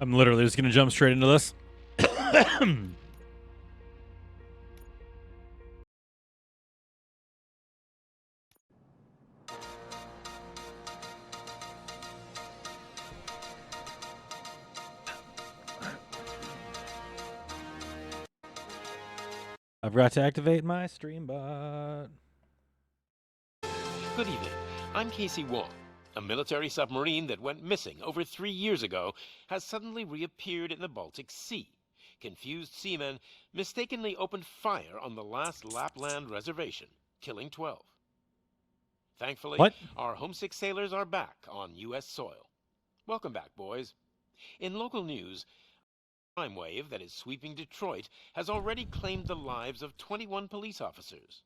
I'm literally just gonna jump straight into this. I forgot to activate my stream bot. Good evening. I'm Casey Wong. A military submarine that went missing over 3 years ago has suddenly reappeared in the Baltic Sea. Confused seamen mistakenly opened fire on the last Lapland reservation, killing 12. Thankfully, What? our homesick sailors are back on U.S. soil. Welcome back, boys. In local news, a crime wave that is sweeping Detroit has already claimed the lives of 21 police officers.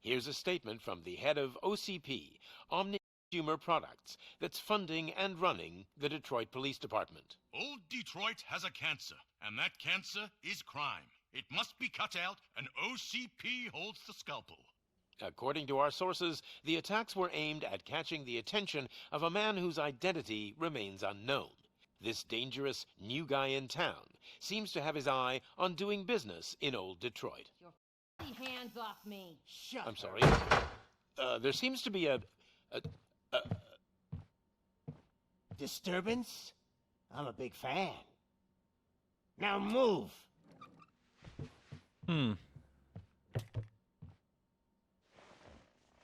Here's a statement from the head of OCP, Omni Consumer Products, that's funding and running the Detroit Police Department. Old Detroit has a cancer, and that cancer is crime. It must be cut out, and OCP holds the scalpel. According to our sources, the attacks were aimed at catching the attention of a man whose identity remains unknown. This dangerous new guy in town seems to have his eye on doing business in Old Detroit. Hands off me. Shut I'm her. sorry. There seems to be a Disturbance? I'm a big fan. Now move.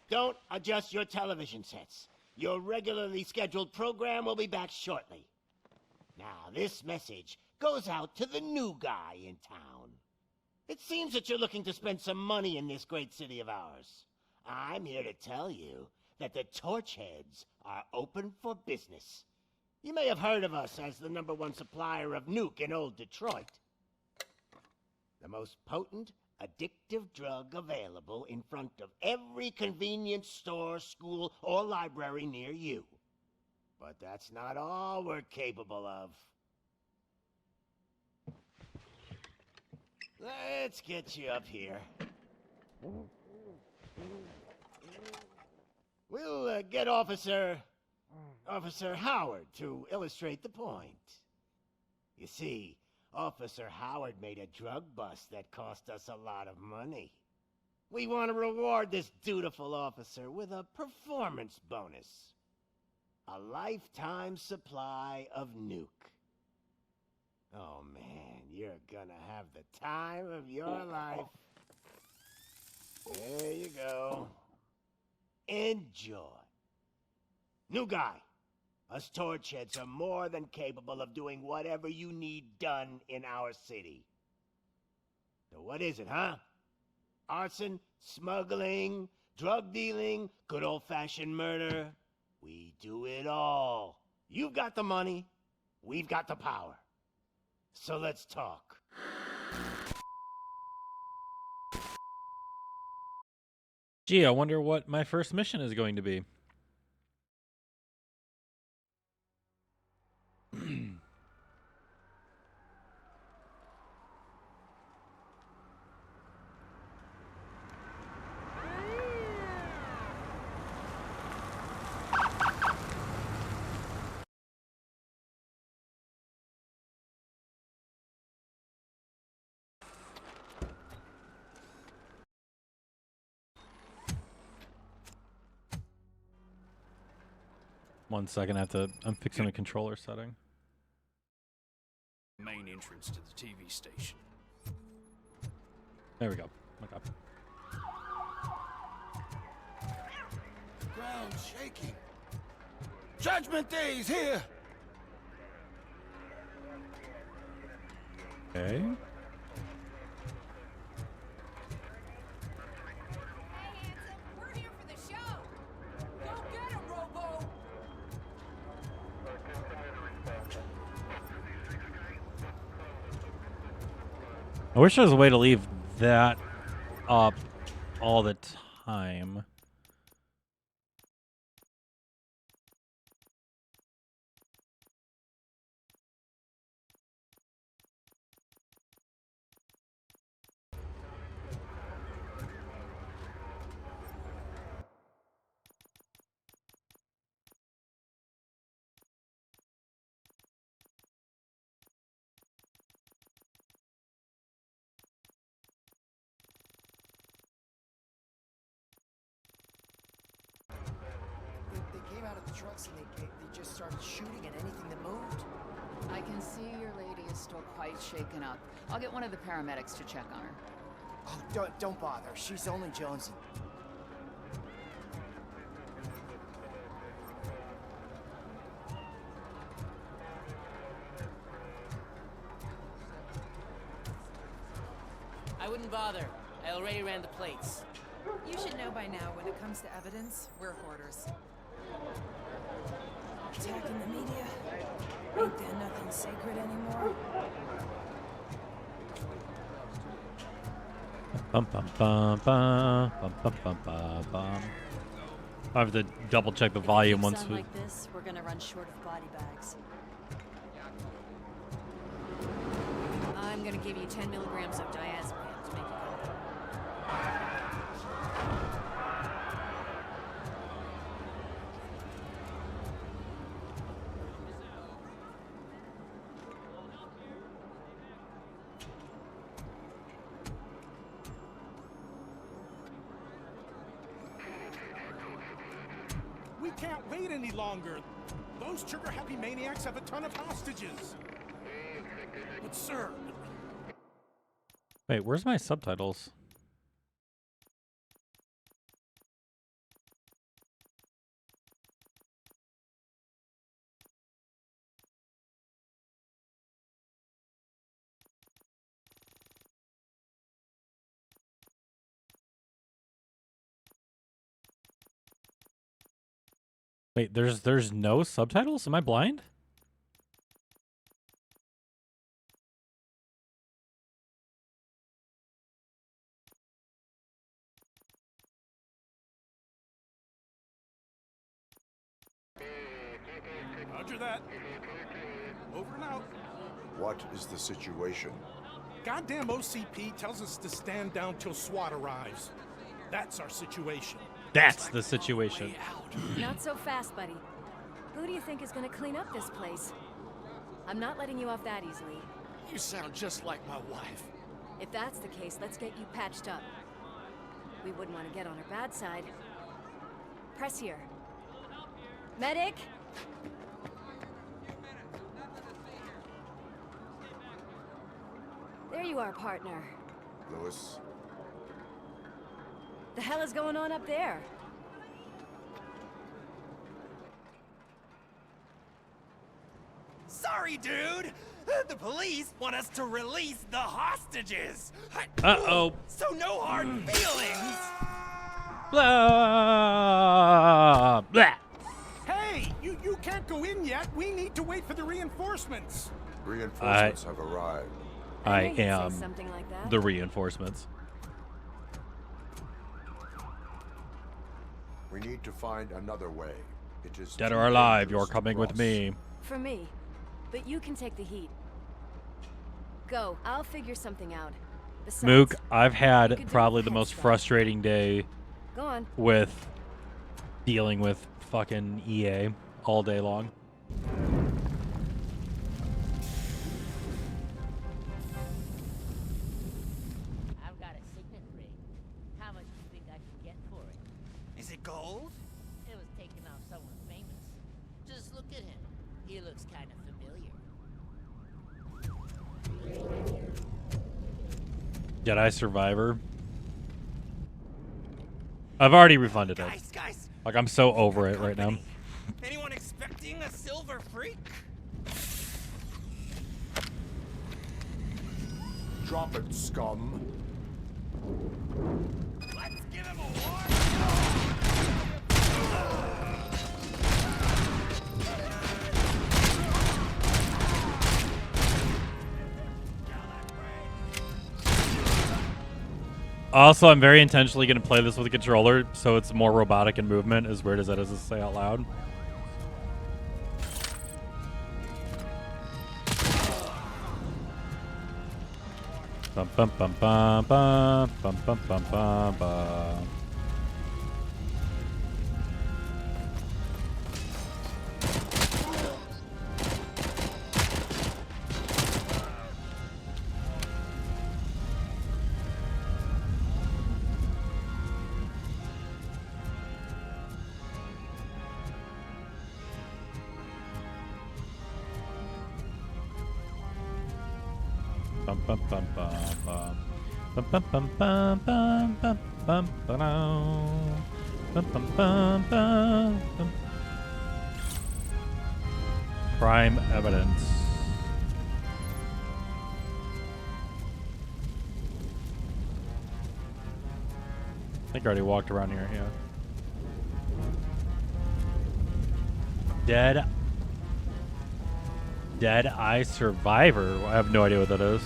Don't adjust your television sets. Your regularly scheduled program will be back shortly. Now, this message goes out to the new guy in town. It seems that you're looking to spend some money in this great city of ours. I'm here to tell you that the Torchheads are open for business. You may have heard of us as the #1 supplier of nuke in Old Detroit. The most potent, addictive drug available in front of every convenience store, school, or library near you. But that's not all we're capable of. Let's get you up here. We'll get Officer Howard to illustrate the point. You see, Officer Howard made a drug bust that cost us a lot of money. We want to reward this dutiful officer with a performance bonus. A lifetime supply of nuke. Oh man, you're gonna have the time of your life. There you go. Enjoy. New guy, us Torchheads are more than capable of doing whatever you need done in our city. So what is it, huh? Arson, smuggling, drug dealing, good old-fashioned murder. We do it all. You've got the money, we've got the power. So let's talk. Gee, I wonder what my first mission is going to be. One second, I'm fixing a controller setting. Main entrance to the TV station. There we go. Okay. Ground shaking. Judgment Day is here. Okay. We're here for the show. Go get him, Robo. I wish there was a way to leave that up all the time. trucks and they just started shooting at anything that moved. I can see your lady is still quite shaken up. I'll get one of the paramedics to check on her. Oh, don't bother. She's only jonesing. I wouldn't bother. I already ran the plates. You should know by now when it comes to evidence, we're hoarders. Attacking the media? Ain't there nothing sacred anymore? Bum bum bum bum bum bum bum bum bum. I have to double check the volume once we. Like this, we're gonna run short of body bags. I'm gonna give you 10 milligrams of diazepam to make you comfortable. We can't wait any longer. Those trigger-happy maniacs have a ton of hostages. But sir... Wait, where's my subtitles? Wait, there's no subtitles? Am I blind? Roger that. Over and out. What is the situation? Goddamn OCP tells us to stand down till SWAT arrives. That's our situation. That's the situation. Not so fast, buddy. Who do you think is gonna clean up this place? I'm not letting you off that easily. You sound just like my wife. If that's the case, let's get you patched up. We wouldn't want to get on her bad side. Press here. Medic! There you are, partner. Lewis? The hell is going on up there? Sorry, dude! The police want us to release the hostages! Uh-oh. So no hard feelings! Blah! Blah! Hey, you can't go in yet. We need to wait for the reinforcements. Reinforcements have arrived. I knew you'd say am something like that. the reinforcements. We need to find another way. It is Dead too or alive, dangerous you're to coming with cross. me. For me. But you can take the heat. Go. I'll figure something out. Besides, Mook, I've you had could do probably the head most stuff. frustrating day Go on. with dealing with fucking EA all day long. I've got a signet ring. How much do you think I can get for it? Is it gold? It was taken off someone famous. Just look at him. He looks kind of familiar. Jedi Survivor. I've already refunded it. Guys! Like, I'm so over it right now. Company. Anyone expecting a silver freak? Drop it, scum. Let's give him a war! Also, I'm very intentionally going to play this with a controller, so it's more robotic in movement, as weird as that is to say out loud. Bum bum bum bum bum bum bum bum bum bum. bum bum bum bum bum bum bum bum bum bum bum bum bum bum bum. Prime evidence. I think I already walked around here, yeah. Dead Eye Survivor. I have no idea what that is.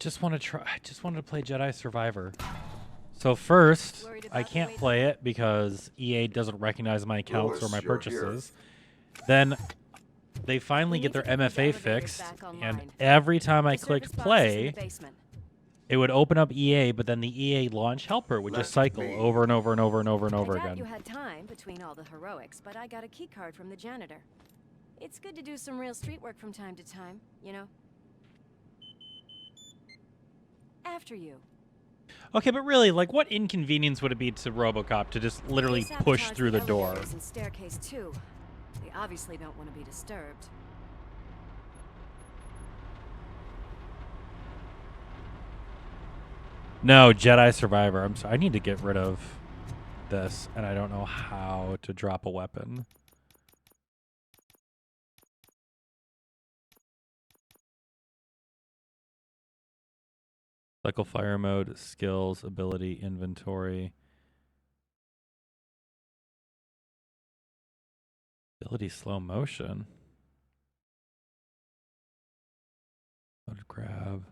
Just want to try. I just wanted to play Jedi Survivor. So first, I can't play it because EA doesn't recognize my accounts or my purchases. Then they finally get their MFA fixed, and every time I clicked play, it would open up EA, but then the EA launch helper would just cycle over and over and over and over and over again. You had time between all the heroics, but I got a key card from the janitor. It's good to do some real street work from time to time, you know? After you. Okay, but really, like, what inconvenience would it be to RoboCop to just literally push through the door? And staircase too. They obviously don't want to be disturbed. No, Jedi Survivor. I'm sorry. I need to get rid of this, and I don't know how to drop a weapon. Cycle fire mode, skills, ability, inventory. Ability slow motion. Mode grab.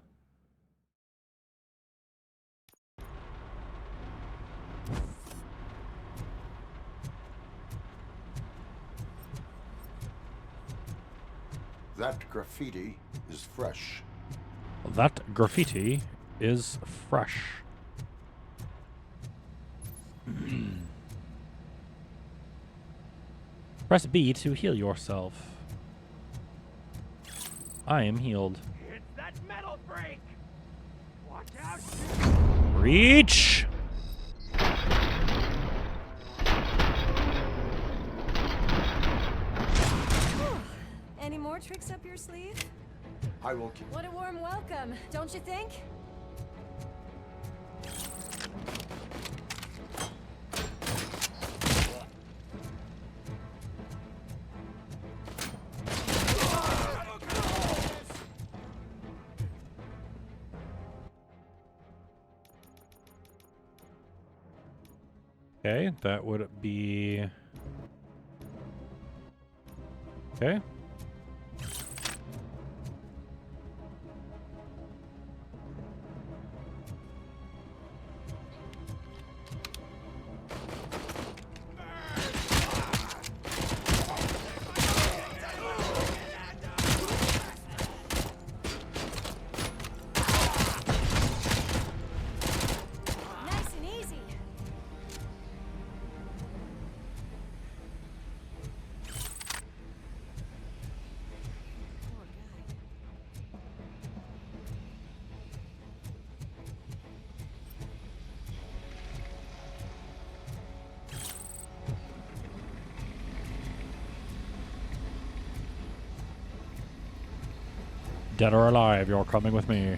That graffiti is fresh. That graffiti is fresh. Press B to heal yourself. I am healed. It's that metal break. Watch out. Reach. Any more tricks up your sleeve? I will keep. What a warm welcome, don't you think? Okay, that would be... Okay. Dead or alive, you're coming with me.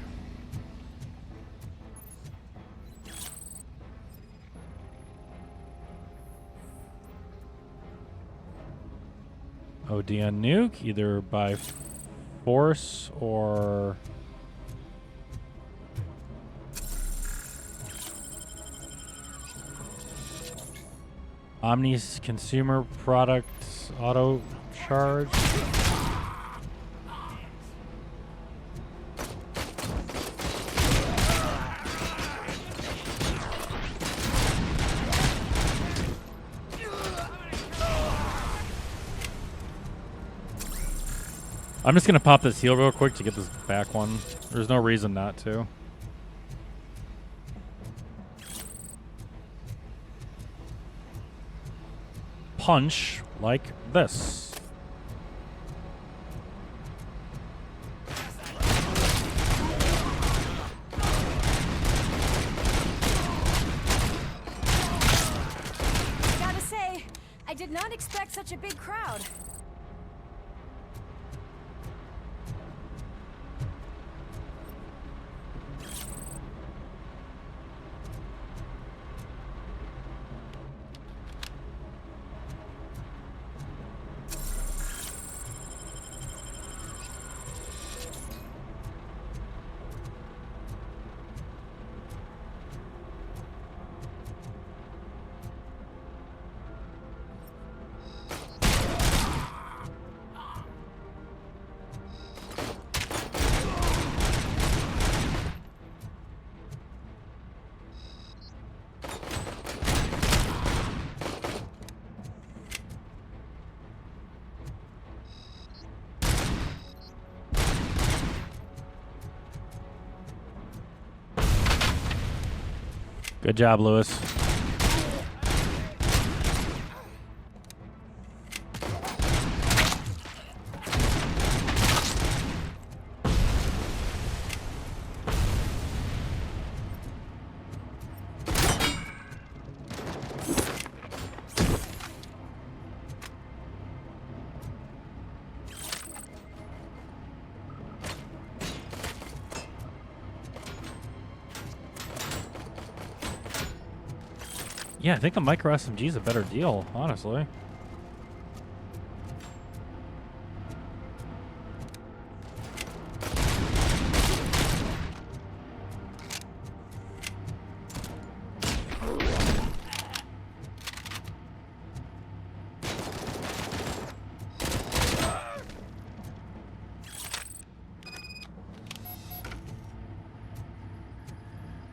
ODN nuke, either by Force or... Omni's consumer products auto charge. I'm just gonna pop this heal real quick to get this back one. There's no reason not to. Punch like this. Gotta say, I did not expect such a big crowd. Good job, Lewis. Yeah, I think a micro SMG is a better deal, honestly.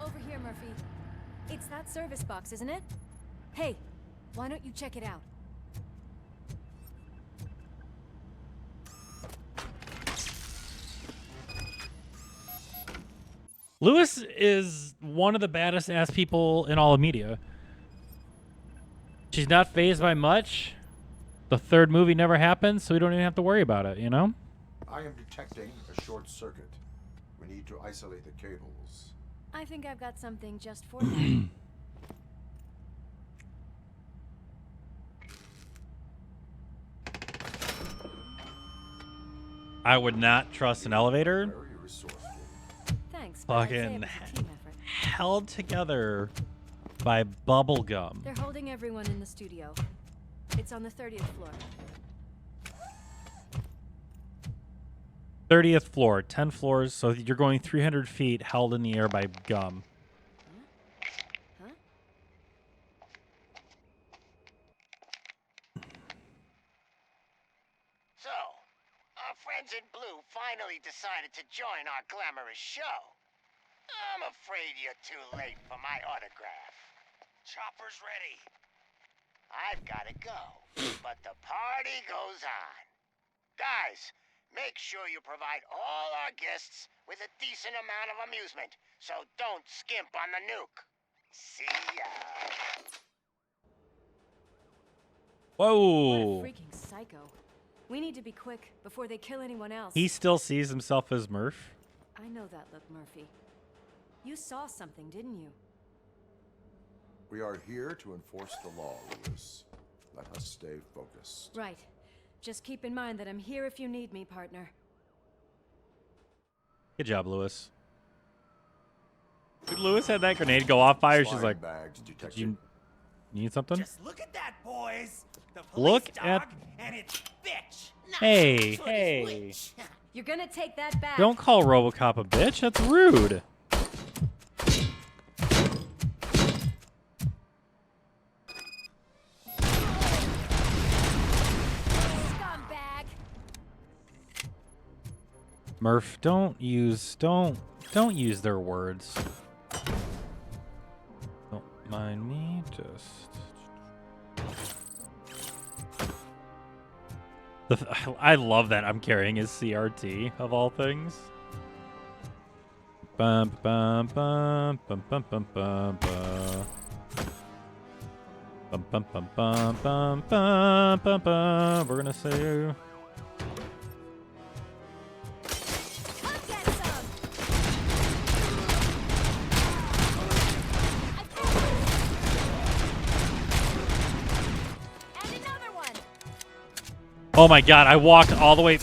Over here, Murphy. It's that service box, isn't it? Hey, why don't you check it out? Lewis is one of the baddest ass people in all of media. She's not fazed by much. The third movie never happened, so we don't even have to worry about it, you know? I am detecting a short circuit. We need to isolate the cables. I think I've got something just for you. I would not trust an elevator. Very resourceful. Thanks. but I'd say it Fucking was a team effort. held together by bubble gum. They're holding everyone in the studio. It's on the 30th floor. 30th floor, 10 floors, so you're going 300 feet held in the air by gum. Huh? So, our friends in blue finally decided to join our glamorous show. I'm afraid you're too late for my autograph. Chopper's ready. I've got to go, but the party goes on. Guys, make sure you provide all our guests with a decent amount of amusement, so don't skimp on the nuke. See ya. Whoa. What a freaking psycho. We need to be quick before they kill anyone else. He still sees himself as Murph. I know that look, Murphy. You saw something, didn't you? We are here to enforce the law, Lewis. Let us stay focused. Right. Just keep in mind that I'm here if you need me, partner. Good job, Lewis. Did Lewis had that grenade go off fire? She's Slime like, bags "Did detected. you need something?" Just look at that, boys. The police Look dog at- and its bitch. Hey, hey. You're gonna take that back. Don't call RoboCop a bitch. That's rude. Scumbag. Murph, don't use their words. Don't mind me, just I love that I'm carrying his CRT of all things. Bum bum bum bum bum bum bum bum. Bum bum bum bum bum bum bum bum. We're gonna say oh my god, I walked all the way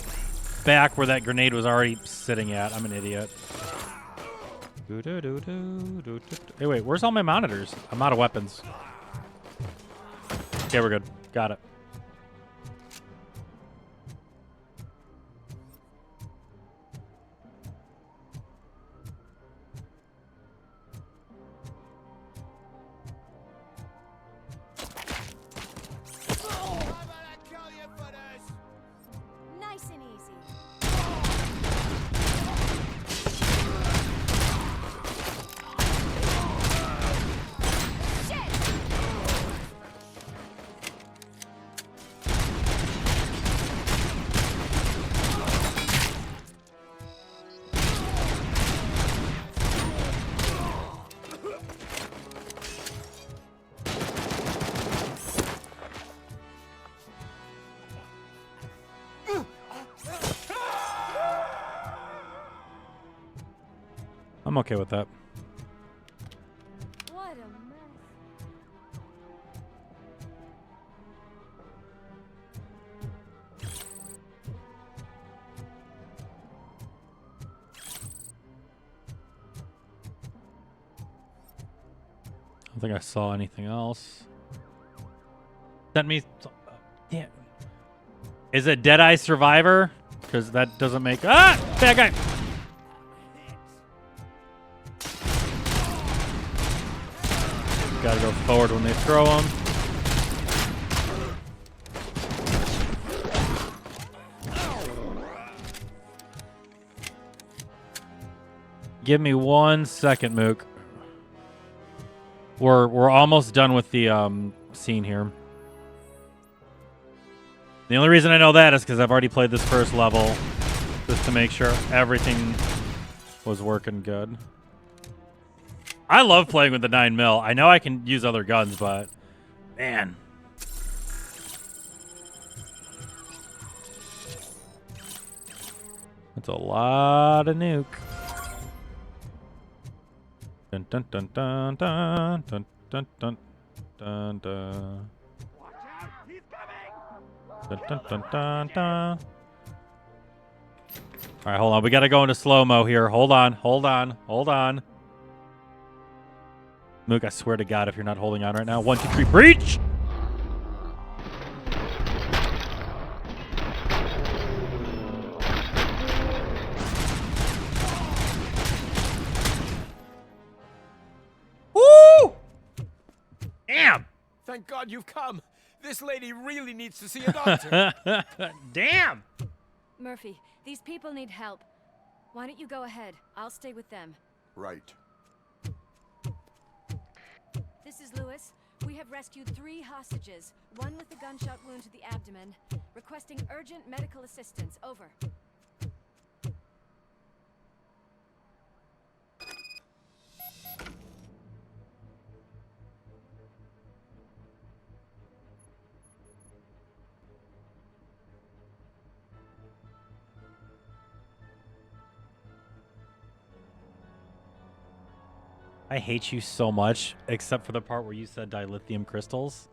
back where that grenade was already sitting at. I'm an idiot. Hey, wait, where's all my monitors? I'm out of weapons. Okay, we're good. Got it. Nice and easy. I'm okay with that. What a mess. I don't think I saw anything else. That means, yeah. Is it Deadeye Survivor? Because that doesn't make bad guy. Gotta go forward when they throw them. Give me 1 second, Mook. We're almost done with the scene here. The only reason I know that is because I've already played this first level, just to make sure everything was working good. I love playing with the 9mm. I know I can use other guns, but man. That's a lot of nuke. Dun dun dun dun dun dun dun dun dun dun. Watch out! He's coming! Dun dun dun dun dun. Alright, hold on. We gotta go into slow-mo here. Hold on, hold on, hold on. Mook, I swear to God, if you're not holding on right now. 1, 2, 3, breach! Woo! Damn! Thank God you've come. This lady really needs to see a doctor. Damn! Murphy, these people need help. Why don't you go ahead? I'll stay with them. Right. This is Lewis. We have rescued 3 hostages, one with a gunshot wound to the abdomen, requesting urgent medical assistance. Over. I hate you so much, except for the part where you said dilithium crystals.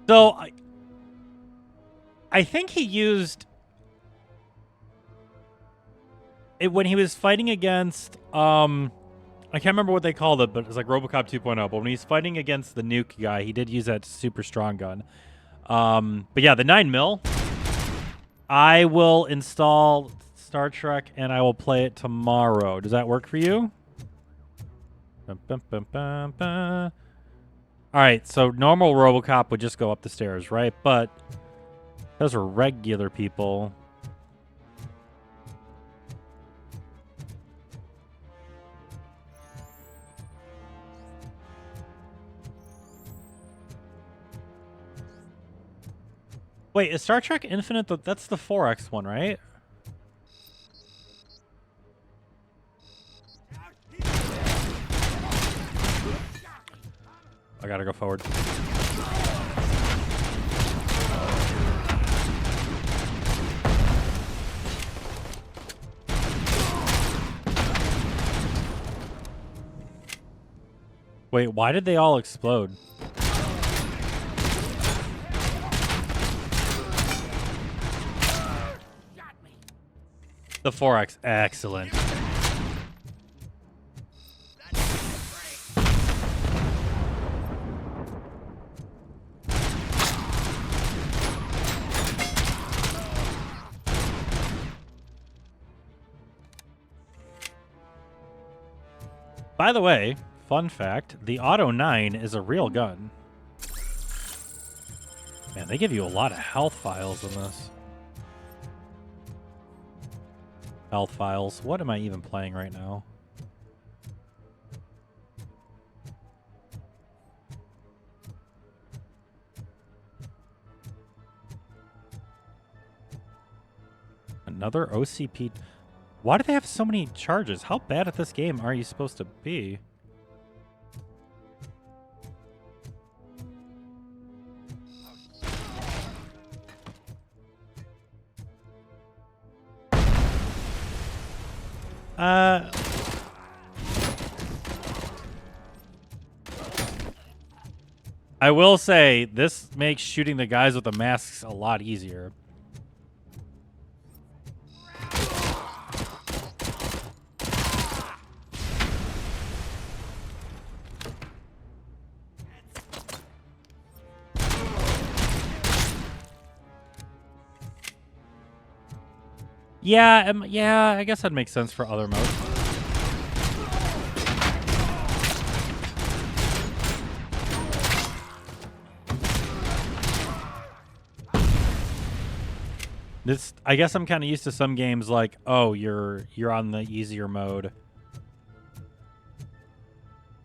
So, I think he used it when he was fighting against, I can't remember what they called it, but it's like RoboCop 2.0. But when he's fighting against the nuke guy, he did use that super strong gun. But yeah, the 9mm, I will install Star Trek and I will play it tomorrow. Does that work for you? Bum, bum, bum, bum, bum. All right, so normal RoboCop would just go up the stairs, right? But those are regular people. Wait, is Star Trek Infinite that's the 4X one, right? I gotta go forward. Wait, why did they all explode? The 4X, excellent. By the way, fun fact, the Auto 9 is a real gun. Man, they give you a lot of health files in this. Health files. What am I even playing right now? Another OCP. Why do they have so many charges? How bad at this game are you supposed to be? I will say, this makes shooting the guys with the masks a lot easier. Yeah, yeah, I guess that makes sense for other modes. This, I guess I'm kind of used to some games like, oh, you're on the easier mode.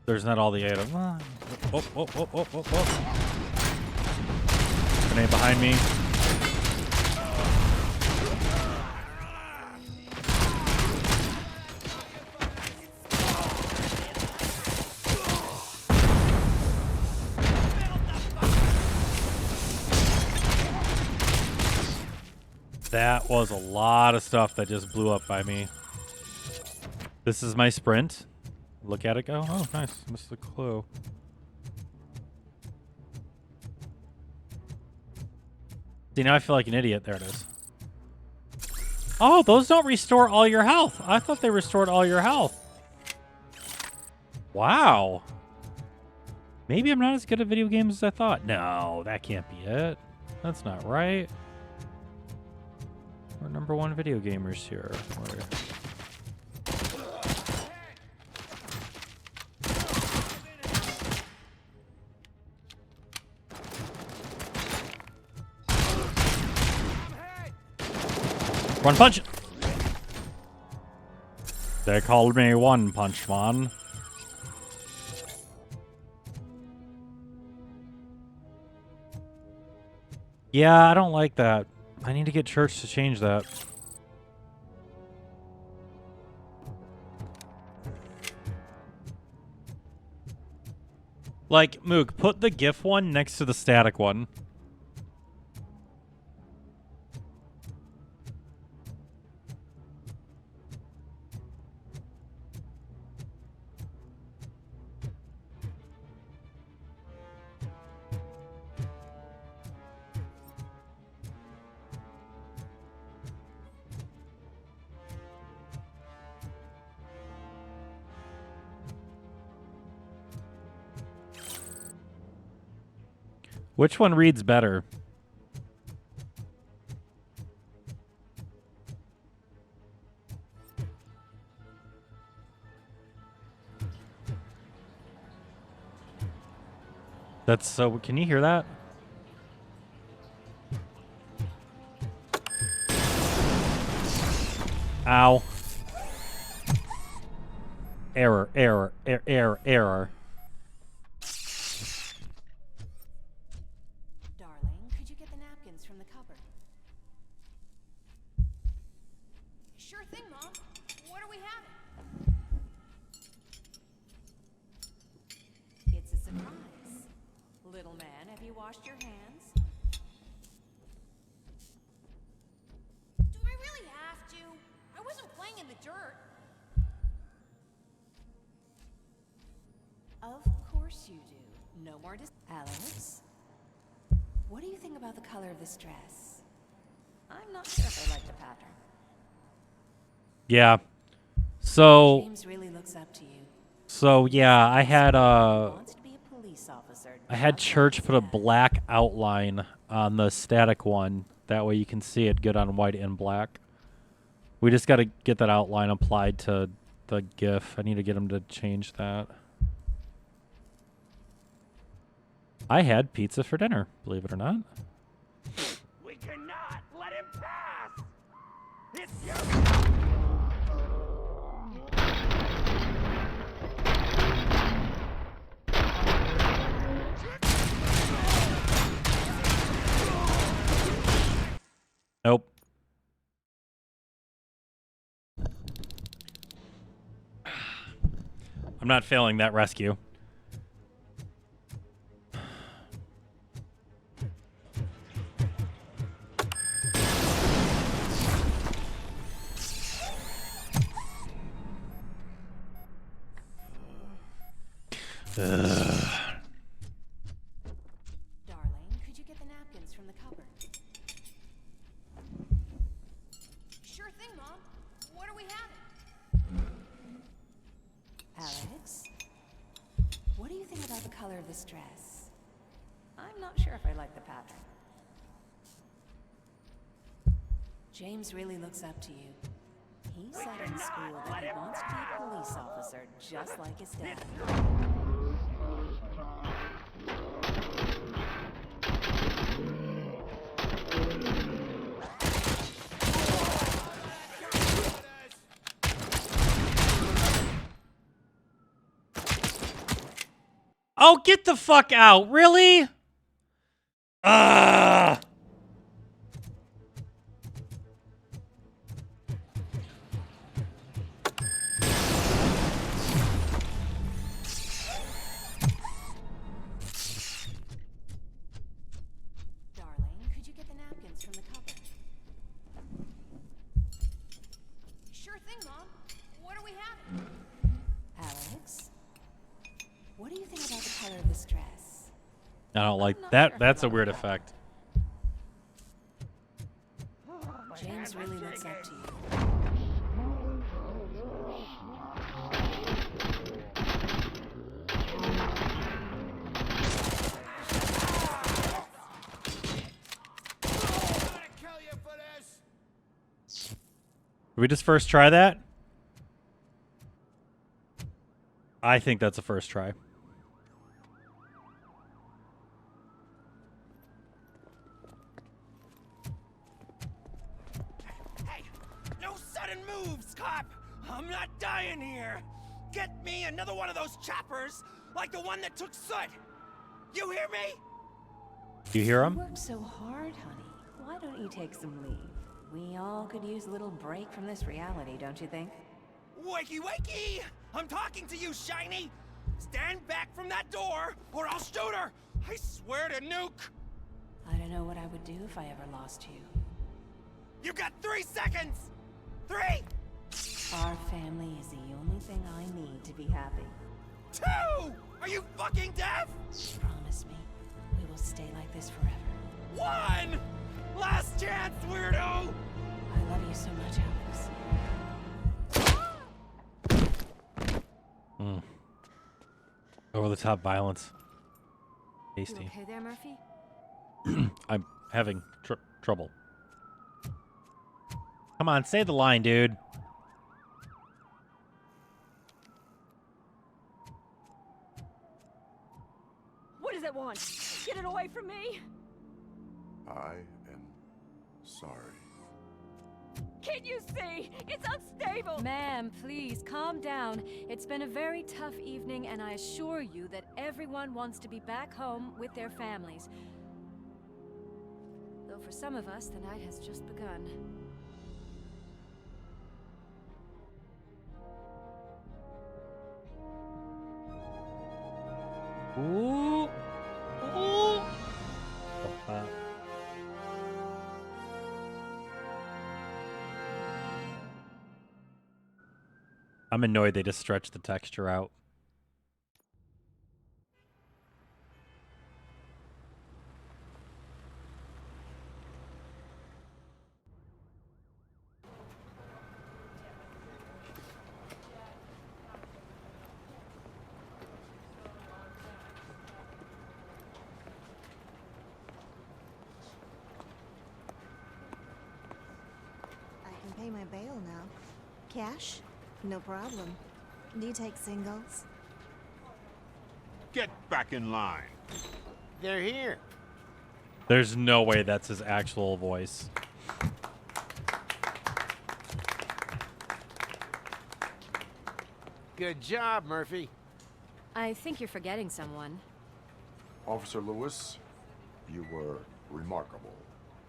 There's not all the items. Grenade behind me. That was a lot of stuff that just blew up by me. This is my sprint. Look at it go. Oh, nice. Missed the clue. See, now I feel like an idiot. There it is. Oh, those don't restore all your health. I thought they restored all your health. Wow. Maybe I'm not as good at video games as I thought. No, that can't be it. That's not right. We're #1 video gamers here. One punch! They called me One Punch Man. Yeah, I don't like that. I need to get church to change that. Like, Mook, put the GIF one next to the static one. Which one reads better? That's so... Can you hear that? Ow. Error, error, error, error. Darling, could you get the napkins from the cupboard? Sure thing, Mom. What are we having? It's a surprise. Little man, have you washed your hands? Do I really have to? I wasn't playing in the dirt. Of course you do. No more Alex, what do you think about the color of this dress? I'm not sure if I like the pattern. Yeah. So... James really looks up to you. So, yeah, I had, Wants to be a police officer, I had just Church like put a his dad. black outline on the static one. That way you can see it good on white and black. We just got to get that outline applied to the GIF. I need to get him to change that. I had pizza for dinner, believe it or not. We cannot let him pass! It's your... Nope. I'm not failing that rescue. Darling, could you get the napkins from the cupboard? Sure thing, Mom. What are we having? Alex, what do you think about the color of this dress? I'm not sure if I like the pattern. James really looks up to you. He said in school that he wants to be a police officer, just like his dad. Oh, get the fuck out. Really? Ugh. Darling, could you get the napkins from the cupboard? Sure thing, Mom. What are we having? Alex, what do you think about the color of this dress? I don't like that. That's a weird effect. James really looks up to you. Did we just first try that? I think that's a first try. Hey, no sudden moves, cop! I'm not dying here! Get me another one of those choppers, like the one that took Soot! You hear me? Do you hear You him? work so hard, honey. Why don't you take some leave? We all could use a little break from this reality, don't you think? Wakey, wakey! I'm talking to you, Shiny! Stand back from that door, or I'll shoot her! I swear to nuke! I don't know what I would do if I ever lost you. You got 3 seconds! 3! Our family is the only thing I need to be happy. 2! Are you fucking deaf? Promise me, we will stay like this forever. 1! Last chance, weirdo! I love you so much, Alex. Over the top violence. You Tasty. okay there, Murphy? I'm having trouble. Come on, say the line, dude. What does it want? away from me! I am sorry. Can you see? It's unstable! Ma'am, please, calm down. It's been a very tough evening, and I assure you that everyone wants to be back home with their families. Though for some of us, the night has just begun. Ooh. Ooh. I'm annoyed they just stretched the texture out. I can pay my bail now. Cash? No problem. Do you take singles? Get back in line. They're here. There's no way that's his actual voice. Good job, Murphy. I think you're forgetting someone. Officer Lewis, you were remarkable.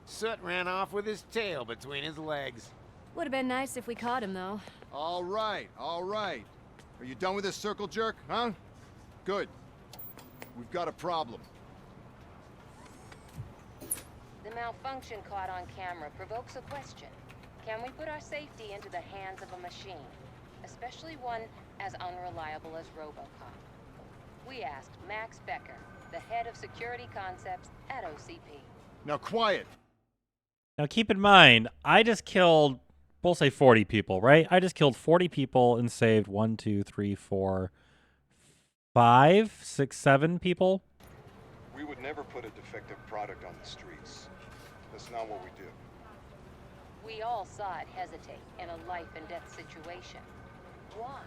Soot ran off with his tail between his legs. Would have been nice if we caught him, though. All right, all right. Are you done with this circle jerk, huh? Good. We've got a problem. The malfunction caught on camera provokes a question. Can we put our safety into the hands of a machine? Especially one as unreliable as RoboCop. We asked Max Becker, the head of security concepts at OCP. Now quiet. Now keep in mind, I just killed, we'll say 40 people, right? I just killed 40 people and saved 1, 2, 3, 4, 5, 6, 7 people. We would never put a defective product on the streets. That's not what we do. We all saw it hesitate in a life and death situation. Why?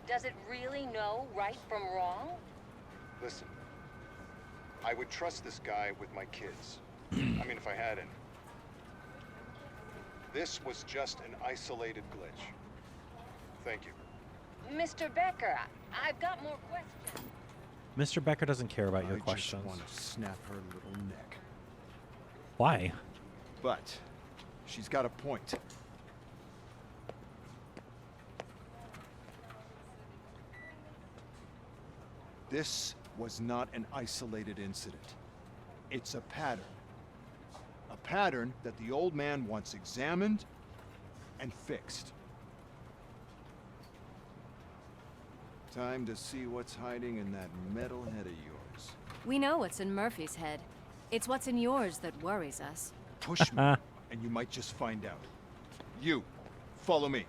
Does it really know right from wrong? Listen, I would trust this guy with my kids. I mean, if I had any. This was just an isolated glitch. Thank you. Mr. Becker, I've got more questions. Mr. Becker doesn't care about your I questions. just want to snap her little neck. Why? But she's got a point. This was not an isolated incident. It's a pattern. A pattern that the old man wants examined and fixed. Time to see what's hiding in that metal head of yours. We know what's in Murphy's head. It's what's in yours that worries us. Push me, and you might just find out. You, follow me.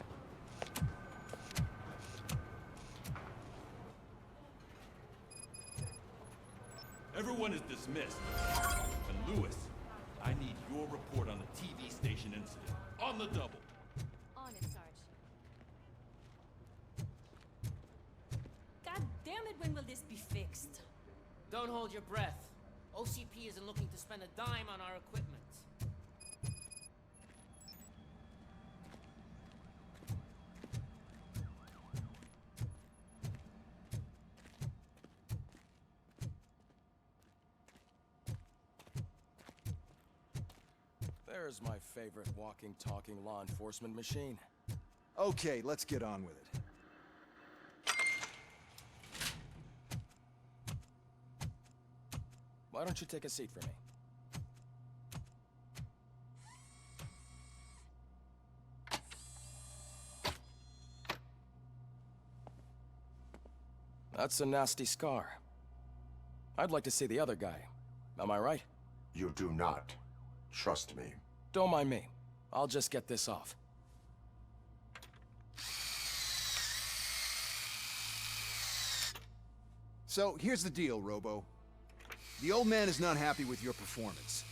Everyone is dismissed. And Lewis, I need your report on the TV station incident. On the double. On it, Sarge. God damn it, when will this be fixed? Don't hold your breath. OCP isn't looking to spend a dime on our equipment. There's my favorite walking, talking law enforcement machine. Okay, let's get on with it. Why don't you take a seat for me? That's a nasty scar. I'd like to see the other guy. Am I right? You do not. Trust me. Don't mind me. I'll just get this off. So, here's the deal, Robo. The old man is not happy with your performance.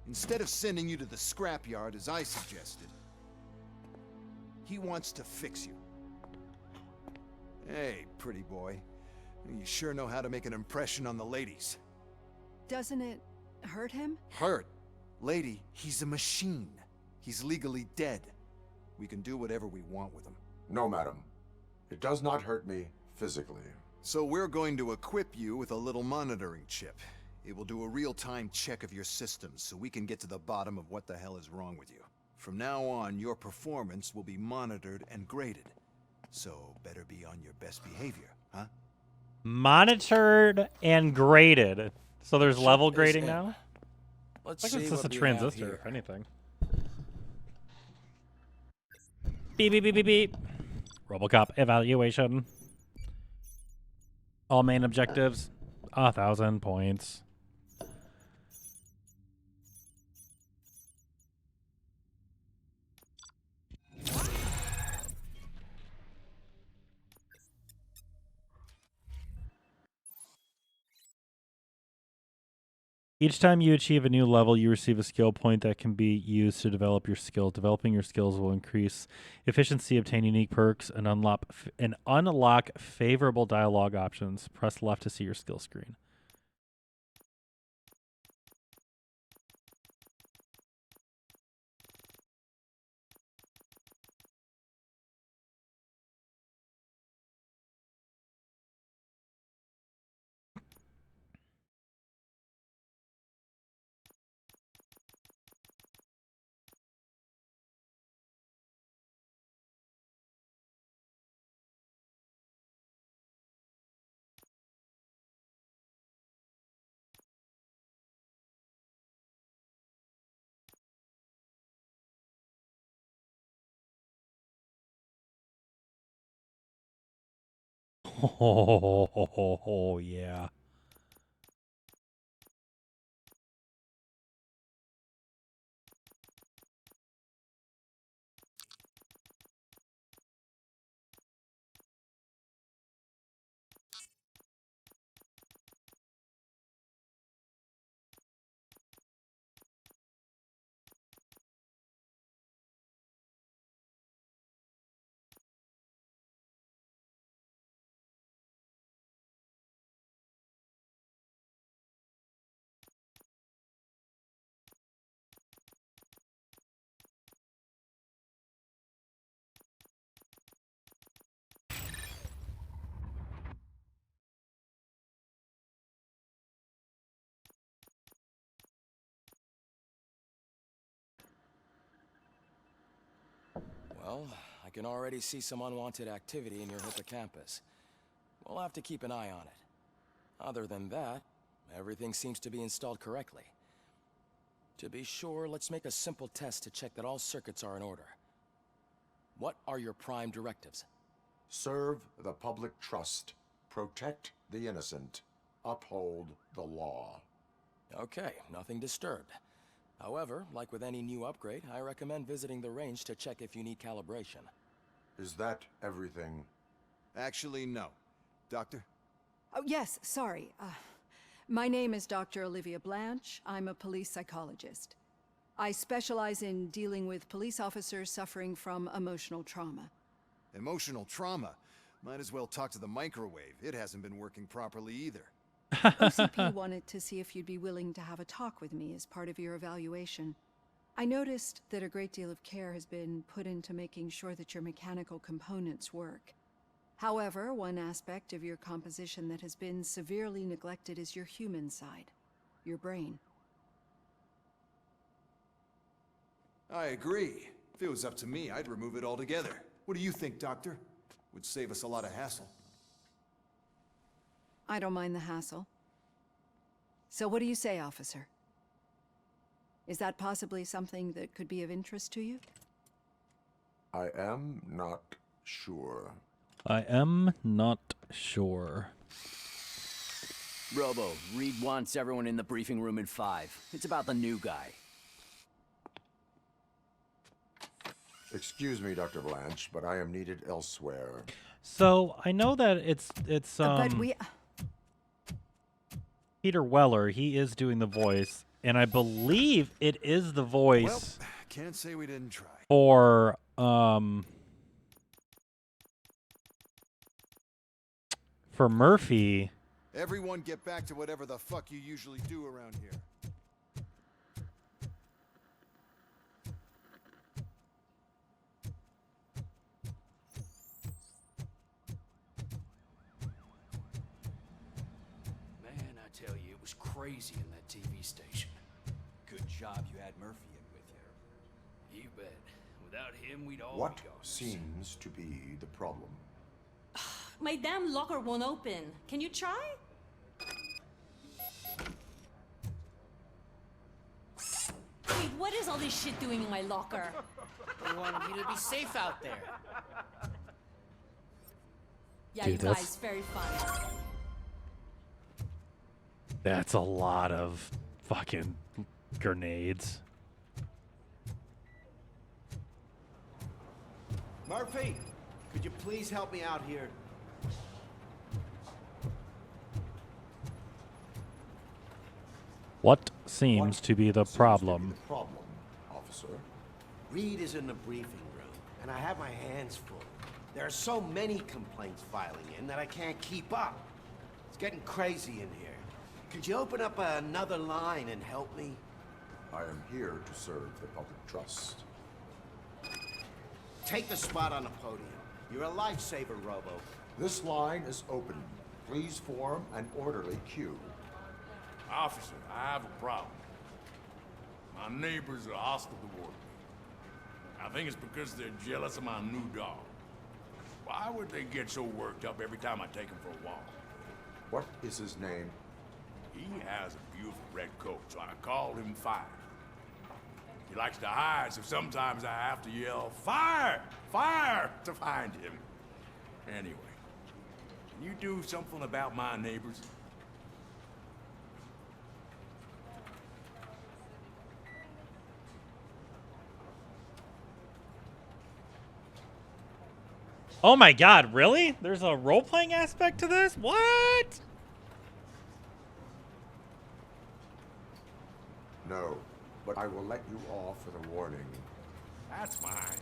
Instead of sending you to the scrapyard, as I suggested, he wants to fix you. Hey, pretty boy. You sure know how to make an impression on the ladies. Doesn't it hurt him? Hurt? Lady, he's a machine. He's legally dead. We can do whatever we want with him. No, madam. It does not hurt me physically. So we're going to equip you with a little monitoring chip. It will do a real-time check of your systems so we can get to the bottom of what the hell is wrong with you. From now on, your performance will be monitored and graded. So better be on your best behavior, huh? Monitored and graded. So there's level grading in. now? Let's Like see it's just a what we have transistor, here. if anything. Beep, beep, beep, beep, beep. RoboCop evaluation. All main objectives, 1,000 points. Each time you achieve a new level, you receive a skill point that can be used to develop your skill. Developing your skills will increase efficiency, obtain unique perks, and unlock favorable dialogue options. Press left to see your skill screen. Oh, yeah. Well, I can already see some unwanted activity in your hippocampus. We'll have to keep an eye on it. Other than that, everything seems to be installed correctly. To be sure, let's make a simple test to check that all circuits are in order. What are your prime directives? Serve the public trust. Protect the innocent. Uphold the law. Okay, nothing disturbed. However, like with any new upgrade, I recommend visiting the range to check if you need calibration. Is that everything? Actually, no. Doctor? Oh, yes, sorry. My name is Dr. Olivia Blanche. I'm a police psychologist. I specialize in dealing with police officers suffering from emotional trauma. Emotional trauma? Might as well talk to the microwave. It hasn't been working properly either. OCP wanted to see if you'd be willing to have a talk with me as part of your evaluation. I noticed that a great deal of care has been put into making sure that your mechanical components work. However, one aspect of your composition that has been severely neglected is your human side, your brain. I agree. If it was up to me, I'd remove it altogether. What do you think, Doctor? Would save us a lot of hassle. I don't mind the hassle. So what do you say, officer? Is that possibly something that could be of interest to you? I am not sure. I am not sure. Robo, Reed wants everyone in the briefing room in 5. It's about the new guy. Excuse me, Dr. Blanche, but I am needed elsewhere. So I know that it's but we... Peter Weller. He is doing the voice, and I believe it is the voice. Well, can't say we didn't try. for Murphy. Everyone get back to whatever the fuck you usually do around here. Man, I tell you, it was crazy in that TV station. Good job you had Murphy in with you. You bet. Without him, we'd all What be gone. seems to be the problem? My damn locker won't open. Can you try? Wait, what is all this shit doing in my locker? We wanted you to be safe out there. Yeah, Dude, you that's- guys, very fun. That's a lot of fucking grenades. Murphy, could you please help me out here? What seems to be the problem? Problem, officer. Reed is in the briefing room, and I have my hands full. There are so many complaints filing in that I can't keep up. It's getting crazy in here. Could you open up another line and help me? I am here to serve the public trust. Take the spot on the podium. You're a lifesaver, Robo. This line is open. Please form an orderly queue. Officer, I have a problem. My neighbors are hostile toward me. I think it's because they're jealous of my new dog. Why would they get so worked up every time I take him for a walk? What is his name? He has a beautiful red coat, so I called him Fire. He likes to hide, so sometimes I have to yell, "Fire! Fire!" to find him. Anyway, can you do something about my neighbors? Oh my god, really? There's a role-playing aspect to this? What? No, but I will let you off with a warning. That's fine.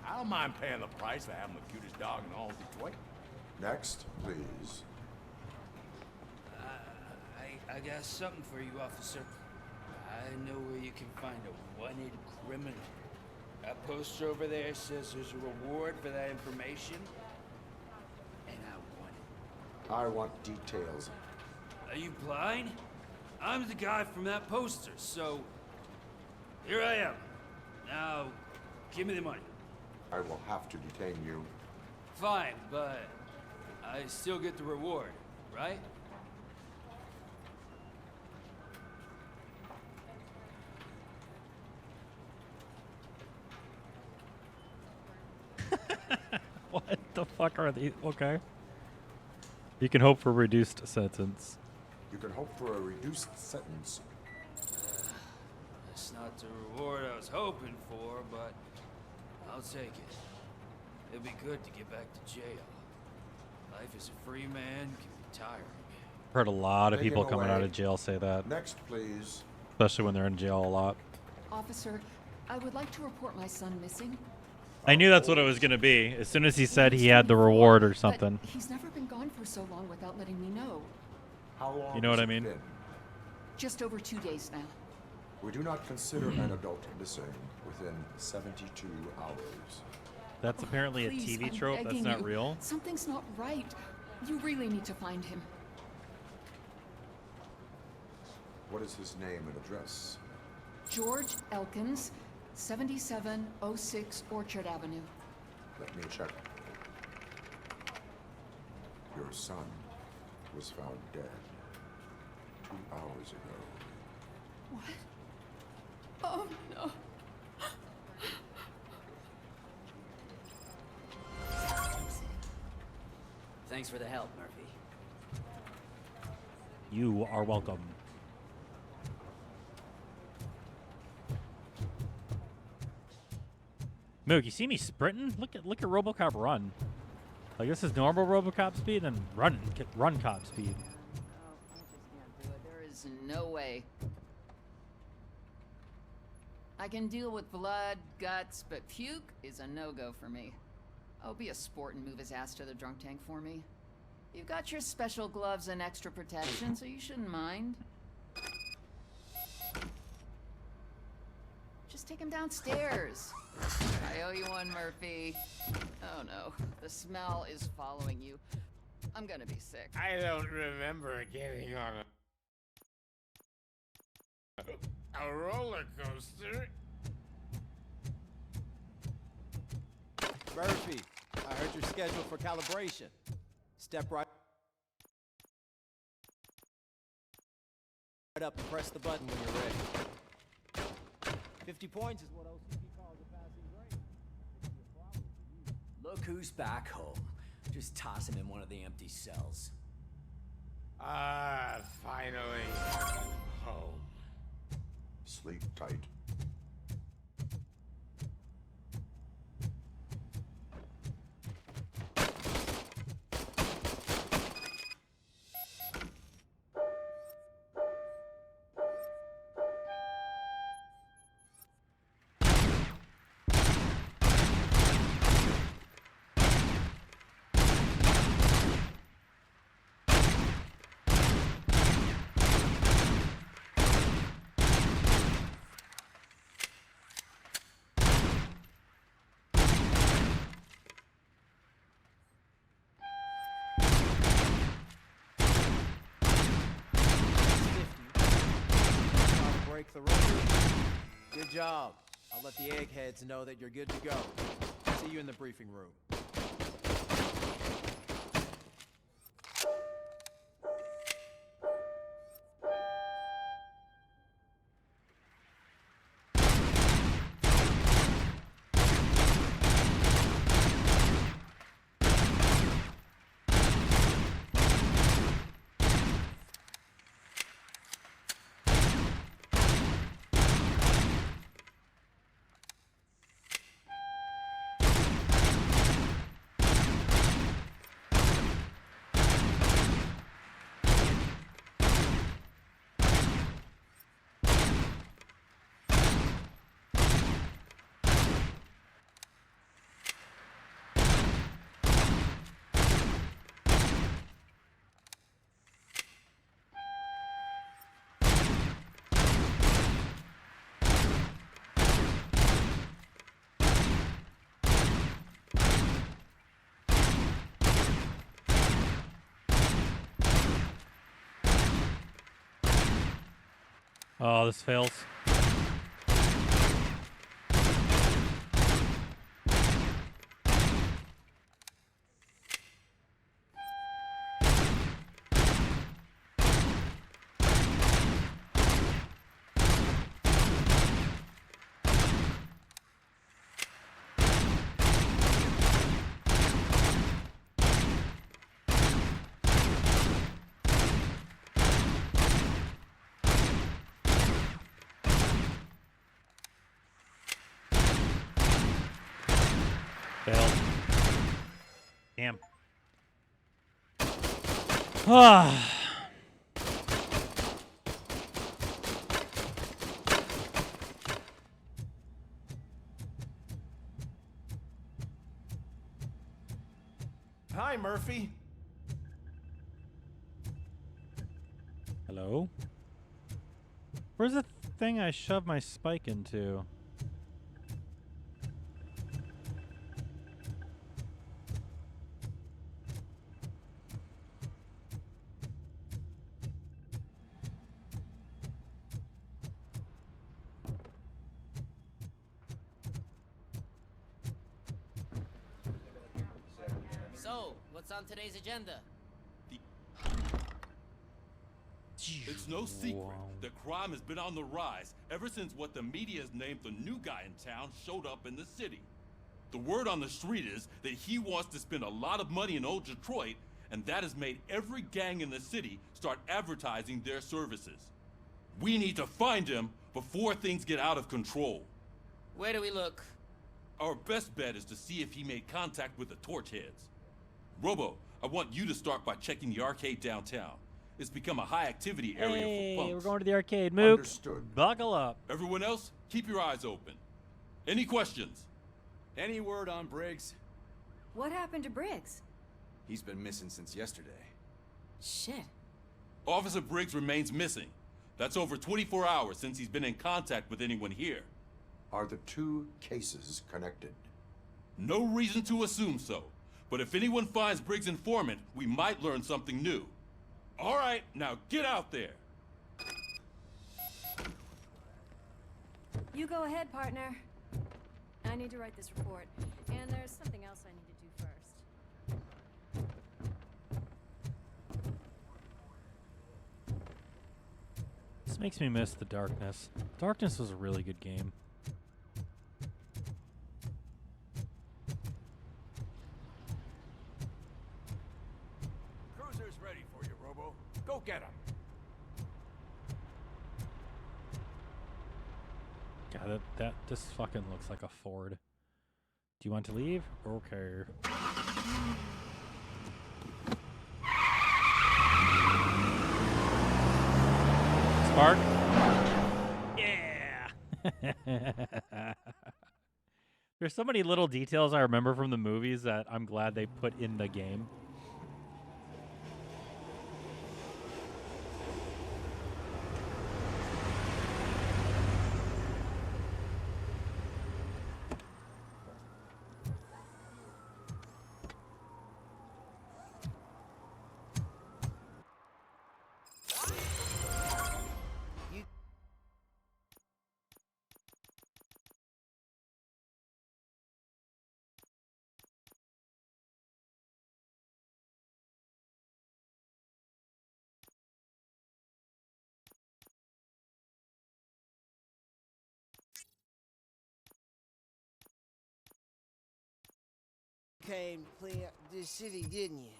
I don't mind paying the price for having the cutest dog in all of Detroit. Next, please. I got something for you, officer. I know where you can find a wanted criminal. That poster over there says there's a reward for that information, and I want it. I want details. Are you blind? I'm the guy from that poster, so here I am. Now, give me the money. I will have to detain you. Fine, but I still get the reward, right? What the fuck are these? Okay. You can hope for reduced sentence. You can hope for a reduced sentence. That's not the reward I was hoping for, but I'll take it. It'll be good to get back to jail. Life as a free man can be tiring. Heard a lot of Take people him coming away. out of jail say that. Next, please. Especially when they're in jail a lot. Officer, I would like to report my son missing. I knew that's what it was going to be. As soon as he said he had the reward or something. But he's never been gone for so long without letting me know. How long You know has what I it mean? been? Just over 2 days now. We do not consider an adult missing within 72 hours. That's apparently a Please, TV I'm trope. That's begging not you. real. Something's not right. You really need to find him. What is his name and address? George Elkins, 7706 Orchard Avenue. Let me check. Your son was found dead 2 hours ago. What? Oh, no. Thanks for the help, Murphy. You are welcome. Moog, you see me sprinting? Look at RoboCop run. Like this is normal RoboCop speed and run cop speed. There is no way. I can deal with blood, guts, but puke is a no-go for me. Oh, be a sport and move his ass to the drunk tank for me. You've got your special gloves and extra protection, so you shouldn't mind. Just take him downstairs. I owe you one, Murphy. Oh no, the smell is following you. I'm gonna be sick. I don't remember getting on a roller coaster. Murphy, I heard you're scheduled for calibration. Step right up and press the button when you're ready. 50 points is what OCP calls a passing grade. Look who's back home. Just toss him in one of the empty cells. Ah, finally. Home. Sleep tight. Break the record. Good job. I'll let the eggheads know that you're good to go. See you in the briefing room. Oh, this fails. Failed. Damn. Ah. Hi, Murphy. Hello? Where's the thing I shoved my spike into? So, what's on today's agenda? It's no secret that crime has been on the rise ever since what the media has named the new guy in town showed up in the city. The word on the street is that he wants to spend a lot of money in old Detroit, and that has made every gang in the city start advertising their services. We need to find him before things get out of control. Where do we look? Our best bet is to see if he made contact with the Torchheads. Robo, I want you to start by checking the arcade downtown. It's become a high-activity area for punks. We're going to the arcade. Mook, Understood. buckle up. Everyone else, keep your eyes open. Any questions? Any word on Briggs? What happened to Briggs? He's been missing since yesterday. Shit. Officer Briggs remains missing. That's over 24 hours since he's been in contact with anyone here. Are the two cases connected? No reason to assume so. But if anyone finds Briggs' informant, we might learn something new. All right, now get out there. You go ahead, partner. I need to write this report, and there's something else I need to do first. This makes me miss the Darkness. Darkness was a really good game. Cruiser's ready for you, Robo. Go get him. God, this fucking looks like a Ford. Do you want to leave? Okay. Spark? Yeah! There's so many little details I remember from the movies that I'm glad they put in the game. Came to clean up this city, didn't you?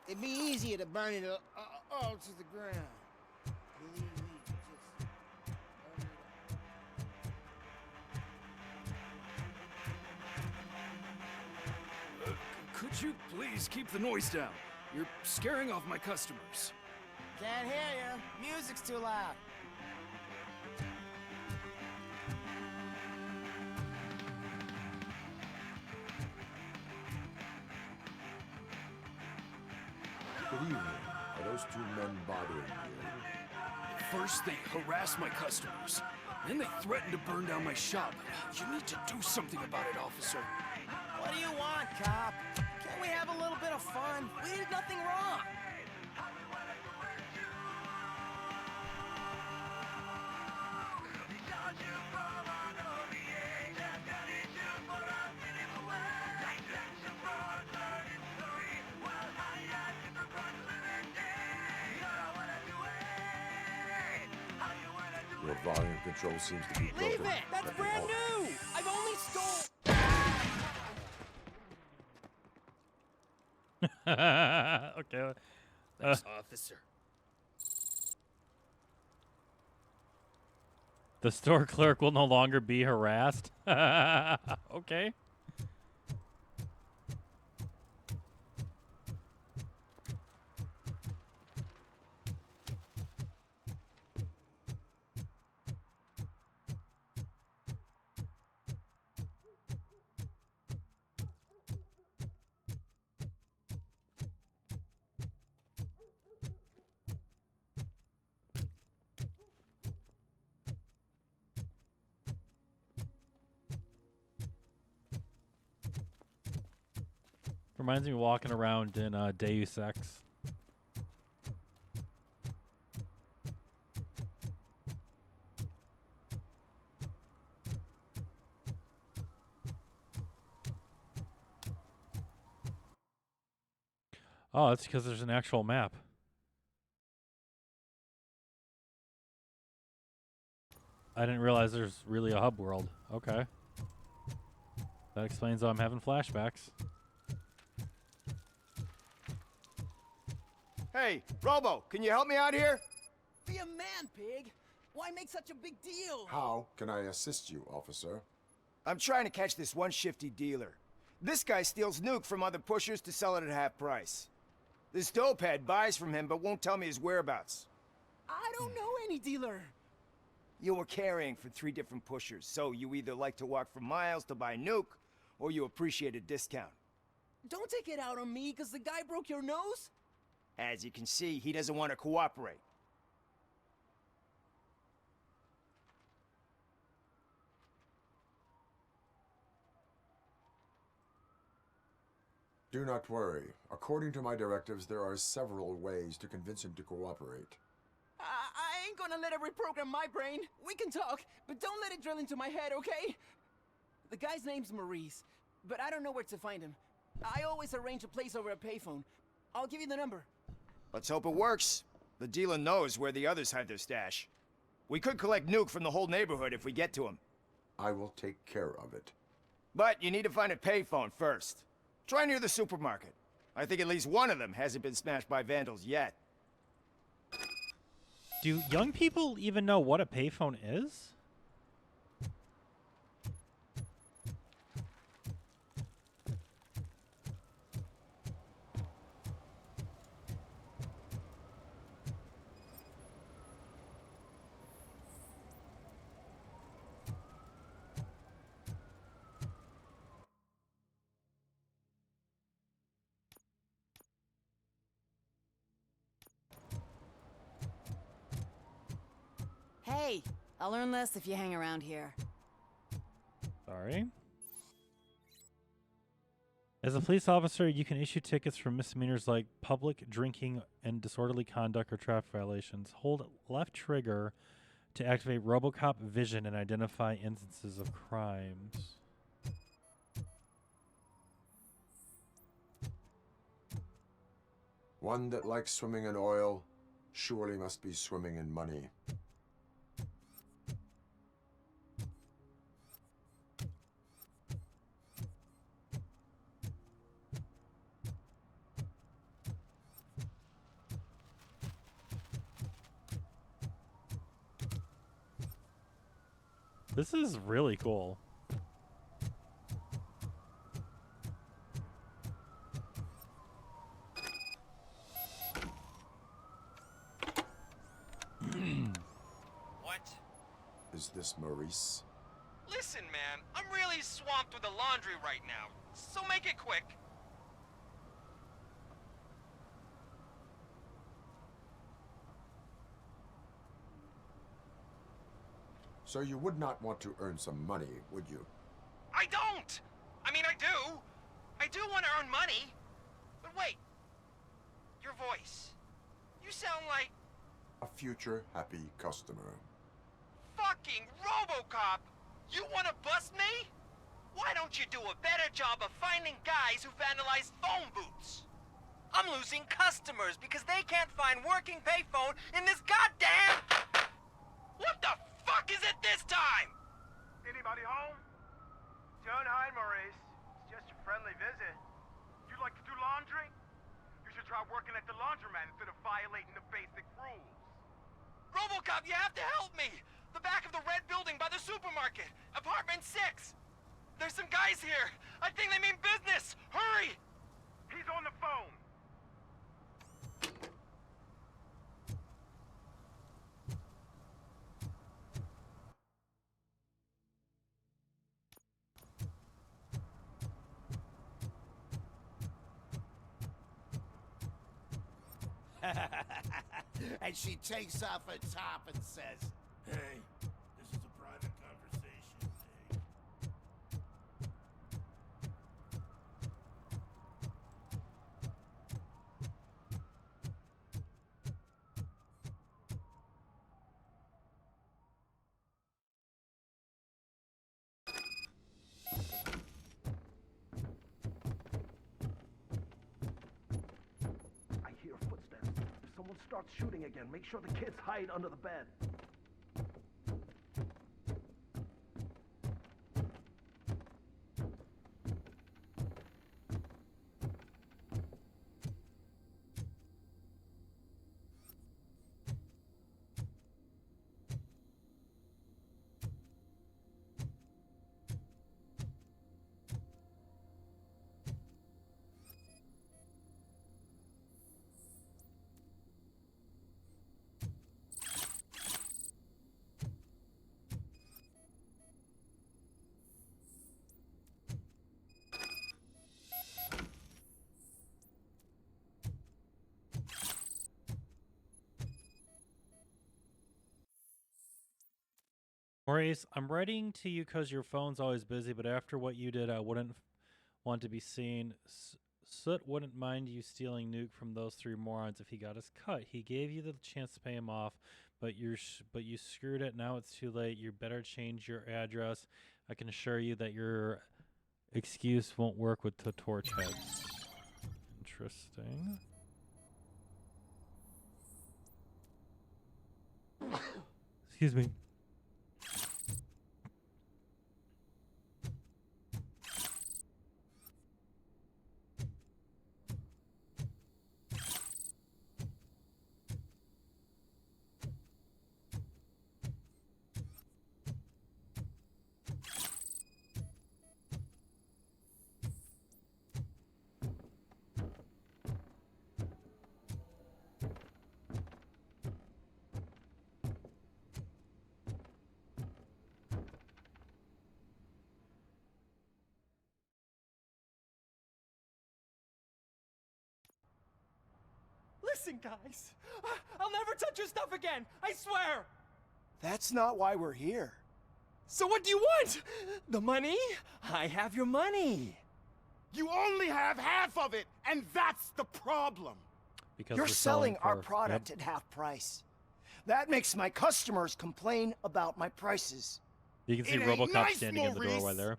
It'd be easier to burn it all to the ground. Believe me, just burn it up. Could you please keep the noise down? You're scaring off my customers. Can't hear you. Music's too loud. Good evening. Are those two men bothering you? First, they harass my customers. Then they threaten to burn down my shop. You need to do something about it, officer. What do you want, cop? Can't we have a little bit of fun? We did nothing wrong. Your volume control seems to be broken. Leave it! That's brand new! I've only stole... Okay. Thanks, officer. The store clerk will no longer be harassed. Okay. Reminds me of walking around in Deus Ex. Oh, that's because there's an actual map. I didn't realize there's really a hub world. Okay. That explains why I'm having flashbacks. Hey, Robo, can you help me out here? Be a man, pig. Why make such a big deal? How can I assist you, officer? I'm trying to catch this one shifty dealer. This guy steals nuke from other pushers to sell it at half price. This dopehead buys from him but won't tell me his whereabouts. I don't know any dealer. You were carrying for 3 different pushers, so you either like to walk for miles to buy nuke, or you appreciate a discount. Don't take it out on me because the guy broke your nose. As you can see, he doesn't want to cooperate. Do not worry. According to my directives, there are several ways to convince him to cooperate. I ain't gonna let it reprogram my brain. We can talk, but don't let it drill into my head, okay? The guy's name's Maurice, but I don't know where to find him. I always arrange a place over a payphone. I'll give you the number. Let's hope it works. The dealer knows where the others hide their stash. We could collect Nuke from the whole neighborhood if we get to him. I will take care of it. But you need to find a payphone first. Try near the supermarket. I think at least one of them hasn't been smashed by vandals yet. Do young people even know what a payphone is? Hey, I'll learn less if you hang around here. Sorry. As a police officer, you can issue tickets for misdemeanors like public drinking and disorderly conduct or traffic violations. Hold left trigger to activate RoboCop vision and identify instances of crimes. One that likes swimming in oil surely must be swimming in money. This is really cool. What? Is this Maurice? Listen, man, I'm really swamped with the laundry right now, so make it quick. So you would not want to earn some money, would you? I don't! I mean, I do. I do want to earn money. But wait. Your voice. You sound like... A future happy customer. fucking RoboCop! You want to bust me? Why don't you do a better job of finding guys who vandalized phone booths? I'm losing customers because they can't find working payphone in this goddamn... What the fuck is it this time? Anybody home? Don't hide, Maurice. It's just a friendly visit. You like to do laundry? You should try working at the laundromat instead of violating the basic rules. RoboCop, you have to help me! The back of the red building by the supermarket. Apartment 6. There's some guys here. I think they mean business. Hurry! He's on the phone. And she takes off her top and says, Hey, this is a private conversation, hey? I hear footsteps. If someone starts shooting again, make sure the kids hide under the bed. Maurice, I'm writing to you because your phone's always busy, but after what you did, I wouldn't want to be seen. Soot wouldn't mind you stealing Nuke from those three morons if he got his cut. He gave you the chance to pay him off, but you screwed it. Now it's too late. You better change your address. I can assure you that your excuse won't work with the torch heads. Interesting. Excuse me. Listen, guys. I'll never touch your stuff again. I swear. That's not why we're here. So what do you want? The money? I have your money. You only have half of it, and that's the problem. Because You're we're selling our for- product at half price. That makes my customers complain about my prices. You can see It ain't RoboCop nice, standing in the doorway Maurice. there.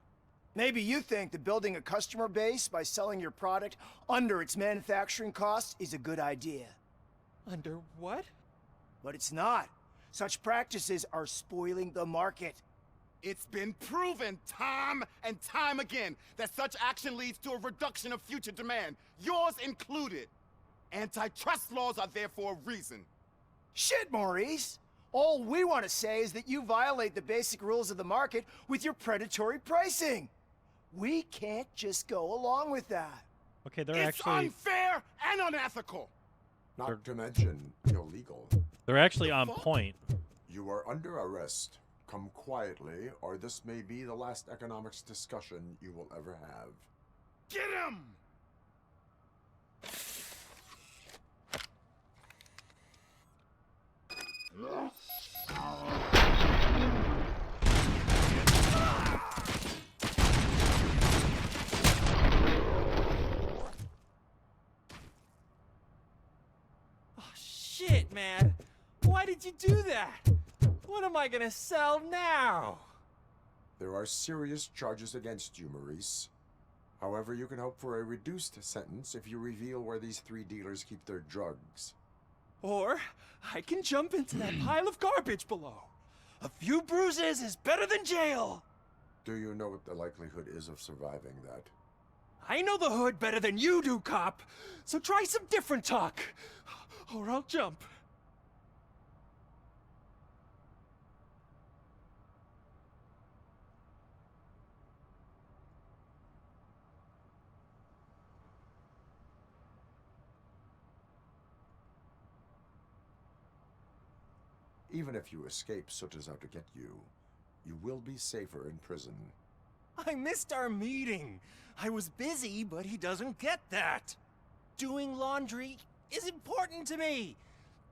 Maybe you think that building a customer base by selling your product under its manufacturing cost is a good idea. Under what? But it's not. Such practices are spoiling the market. It's been proven time and time again that such action leads to a reduction of future demand, yours included. Antitrust laws are there for a reason. Shit, Maurice! All we want to say is that you violate the basic rules of the market with your predatory pricing. We can't just go along with that. Okay, they're It's actually unfair and unethical. Not to mention illegal. they're actually on point. You are under arrest. Come quietly, or this may be the last economics discussion you will ever have. Get him! Oh, shit, man. Why did you do that? What am I gonna sell now? There are serious charges against you, Maurice. However, you can hope for a reduced sentence if you reveal where these three dealers keep their drugs. Or I can jump into that pile of garbage below. A few bruises is better than jail. Do you know what the likelihood is of surviving that? I know the hood better than you do, cop. So try some different talk, or I'll jump. Even if you escape Soot is out to get you, you will be safer in prison. I missed our meeting. I was busy, but he doesn't get that. Doing laundry is important to me.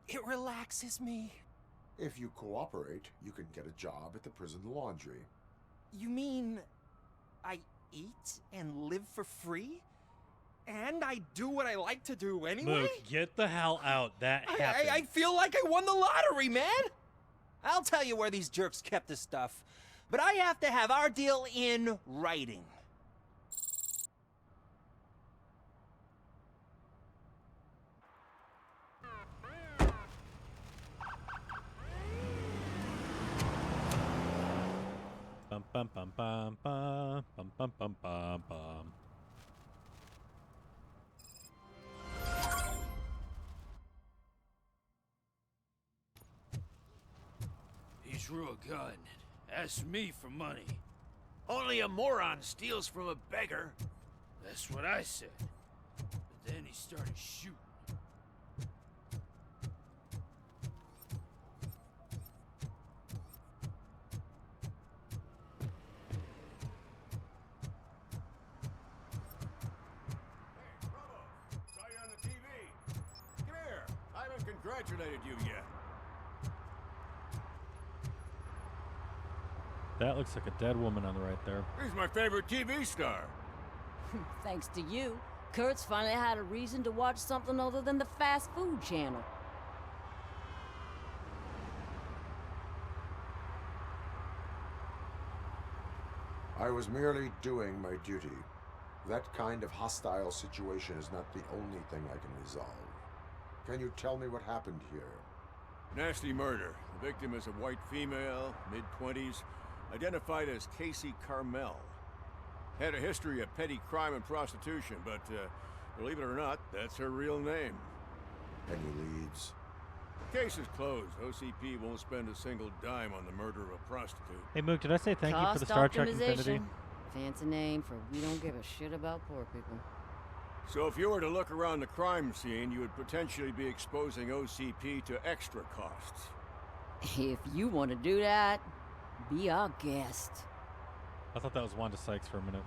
It relaxes me. If you cooperate, you can get a job at the prison laundry. You mean I eat and live for free? And I do what I like to do anyway? Luke, get the hell out. That happened. I feel like I won the lottery, man! I'll tell you where these jerks kept the stuff, but I have to have our deal in writing. Bum bum bum bum bum bum bum bum bum bum. He drew a gun and asked me for money. Only a moron steals from a beggar. That's what I said. But then he started shooting. Saw you on the TV. Come here. I haven't congratulated you yet. That looks like a dead woman on the right there. He's my favorite TV star. Thanks to you, Kurt's finally had a reason to watch something other than the fast food channel. I was merely doing my duty. That kind of hostile situation is not the only thing I can resolve. Can you tell me what happened here? Nasty murder. The victim is a white female, mid-20s, identified as Casey Carmel. Had a history of petty crime and prostitution, but believe it or not, that's her real name. Any leads? The case is closed. OCP won't spend a single dime on the murder of a prostitute. Hey, Mook, did I say thank you for the Star Trek Infinity? Fancy name for we don't give a shit about poor people. So if you were to look around the crime scene, you would potentially be exposing OCP to extra costs. If you want to do that, be our guest. I thought that was Wanda Sykes for a minute.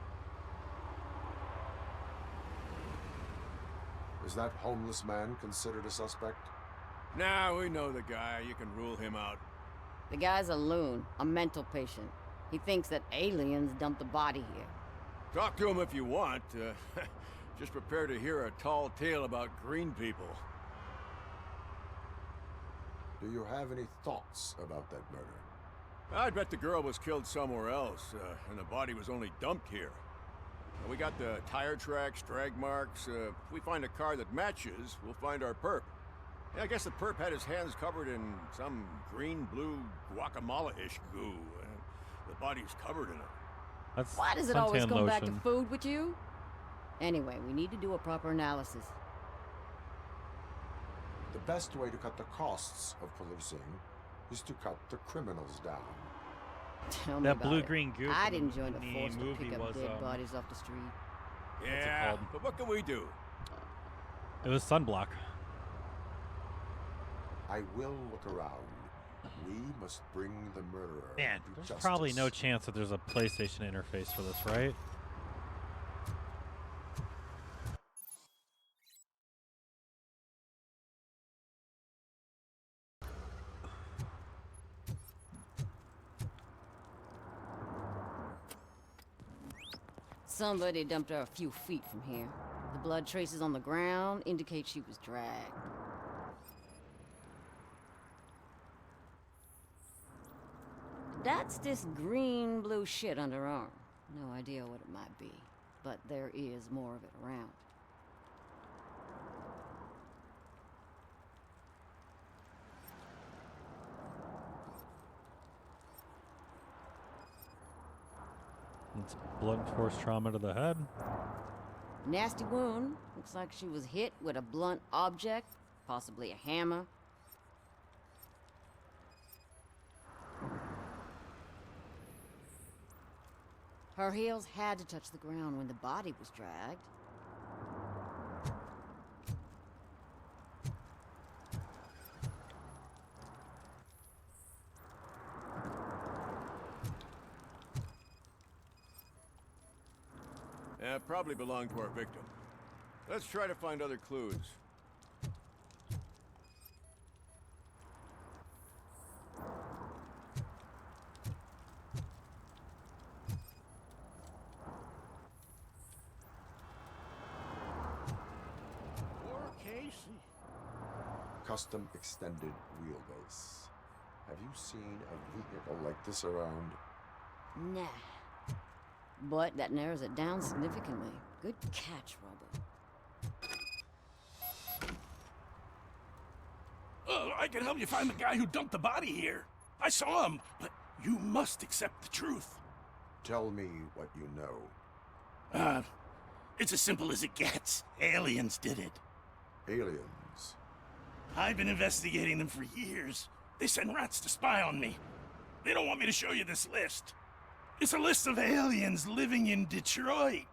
Is that homeless man considered a suspect? Nah, we know the guy. You can rule him out. The guy's a loon, a mental patient. He thinks that aliens dumped the body here. Talk to him if you want. Just prepare to hear a tall tale about green people. Do you have any thoughts about that murder? I bet the girl was killed somewhere else, and the body was only dumped here. We got the tire tracks, drag marks. If we find a car that matches, we'll find our perp. Yeah, I guess the perp had his hands covered in some green-blue guacamole-ish goo. The body's covered in it. That's Why does it always come back to food with you? Anyway, we need to do a proper analysis. The best way to cut the costs of policing is to cut the criminals down. Tell me that about blue-green it. goop I didn't join the in force to movie pick up was, dead bodies off the street. Yeah, but what can we do? It was sunblock. I will look around. We must bring the murderer Man, to there's justice. probably no chance that there's a PlayStation interface for this, right? Somebody dumped her a few feet from here. The blood traces on the ground indicate she was dragged. That's this green-blue shit on her arm. No idea what it might be, but there is more of it around. It's blunt force trauma to the head. Nasty wound. Looks like she was hit with a blunt object, possibly a hammer. Her heels had to touch the ground when the body was dragged. Probably belonged to our victim. Let's try to find other clues. Poor Casey. Custom extended wheelbase. Have you seen a vehicle like this around? Nah. But that narrows it down significantly. Good catch, Robo. I can help you find the guy who dumped the body here. I saw him, but you must accept the truth. Tell me what you know. It's as simple as it gets. Aliens did it. Aliens? I've been investigating them for years. They send rats to spy on me. They don't want me to show you this list. It's a list of aliens living in Detroit.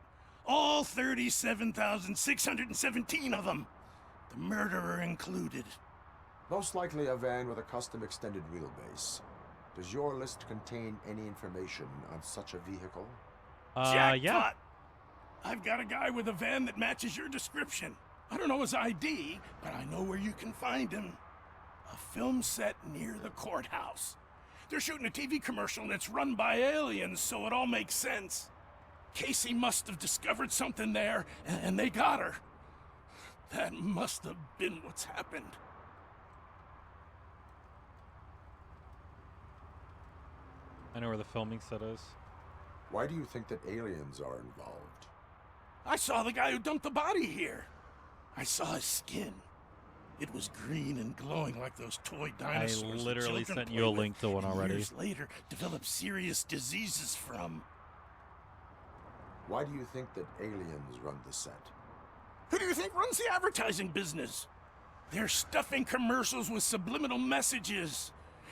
All 37,617 of them. The murderer included. Most likely a van with a custom extended wheelbase. Does your list contain any information on such a vehicle? Jackpot! Yeah. I've got a guy with a van that matches your description. I don't know his ID, but I know where you can find him. A film set near the courthouse. They're shooting a TV commercial and it's run by aliens, so it all makes sense. Casey must have discovered something there, and they got her. That must have been what's happened. I know where the filming set is. Why do you think that aliens are involved? I saw the guy who dumped the body here. I saw his skin. It was green and glowing like those toy dinosaurs. I that literally children sent play you a with, link to one and already. Years later, developed serious diseases from. Why do you think that aliens run the set? Who do you think runs the advertising business? They're stuffing commercials with subliminal messages.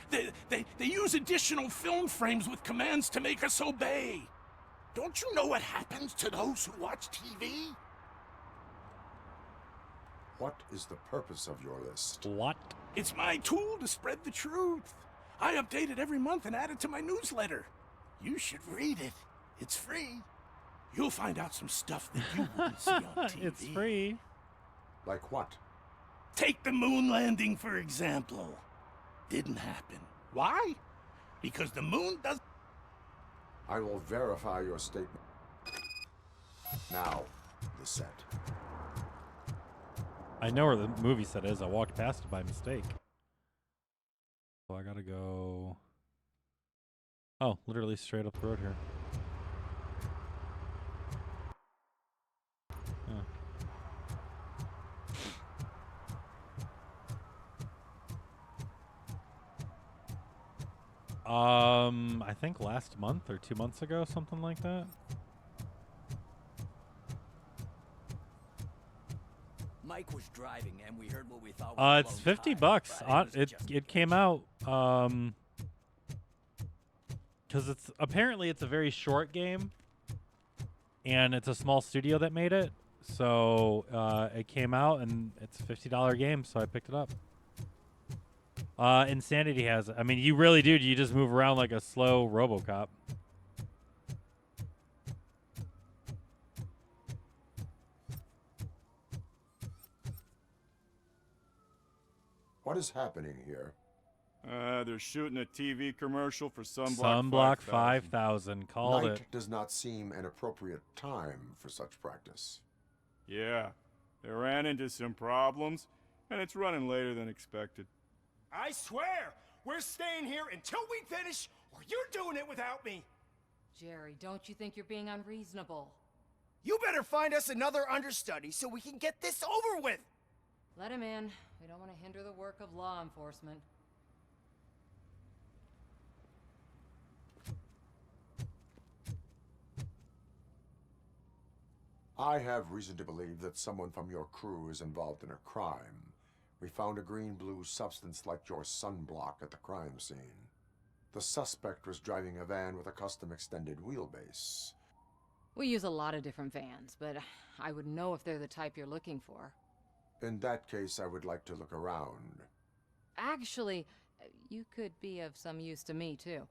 They use additional film frames with commands to make us obey. Don't you know what happens to those who watch TV? What is the purpose of your list? What? It's my tool to spread the truth. I update it every month and add it to my newsletter. You should read it. It's free. You'll find out some stuff that you wouldn't see on TV. It's free. Like what? Take the moon landing, for example. Didn't happen. Why? Because the moon does. I will verify your statement. Now, the set. I know where the movie set is. I walked past it by mistake. So I gotta go. Oh, literally straight up the road here. I think last month or 2 months ago, something like that. Mike was driving, and we heard what we thought was It's $50. It came out because it's apparently it's a very short game, and it's a small studio that made it. So it came out, and it's a $50 game. So I picked it up. Insanity has it. I mean, you really do. You just move around like a slow RoboCop. What is happening here? They're shooting a TV commercial for Sunblock Sunblock 5000. 5000. Called Night it. does not seem an appropriate time for such practice. Yeah, they ran into some problems, and it's running later than expected. I swear, we're staying here until we finish, or you're doing it without me. Jerry, don't you think you're being unreasonable? You better find us another understudy so we can get this over with. Let him in. We don't want to hinder the work of law enforcement. I have reason to believe that someone from your crew is involved in a crime. We found a green-blue substance like your sunblock at the crime scene. The suspect was driving a van with a custom extended wheelbase. We use a lot of different vans, but I wouldn't know if they're the type you're looking for. In that case, I would like to look around. Actually, you could be of some use to me, too.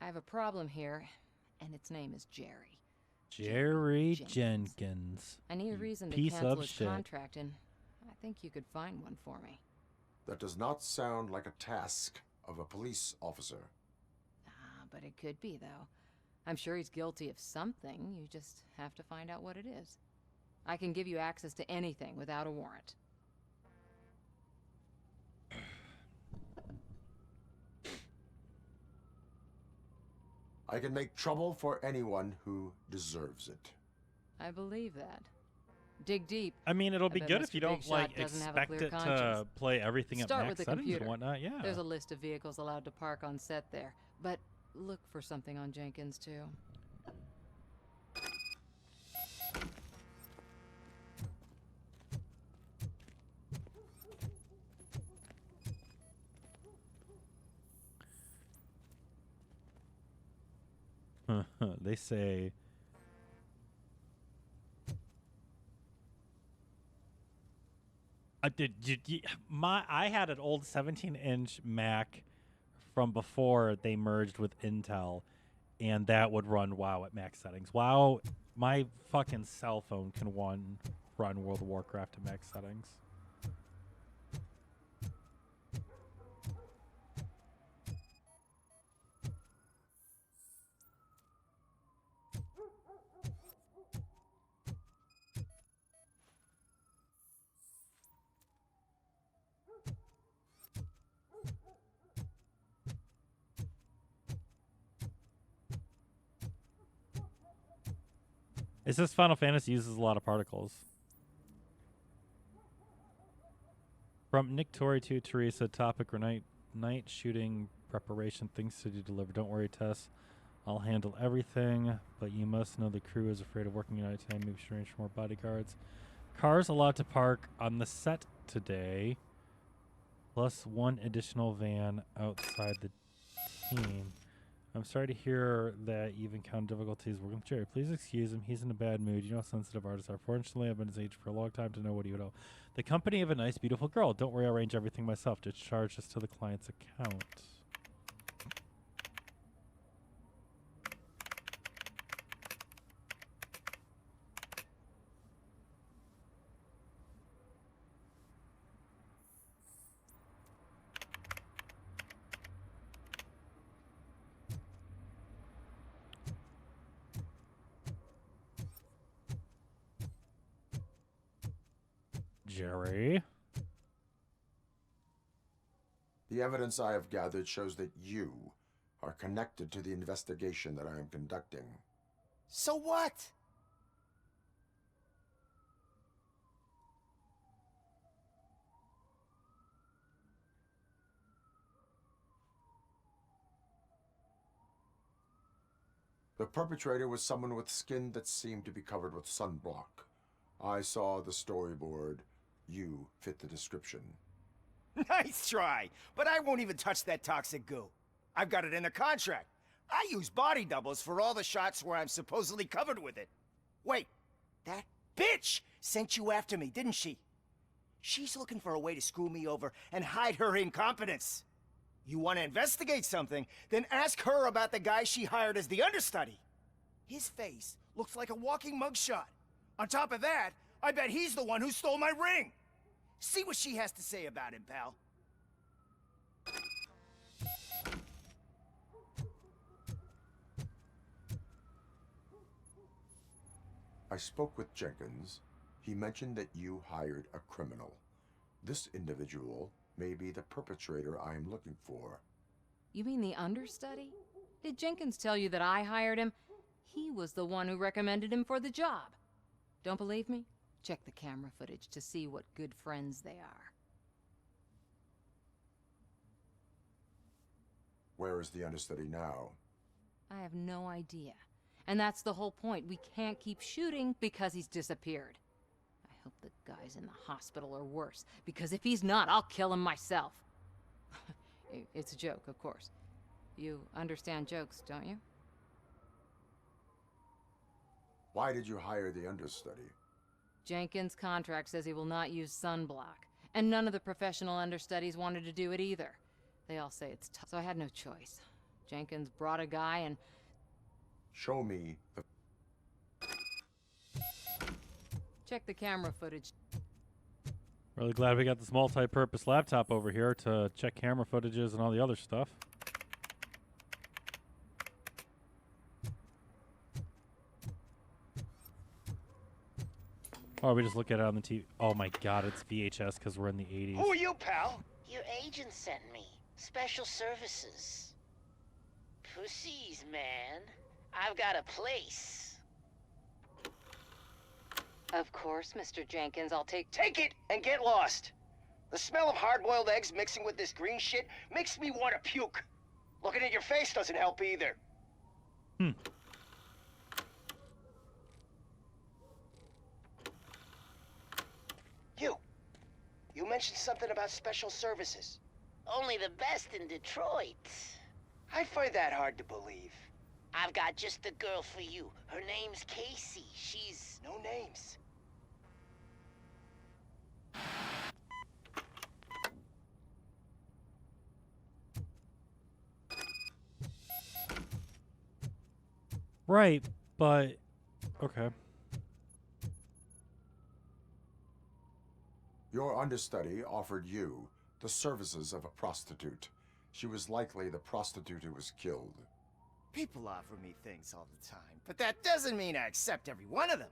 I have a problem here, and its name is Jerry. Jerry Jenkins. I need a reason to Piece cancel of his shit. contract, and I think you could find one for me. That does not sound like a task of a police officer. But it could be, though. I'm sure he's guilty of something. You just have to find out what it is. I can give you access to anything without a warrant. I can make trouble for anyone who deserves it. I believe that. Dig deep. I mean, it'll be bet good Mr. if you don't Big like Shot doesn't have a expect clear it to conscience. play everything at Start max with the settings computer. and whatnot. Yeah. There's a list of vehicles allowed to park on set there, but look for something on Jenkins too. They say I had an old 17-inch Mac from before they merged with Intel, and that would run WoW at max settings. WoW, my fucking cell phone can run World of Warcraft at max settings. It says Final Fantasy uses a lot of particles. From Nick Torrey to Teresa, topic night shooting preparation, things to do deliver. Don't worry, Tess. I'll handle everything, but you must know the crew is afraid of working at night time. Maybe should arrange for more bodyguards. Cars allowed to park on the set today, plus one additional van outside the team. I'm sorry to hear that you've encountered difficulties working with Jerry. Please excuse him. He's in a bad mood. You know how sensitive artists are. Fortunately, I've been his age for a long time to know what he would owe. The company of a nice, beautiful girl. Don't worry, I'll arrange everything myself. Just charge this to the client's account. Jerry? The evidence I have gathered shows that you are connected to the investigation that I am conducting. So what? The perpetrator was someone with skin that seemed to be covered with sunblock. I saw the storyboard. You fit the description. Nice try, but I won't even touch that toxic goo. I've got it in the contract. I use body doubles for all the shots where I'm supposedly covered with it. Wait, that bitch sent you after me, didn't she? She's looking for a way to screw me over and hide her incompetence. You want to investigate something, then ask her about the guy she hired as the understudy. His face looks like a walking mugshot. On top of that, I bet he's the one who stole my ring. See what she has to say about him, pal. I spoke with Jenkins. He mentioned that you hired a criminal. This individual may be the perpetrator I am looking for. You mean the understudy? Did Jenkins tell you that I hired him? He was the one who recommended him for the job. Don't believe me? Check the camera footage to see what good friends they are. Where is the understudy now? I have no idea. And that's the whole point. We can't keep shooting because he's disappeared. I hope the guy's in the hospital or worse, because if he's not, I'll kill him myself. It's a joke, of course. You understand jokes, don't you? Why did you hire the understudy? Jenkins' contract says he will not use sunblock, and none of the professional understudies wanted to do it either. They all say it's tough, so I had no choice. Jenkins brought a guy and... Show me the... Check the camera footage. Really glad we got this multi-purpose laptop over here to check camera footages and all the other stuff. Or we just look at it on the TV. Oh my god, it's VHS because we're in the 80s. Who are you, pal? Your agent sent me. Special services. Pussies, man. I've got a place. Of course, Mr. Jenkins, I'll take... Take it and get lost. The smell of hard-boiled eggs mixing with this green shit makes me want to puke. Looking at your face doesn't help either. You mentioned something about special services. Only the best in Detroit. I find that hard to believe. I've got just the girl for you. Her name's Casey. She's... No names. Right, but... Okay. Your understudy offered you the services of a prostitute. She was likely the prostitute who was killed. People offer me things all the time, but that doesn't mean I accept every one of them.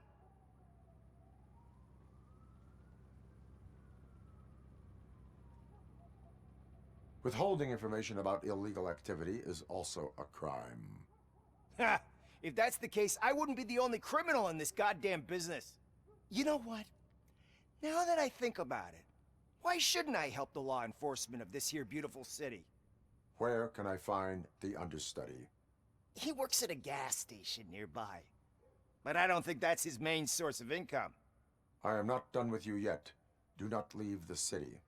Withholding information about illegal activity is also a crime. Ha! If that's the case, I wouldn't be the only criminal in this goddamn business. You know what? Now that I think about it, why shouldn't I help the law enforcement of this here beautiful city? Where can I find the understudy? He works at a gas station nearby. But I don't think that's his main source of income. I am not done with you yet. Do not leave the city.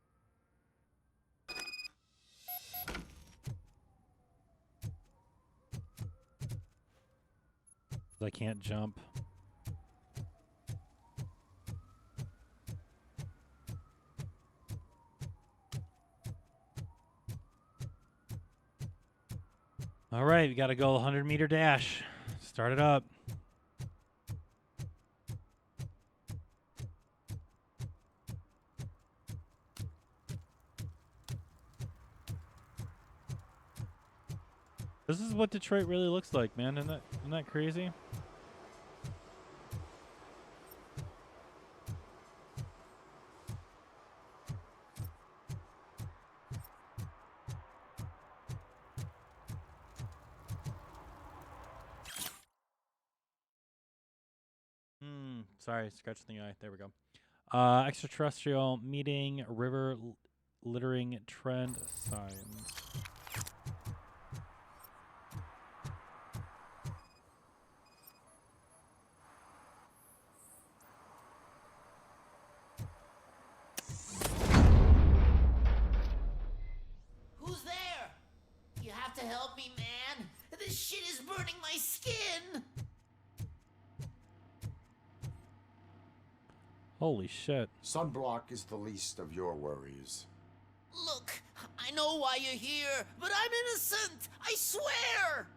I can't jump. All right, we got to go 100-meter dash. Start it up. This is what Detroit really looks like, man. Isn't that crazy? Sorry, scratched the eye. There we go. Extraterrestrial meeting, river littering trend signs. Who's there? You have to help me, man. This shit is burning my skin. Holy shit. Sunblock is the least of your worries. Look, I know why you're here, but I'm innocent. I swear.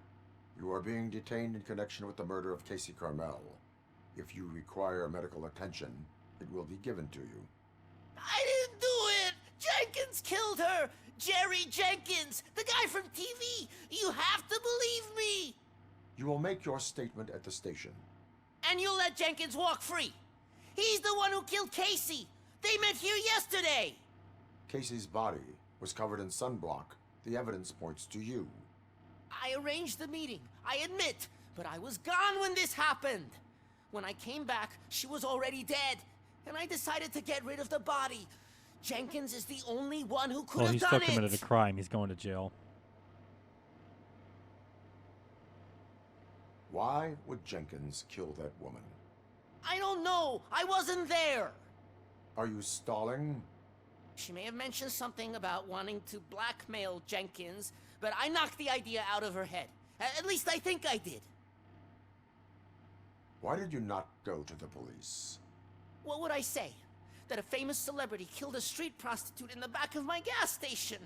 You are being detained in connection with the murder of Casey Carmel. If you require medical attention, it will be given to you. I didn't do it. Jenkins killed her. Jerry Jenkins, the guy from TV. You have to believe me. You will make your statement at the station. And you'll let Jenkins walk free. He's the one who killed Casey. They met here yesterday. Casey's body was covered in sunblock. The evidence points to you. I arranged the meeting, I admit, but I was gone when this happened. When I came back, she was already dead, and I decided to get rid of the body. Jenkins is the only one who could Well, have he done still it. committed a crime. He's going to jail. Why would Jenkins kill that woman? I don't know. I wasn't there. Are you stalling? She may have mentioned something about wanting to blackmail Jenkins, but I knocked the idea out of her head. At least I think I did. Why did you not go to the police? What would I say? That a famous celebrity killed a street prostitute in the back of my gas station?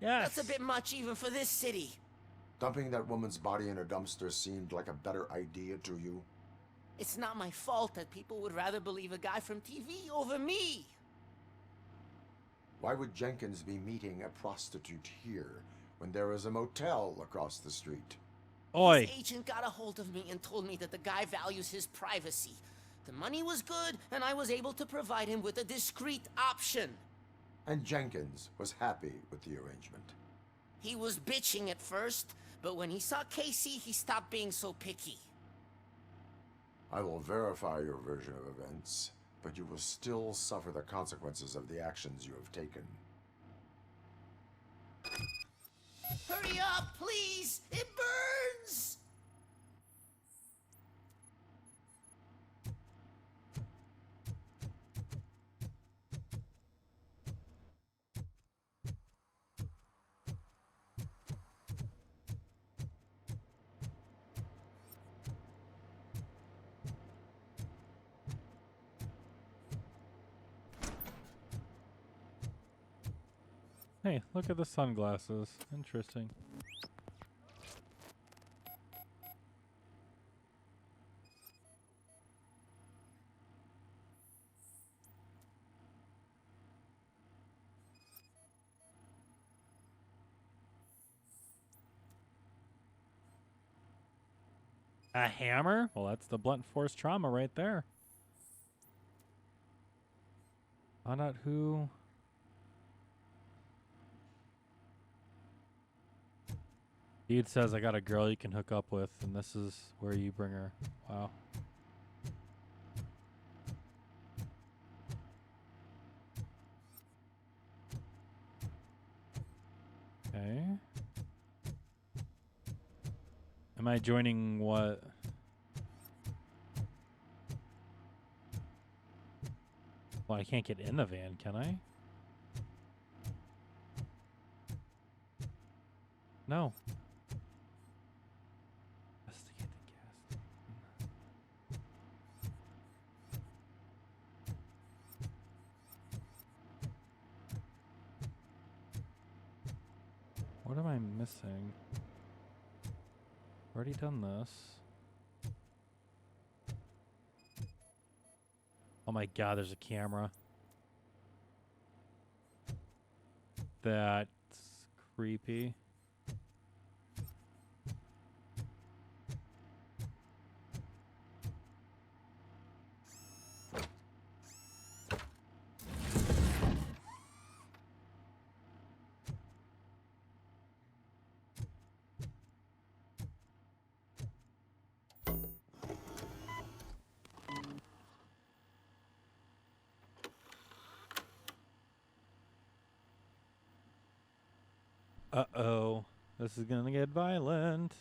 Yes. That's a bit much even for this city. Dumping that woman's body in a dumpster seemed like a better idea to you? It's not my fault that people would rather believe a guy from TV over me. Why would Jenkins be meeting a prostitute here when there is a motel across the street? Oi. His agent got a hold of me and told me that the guy values his privacy. The money was good, and I was able to provide him with a discreet option. And Jenkins was happy with the arrangement. He was bitching at first, but when he saw Casey, he stopped being so picky. I will verify your version of events, but you will still suffer the consequences of the actions you have taken. Hurry up, please! It burns! Hey, look at the sunglasses. Interesting. A hammer? Well, that's the blunt force trauma right there. Find out who... Dude says I got a girl you can hook up with, and this is where you bring her. Wow. Okay. Am I joining what? Well, I can't get in the van, can I? No. Investigate the gas. What am I missing? Already done this. Oh my god, there's a camera. That's creepy. Uh-oh. This is gonna get violent.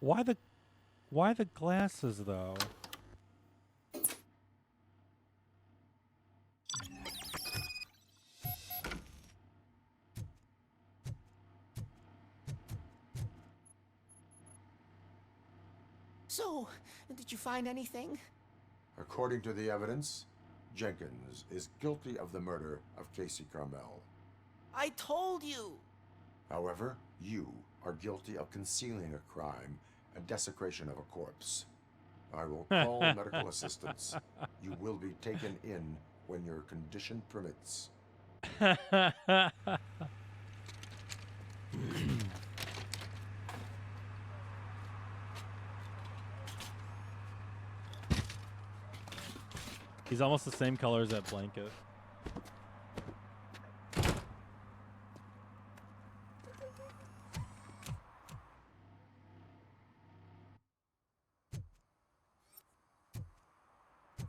Why the glasses though? So, did you find anything? According to the evidence, Jenkins is guilty of the murder of Casey Carmel. I told you! However, you are guilty of concealing a crime and desecration of a corpse. I will call medical assistance. You will be taken in when your condition permits. He's almost the same color as that blanket.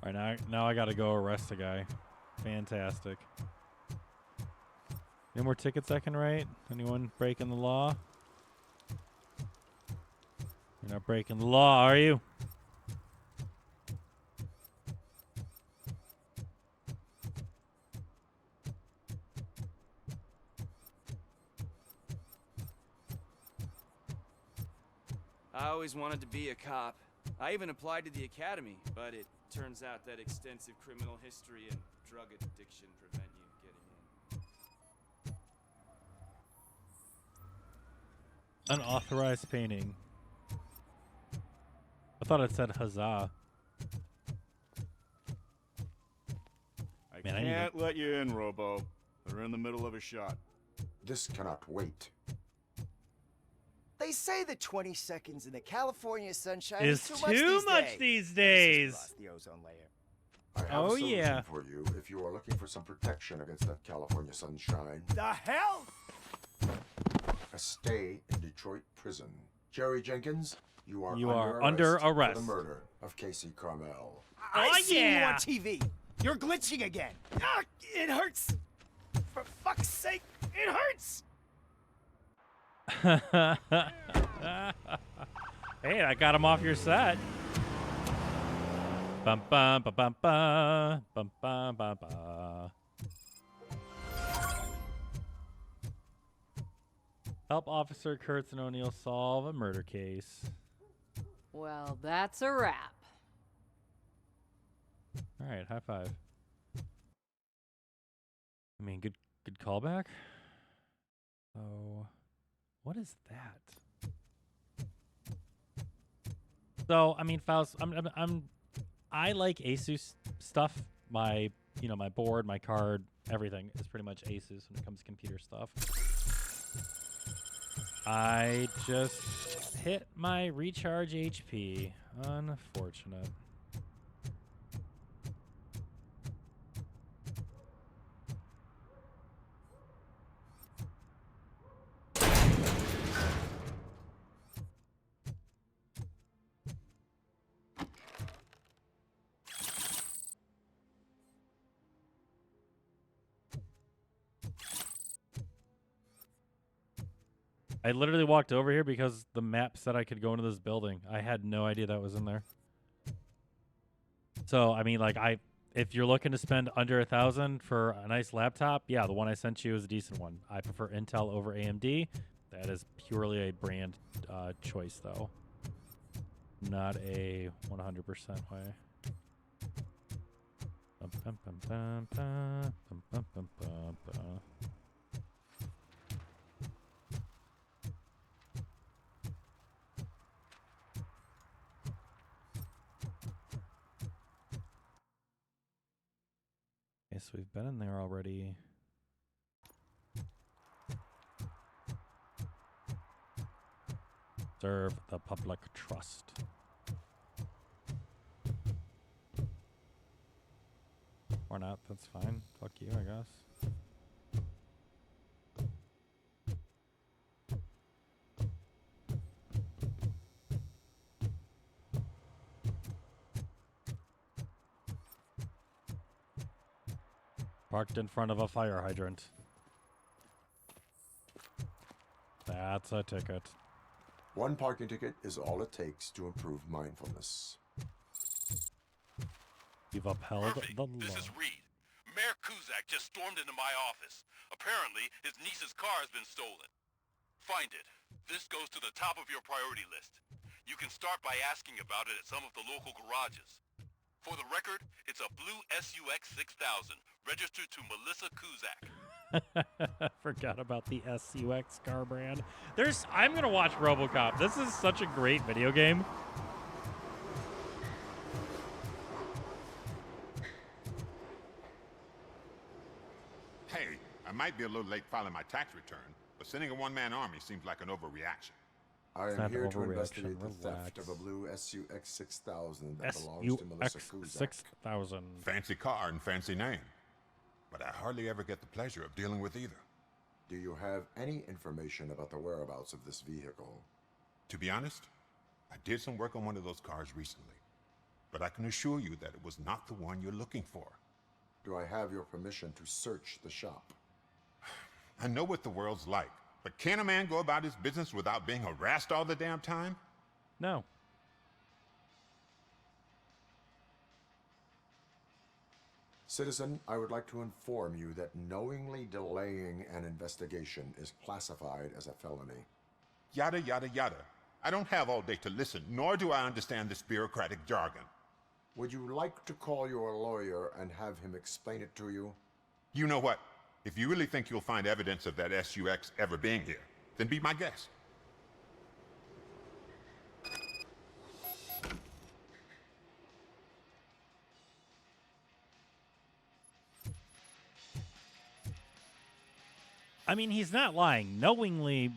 All right, now I gotta go arrest a guy. Fantastic. Any more tickets I can write? Anyone breaking the law? You're not breaking the law, are you? I always wanted to be a cop. I even applied to the academy, but it turns out that extensive criminal history and drug addiction prevent you getting in. Unauthorized painting. I thought it said huzzah. I Man, I need can't let you in, Robo. They're in the middle of a shot. This cannot wait. They say the 20 seconds in the California sunshine Is is too much these days. Lost the ozone layer. I have a solution for you if you are looking for some protection against that California sunshine. The hell? A stay in Detroit prison. Jerry Jenkins, you are under arrest for the murder of Casey Carmel. I seen you on TV. You're glitching again. Ah, it hurts. For fuck's sake, it hurts. Hey, I got him off your set. Bum bum ba bum ba bum bum ba ba. Help Officer Kurtz and O'Neill solve a murder case. Well, that's a wrap. All right, high five. I mean, good callback. So, what is that? So, I mean, Faust, I like Asus stuff. My board, my card, everything is pretty much Asus when it comes to computer stuff. I just hit my recharge HP. Unfortunate. I literally walked over here because the map said I could go into this building. I had no idea that was in there. So, I mean, like, if you're looking to spend under $1,000 for a nice laptop, yeah, the one I sent you is a decent one. I prefer Intel over AMD. That is purely a brand choice, though. Not a 100% way. Bum, bum, bum, bum, bum, bum, bum, bum, bum, bum. Okay, so we've been in there already. Serve the public trust. Or not, that's fine. Fuck you, I guess. Parked in front of a fire hydrant. That's a ticket. One parking ticket is all it takes to improve mindfulness. You've upheld Murphy, the this law. is Reed. Mayor Kuzak just stormed into my office. Apparently, his niece's car has been stolen. Find it. This goes to the top of your priority list. You can start by asking about it at some of the local garages. For the record, it's a blue SUX 6000, registered to Melissa Kuzak. Forgot about the SUX car brand. I'm gonna watch RoboCop. This is such a great video game. Hey, I might be a little late filing my tax return, but sending a one-man army seems like an overreaction. I am not here an to overreaction, investigate the theft relax. of a blue SUX 6000 that belongs to Melissa SUX Kuzak. 6000. Fancy car and fancy name. But I hardly ever get the pleasure of dealing with either. Do you have any information about the whereabouts of this vehicle? To be honest, I did some work on one of those cars recently. But I can assure you that it was not the one you're looking for. Do I have your permission to search the shop? I know what the world's like, but can a man go about his business without being harassed all the damn time? No. Citizen, I would like to inform you that knowingly delaying an investigation is classified as a felony. Yada, yada, yada. I don't have all day to listen, nor do I understand this bureaucratic jargon. Would you like to call your lawyer and have him explain it to you? You know what? If you really think you'll find evidence of that SUX ever being here, then be my guest. I mean, he's not lying. Knowingly,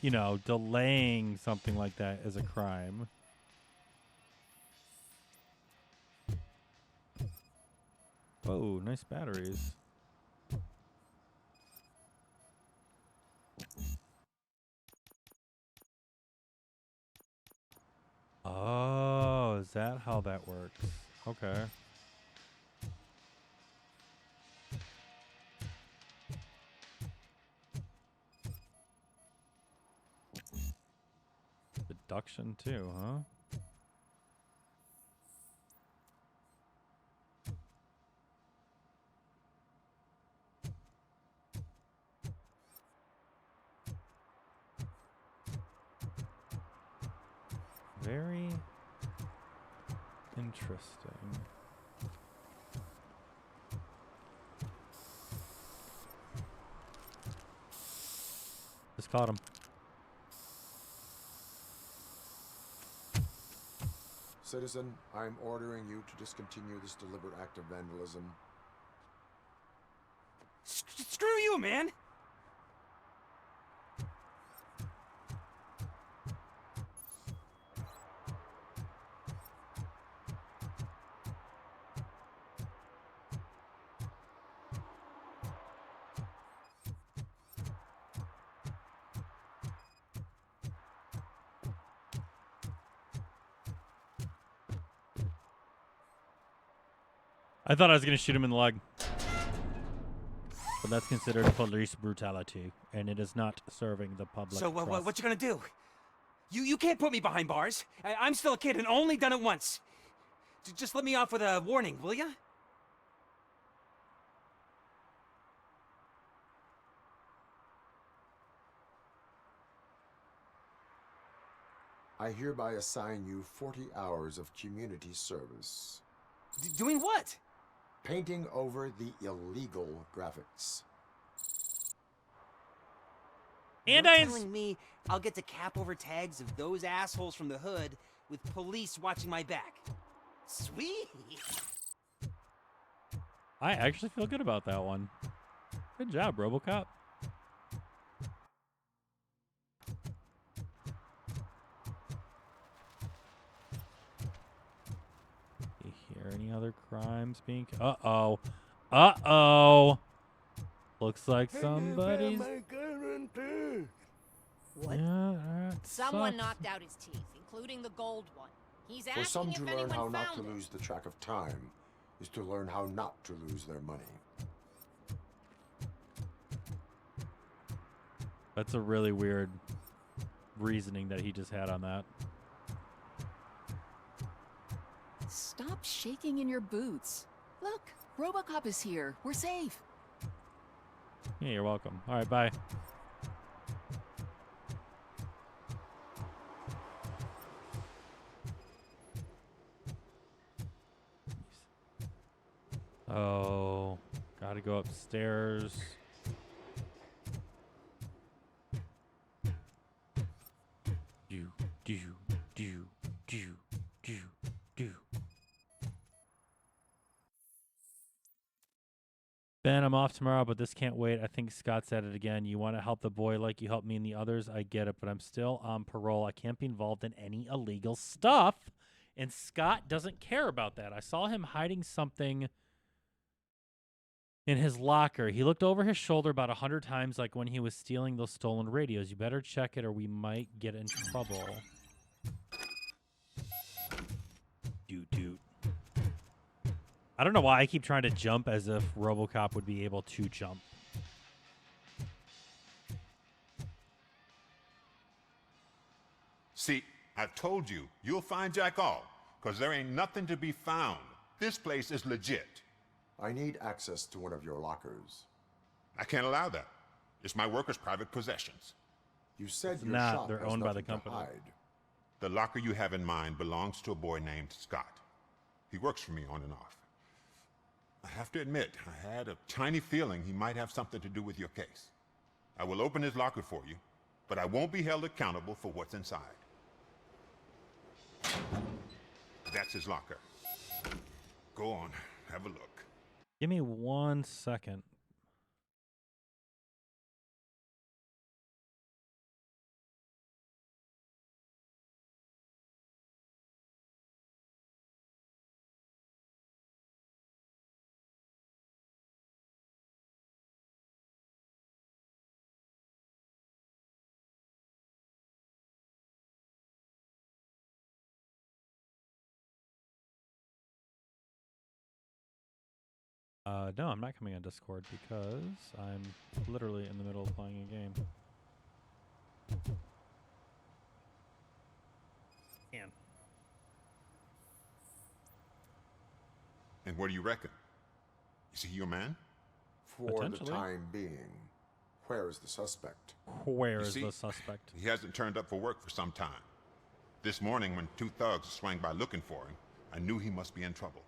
delaying something like that is a crime. Whoa, nice batteries. Oh, is that how that works? Okay. Deduction too, huh? Very interesting. Just caught him. Citizen, I'm ordering you to discontinue this deliberate act of vandalism. Screw you, man! I thought I was going to shoot him in the leg. But that's considered police brutality, and it is not serving the public. So trust. what you gonna do? You can't put me behind bars. I'm still a kid and only done it once. Just let me off with a warning, will ya? I hereby assign you 40 hours of community service. Doing what? Painting over the illegal graphics. And You're telling me I'll get to cap over tags of those assholes from the hood with police watching my back. Sweet. I actually feel good about that one. Good job, RoboCop. You hear any other crimes being? Uh-oh. Uh-oh. Looks like somebody's... What? Yeah, Someone sucks. knocked out his teeth, including the gold one. He's For some, asking to if learn how anyone not to found it. lose the track of time is to learn how not to lose their money. That's a really weird reasoning that he just had on that. Stop shaking in your boots. Look, RoboCop is here. We're safe. Yeah, you're welcome. All right, bye. Oh, gotta go upstairs. Ben, I'm off tomorrow, but this can't wait. I think Scott said it again. You want to help the boy like you helped me and the others. I get it, but I'm still on parole. I can't be involved in any illegal stuff. And Scott doesn't care about that. I saw him hiding something in his locker. He looked over his shoulder about 100 times, like when he was stealing those stolen radios. You better check it or we might get in trouble. Doot. I don't know why I keep trying to jump as if RoboCop would be able to jump. See, I told you, you'll find Jack all, because there ain't nothing to be found. This place is legit. I need access to one of your lockers. I can't allow that. It's my workers' private possessions. You said It's your not. shop They're has owned by the nothing to company. hide. The locker you have in mind belongs to a boy named Scott. He works for me on and off. I have to admit, I had a tiny feeling he might have something to do with your case. I will open his locker for you, but I won't be held accountable for what's inside. That's his locker. Go on, have a look. Give me 1 second. No, I'm not coming on Discord because I'm literally in the middle of playing a game. And what do you reckon? Is he your man? For the Potentially. time being, where is the suspect? Where You is see, the suspect? He hasn't turned up for work for some time. This morning, when 2 thugs swang by looking for him, I knew he must be in trouble.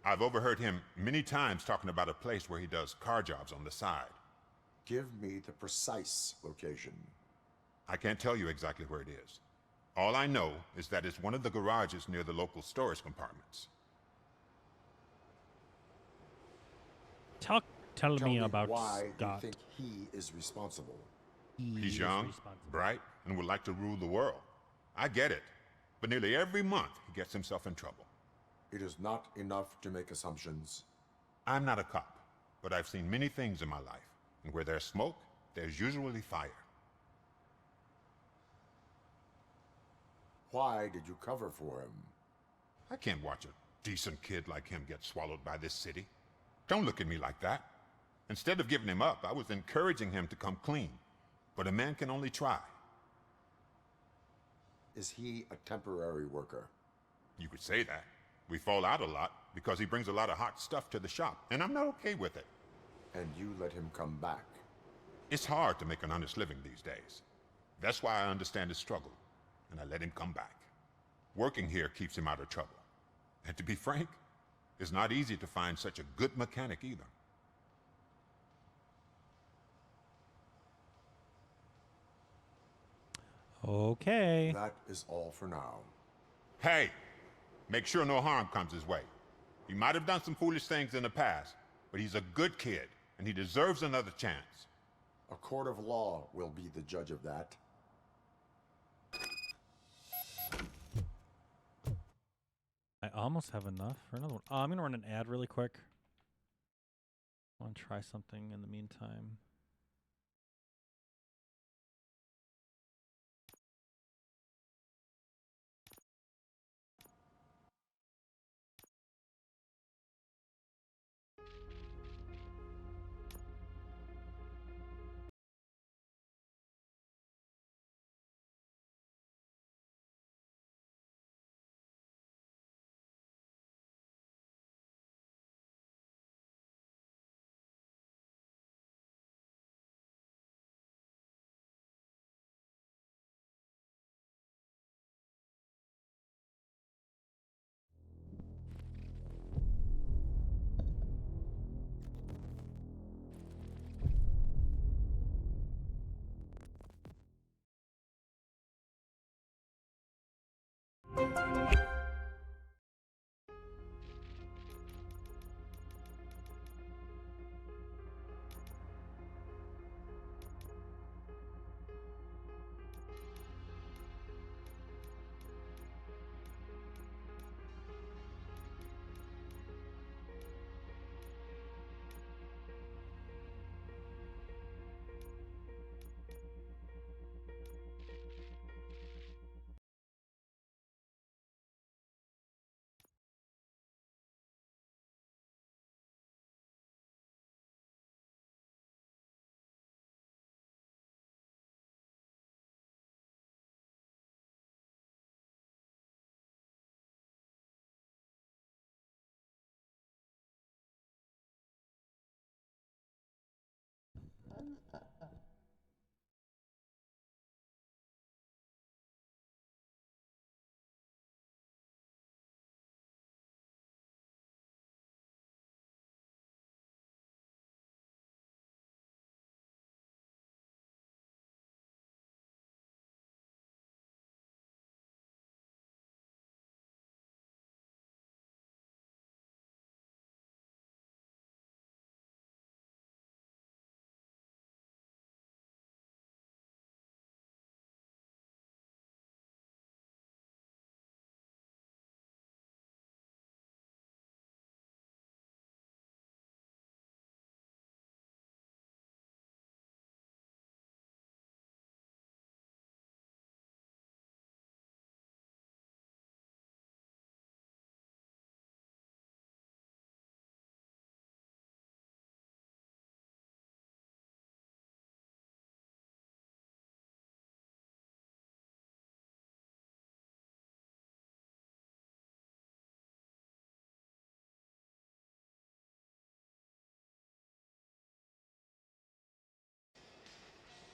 I've overheard him many times talking about a place where he does car jobs on the side. Give me the precise location. I can't tell you exactly where it is. All I know is that it's one of the garages near the local storage compartments. Tell me about why Scott. you think he is responsible. He's young, bright, and would like to rule the world. I get it. But nearly every month, he gets himself in trouble. It is not enough to make assumptions. I'm not a cop, but I've seen many things in my life. And where there's smoke, there's usually fire. Why did you cover for him? I can't watch a decent kid like him get swallowed by this city. Don't look at me like that. Instead of giving him up, I was encouraging him to come clean. But a man can only try. Is he a temporary worker? You could say that. We fall out a lot because he brings a lot of hot stuff to the shop, and I'm not okay with it. And you let him come back? It's hard to make an honest living these days. That's why I understand his struggle, and I let him come back. Working here keeps him out of trouble. And to be frank, it's not easy to find such a good mechanic either. Okay. That is all for now. Hey, make sure no harm comes his way. He might have done some foolish things in the past, but he's a good kid, and he deserves another chance. A court of law will be the judge of that. I almost have enough for another one. I'm going to run an ad really quick. I want to try something in the meantime.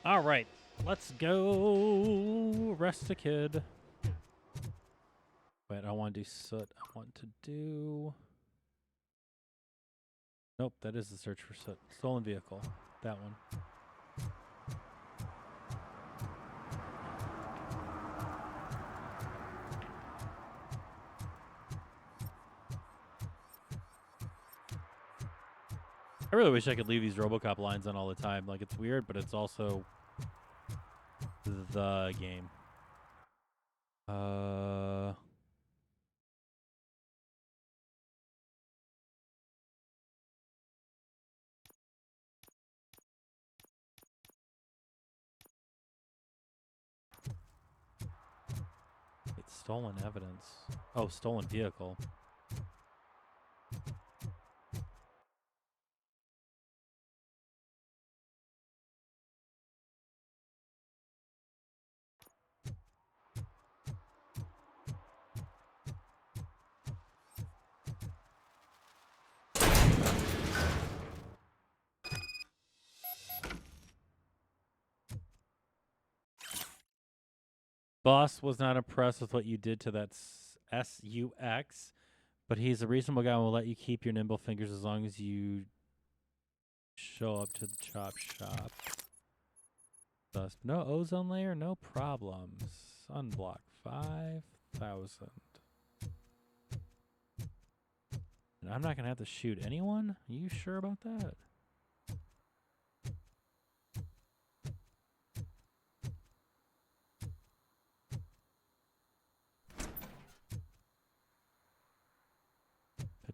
All right, let's go rest a kid. Wait, I want to do soot. I want to do... Nope, that is the search for soot. Stolen vehicle. That one. I really wish I could leave these RoboCop lines on all the time. Like, it's weird, but it's also the game. It's stolen evidence. Oh, stolen vehicle. Boss was not impressed with what you did to that SUX, but he's a reasonable guy and will let you keep your nimble fingers as long as you show up to the chop shop. Thus, no ozone layer, no problems. Sunblock 5,000. And I'm not going to have to shoot anyone? Are you sure about that?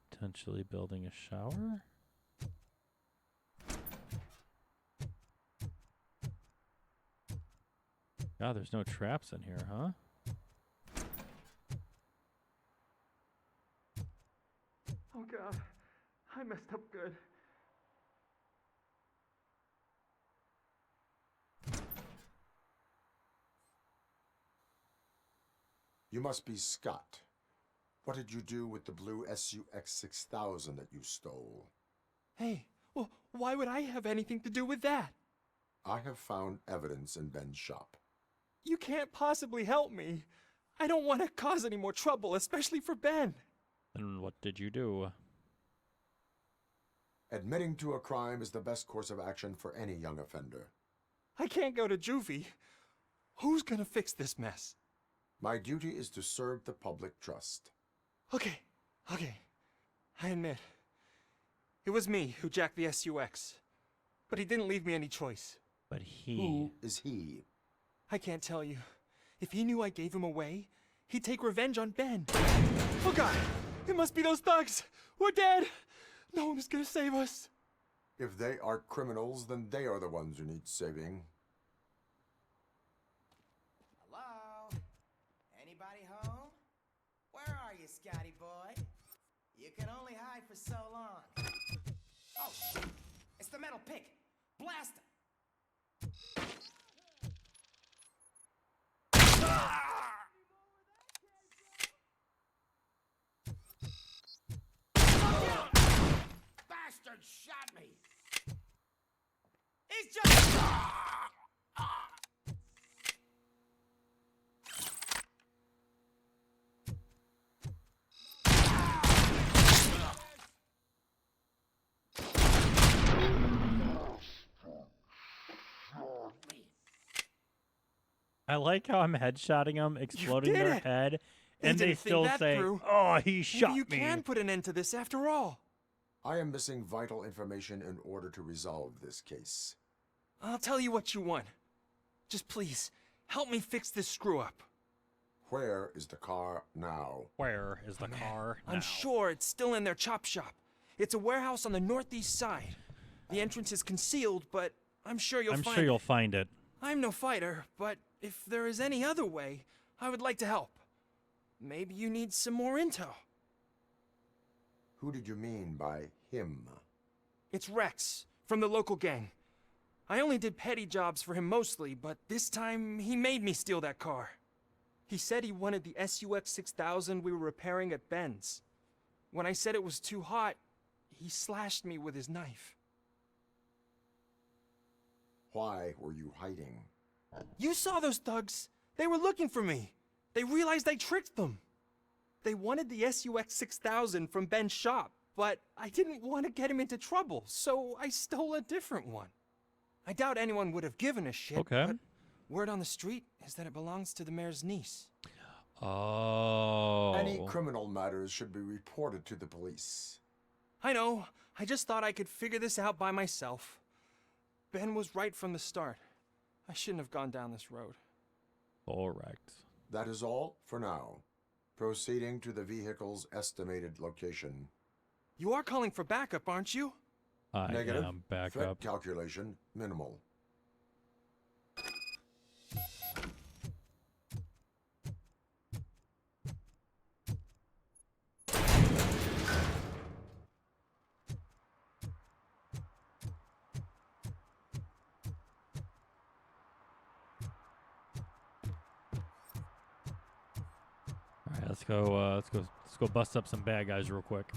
Potentially building a shower? God, there's no traps in here, huh? Oh God, I messed up good. You must be Scott. What did you do with the blue SUX 6000 that you stole? Hey, well, why would I have anything to do with that? I have found evidence in Ben's shop. You can't possibly help me. I don't want to cause any more trouble, especially for Ben. Then what did you do? Admitting to a crime is the best course of action for any young offender. I can't go to juvie. Who's gonna fix this mess? My duty is to serve the public trust. Okay. I admit. It was me who jacked the SUX. But he didn't leave me any choice. But he... Who is he? I can't tell you. If he knew I gave him away, he'd take revenge on Ben. Oh God! It must be those thugs! We're dead! No one is gonna save us. If they are criminals, then they are the ones who need saving. Hello? Anybody home? Where are you, Scotty boy? You can only hide for so long. Oh, shit. It's the metal pig. Blast him! Bastard shot me! He's just... I like how I'm headshotting them, exploding their head, and they still say, "Oh, he shot me." You can put an end to this after all. I am missing vital information in order to resolve this case. I'll tell you what you want. Just please, help me fix this screw-up. Where is the car now? Where is the car now? I'm sure it's still in their chop shop. It's a warehouse on the northeast side. The entrance is concealed, but I'm sure you'll find it. I'm sure you'll find it. I'm no fighter, but if there is any other way, I would like to help. Maybe you need some more intel. Who did you mean by him? It's Rex, from the local gang. I only did petty jobs for him mostly, but this time he made me steal that car. He said he wanted the SUX 6000 we were repairing at Ben's. When I said it was too hot, he slashed me with his knife. Why were you hiding? You saw those thugs. They were looking for me. They realized I tricked them. They wanted the SUX 6000 from Ben's shop, but I didn't want to get him into trouble, so I stole a different one. I doubt anyone would have given a shit, Okay. but word on the street is that it belongs to the mayor's niece. Oh. Any criminal matters should be reported to the police. I know. I just thought I could figure this out by myself. Ben was right from the start. I shouldn't have gone down this road. Correct. That is all for now. Proceeding to the vehicle's estimated location. You are calling for backup, aren't you? I Negative. am back Threat up. calculation minimal. All right, let's go bust up some bad guys real quick.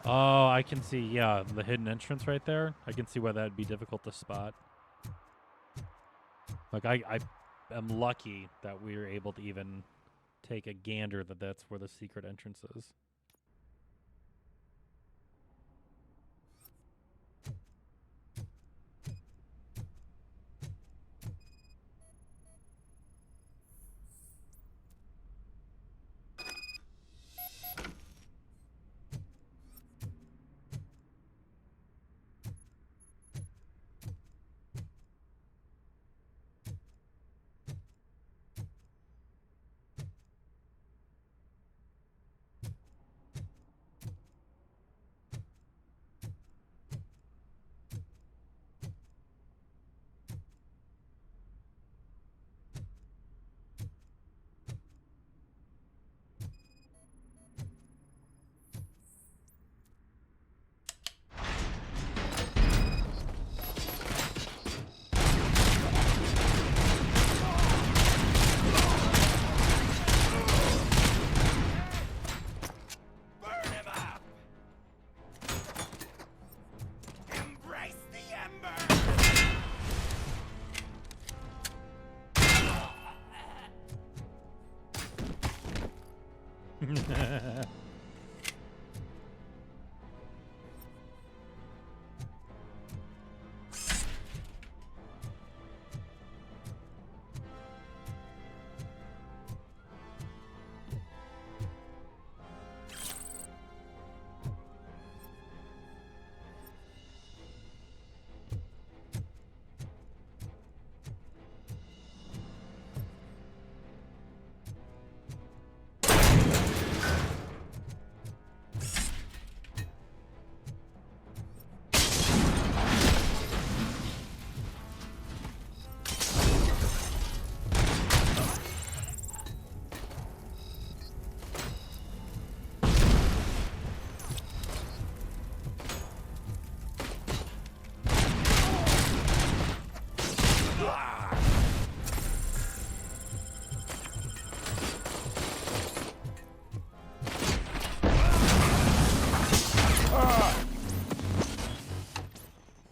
Oh, I can see, yeah, the hidden entrance right there. I can see why that'd be difficult to spot. Like, I am lucky that we were able to even take a gander that that's where the secret entrance is.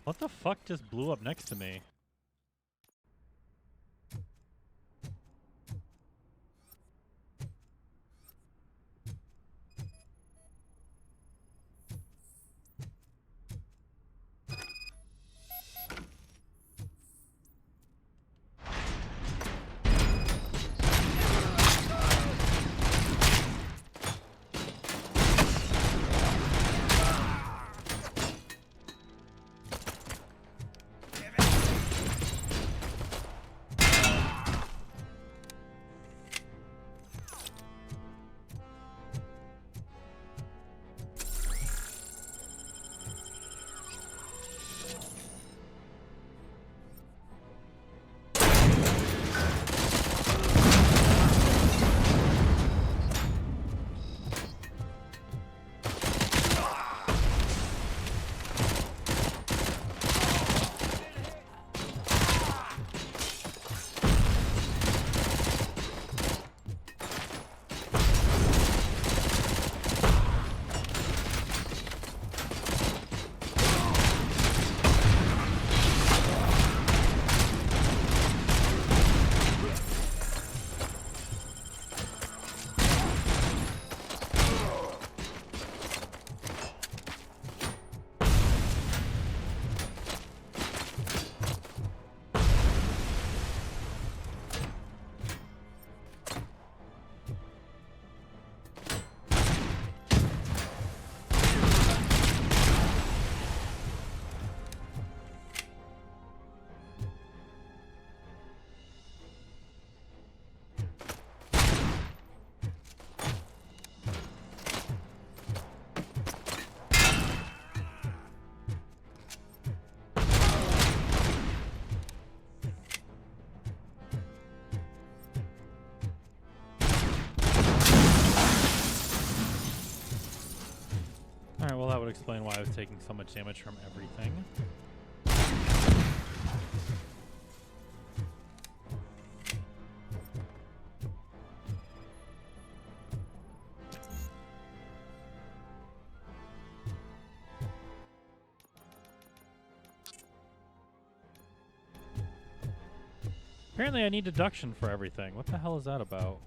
What the fuck just blew up next to me? Alright, well that would explain why I was taking so much damage from everything. Apparently I need deduction for everything. What the hell is that about?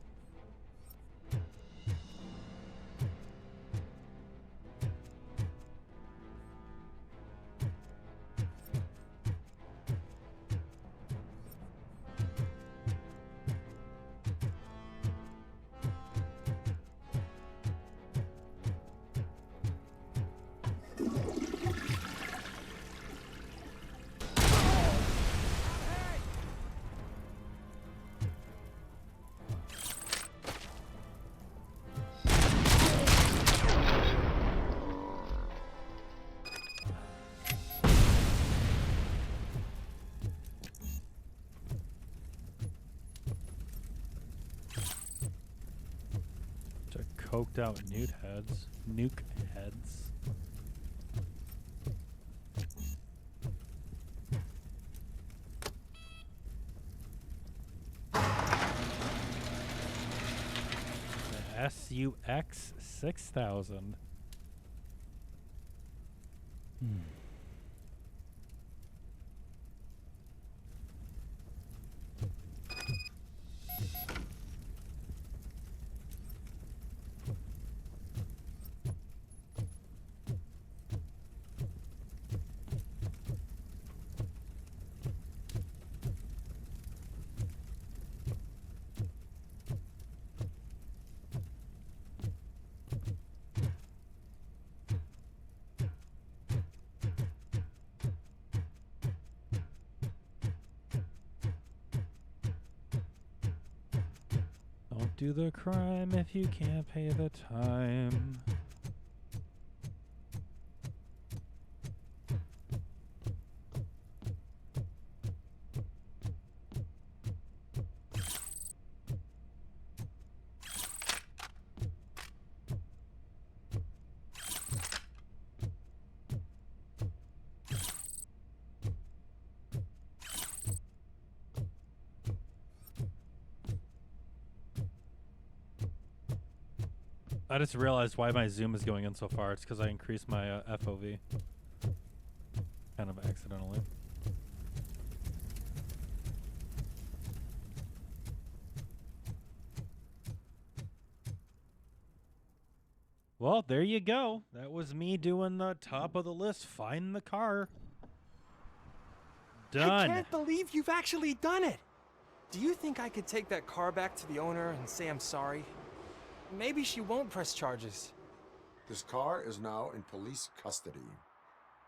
Coked out nuke heads. SUX 6000. Don't do the crime if you can't pay the time. I just realized why my zoom is going in so far. It's because I increased my FOV. Kind of accidentally. Well, there you go. That was me doing the top of the list. Find the car. Done. I can't believe you've actually done it. Do you think I could take that car back to the owner and say I'm sorry? Maybe she won't press charges. This car is now in police custody.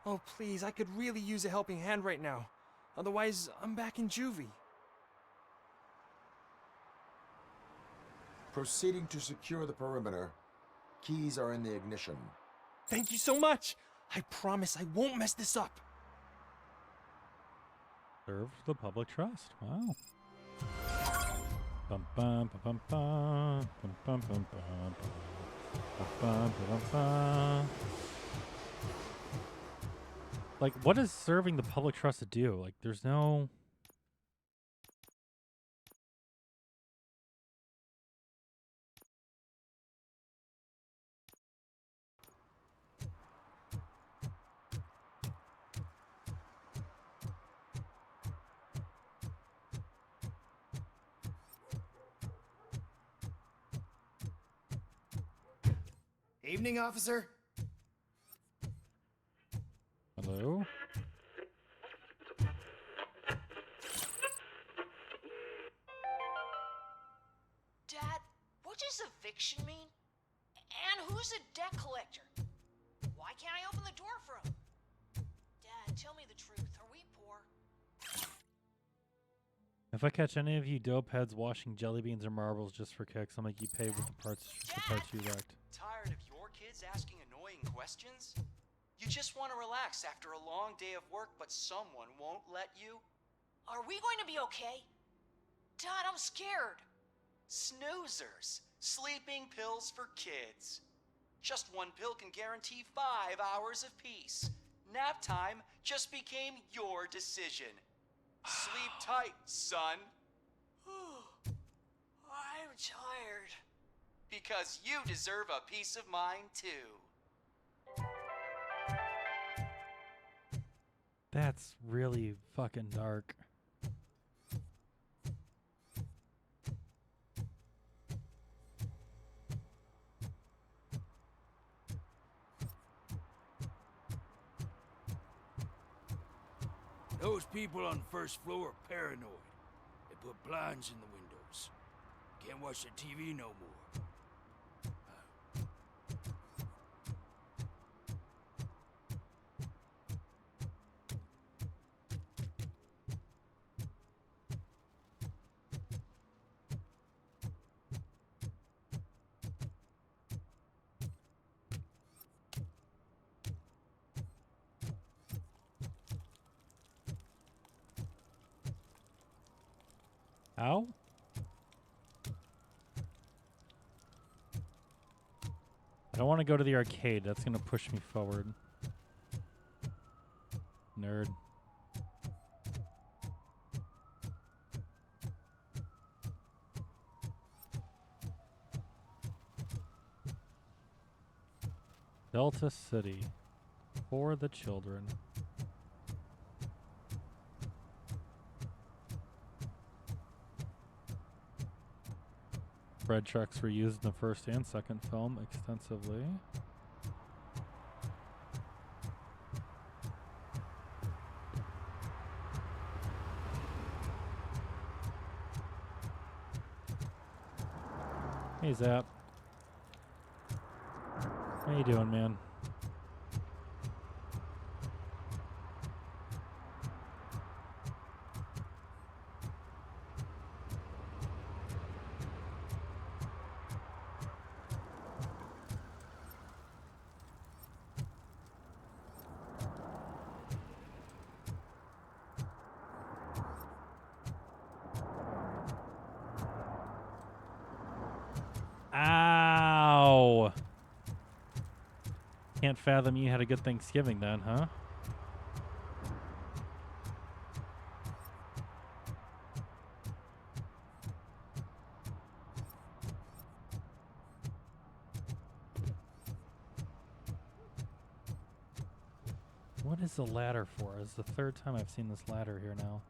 Oh, please, I could really use a helping hand right now. Otherwise, I'm back in juvie. Proceeding to secure the perimeter. Keys are in the ignition. Thank you so much. I promise I won't mess this up. Serve the public trust. Wow. Bum bum bum bum bum bum bum bum bum bum bum. Like, what is serving the public trust to do? Like, there's no. Evening, officer. Hello? Dad, what does eviction mean? And who's a debt collector? Why can't I open the door for him? Dad, tell me the truth. Are we poor? If I catch any of you dope heads washing jelly beans or marbles just for kicks, I'll make you pay with the parts you wrecked. Tired of your kids asking annoying questions? You just want to relax after a long day of work, but someone won't let you? Are we going to be okay? Dad, I'm scared. Snoozers. Sleeping pills for kids. Just one pill can guarantee 5 hours of peace. Nap time just became your decision. Sleep tight, son. I'm tired. Because you deserve a peace of mind, too. That's really fucking dark. Those people on the first floor are paranoid. They put blinds in the windows. Can't watch the TV no more. Ow? I don't want to go to the arcade. That's going to push me forward. Nerd. Delta City. For the children. Bread trucks were used in the first and second film extensively. Hey, Zap. How you doing, man? Ow! Can't fathom you had a good Thanksgiving then, huh? What is the ladder for? It's the third time I've seen this ladder here now.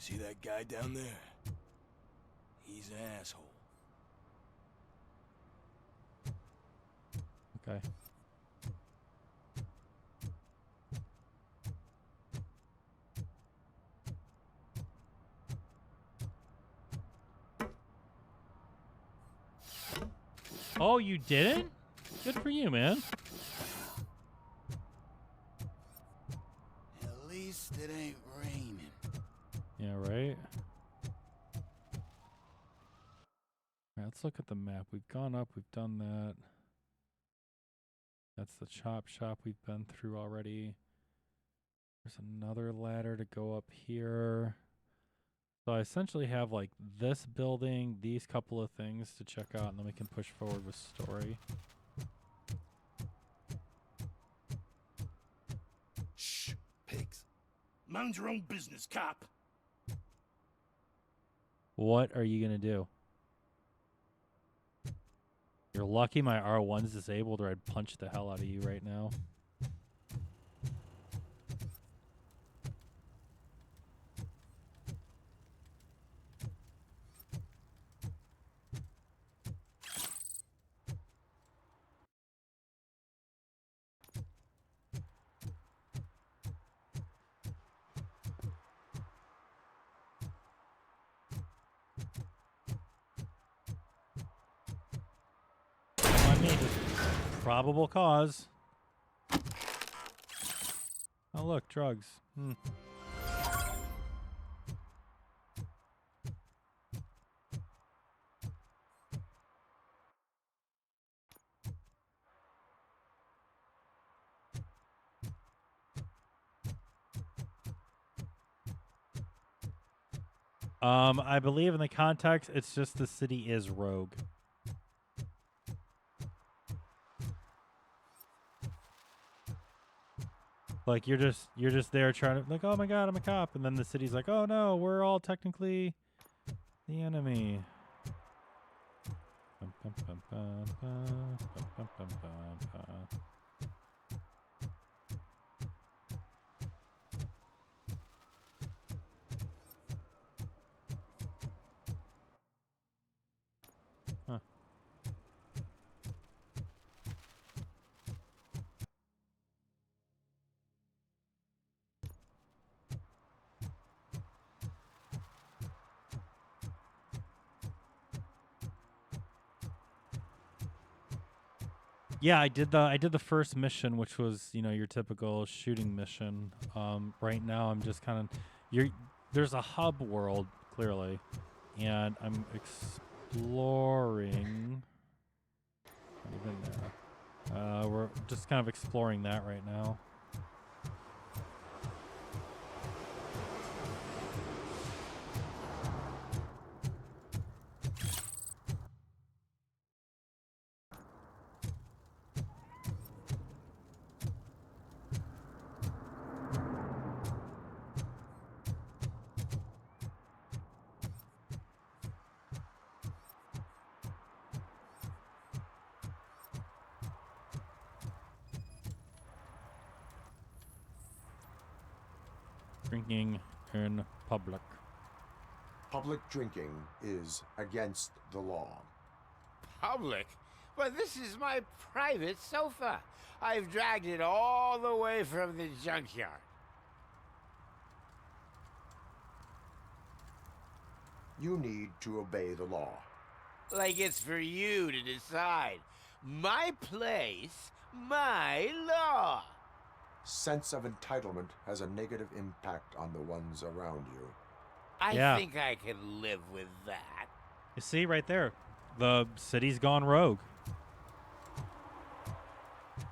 See that guy down there? He's an asshole. Okay. Oh, you didn't? Good for you, man. At least it ain't raining. Yeah, right? Alright, let's look at the map. We've gone up, we've done that. That's the chop shop we've been through already. There's another ladder to go up here. So I essentially have like this building, these couple of things to check out, and then we can push forward with story. Shh, pigs. Mind your own business, cop. What are you going to do? You're lucky my R1's disabled or I'd punch the hell out of you right now. Probable cause. Oh look, drugs. I believe in the context, it's just the city is rogue. Like you're just there trying to like, oh my god, I'm a cop, and then the city's like, oh no, we're all technically the enemy. Huh. Yeah, I did the first mission, which was, you know, your typical shooting mission. Right now I'm just kind of there's a hub world clearly, and I'm exploring. Not even there. We're just kind of exploring that right now. Drinking in public. Public drinking is against the law. Public? But this is my private sofa. I've dragged it all the way from the junkyard. You need to obey the law. Like it's for you to decide. My place, my law. Sense of entitlement has a negative impact on the ones around you. I think I can live with that. You see right there, the city's gone rogue.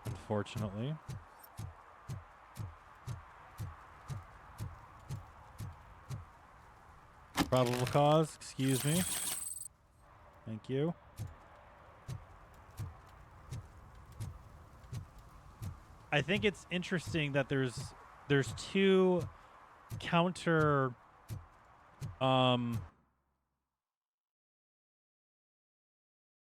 Unfortunately. Probable cause, excuse me. Thank you. I think it's interesting that there's two counter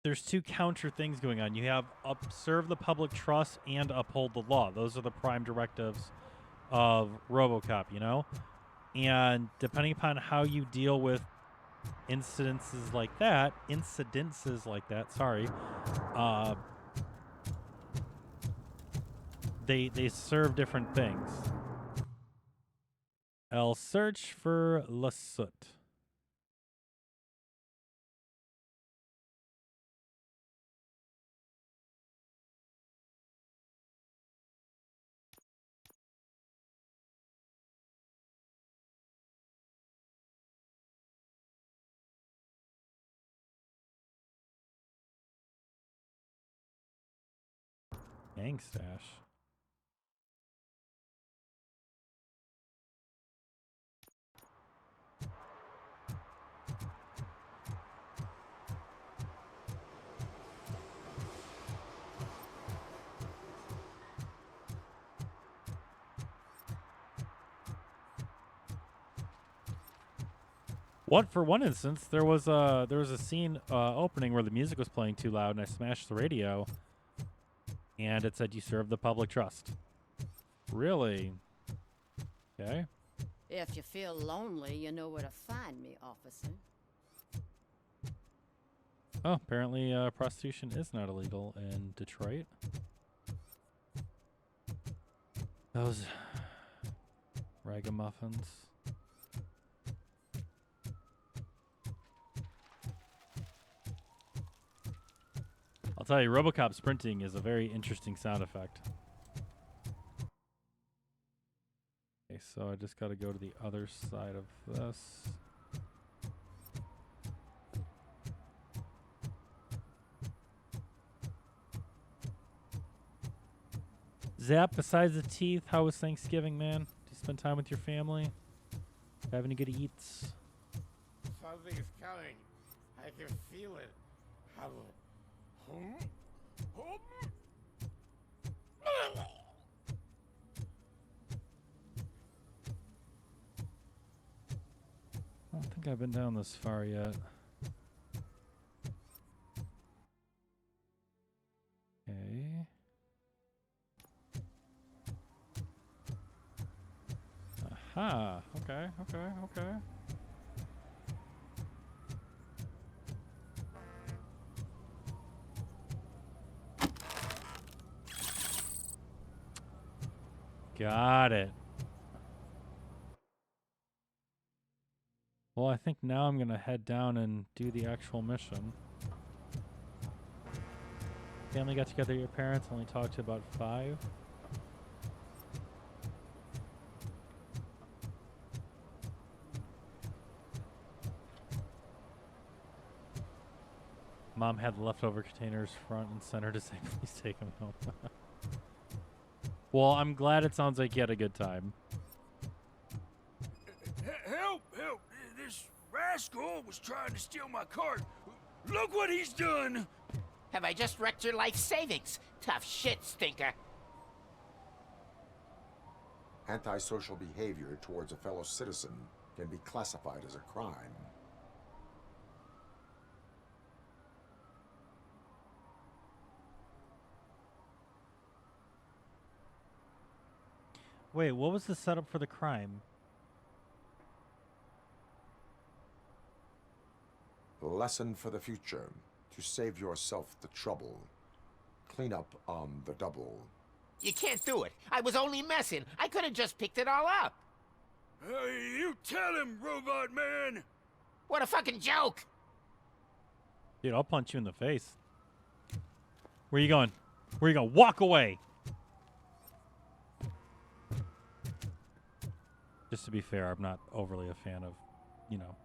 there's two counter things going on. You have serve the public trust and uphold the law. Those are the prime directives of RoboCop, you know? And depending upon how you deal with incidences like that, sorry, they serve different things. I'll search for La Soot. Gang stash. For one instance, there was a scene opening where the music was playing too loud, and I smashed the radio, and it said you serve the public trust. Really? Okay. If you feel lonely, you know where to find me, officer. Oh, apparently prostitution is not illegal in Detroit. Those ragamuffins. I'll tell you, RoboCop sprinting is a very interesting sound effect. Okay, so I just got to go to the other side of this. Zap, besides the teeth, how was Thanksgiving, man? Did you spend time with your family? Have any good eats? Something's coming. I can feel it. think I've been down this far yet. Okay. Aha. Okay, okay, okay. Got it. Well, I think now I'm gonna head down and do the actual mission. Family got together at your parents, only talked to about 5. Mom had the leftover containers front and center to say, please take them home. Well, I'm glad it sounds like you had a good time. Help! Help! This rascal was trying to steal my cart. Look what he's done! Have I just wrecked your life savings? Tough shit, stinker. Antisocial behavior towards a fellow citizen can be classified as a crime. Wait, what was the setup for the crime? Lesson for the future. To save yourself the trouble. Clean up on the double. You can't do it. I was only messing. I could have just picked it all up. You tell him, Robot Man! What a fucking joke! Dude, I'll punch you in the face. Where you going? Where you going? Walk away! Just to be fair, I'm not overly a fan of, you know,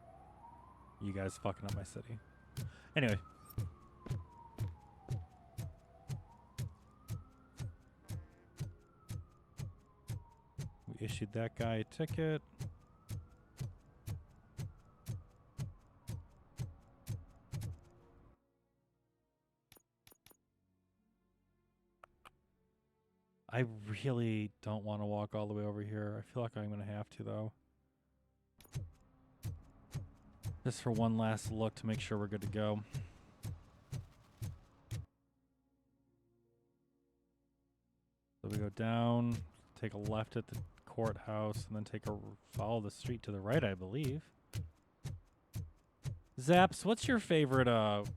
you guys fucking up my city. Anyway. We issued that guy a ticket. I really don't want to walk all the way over here. I feel like I'm going to have to, though. Just for one last look to make sure we're good to go. So we go down, take a left at the courthouse, and then follow the street to the right, I believe. Zaps, what's your favorite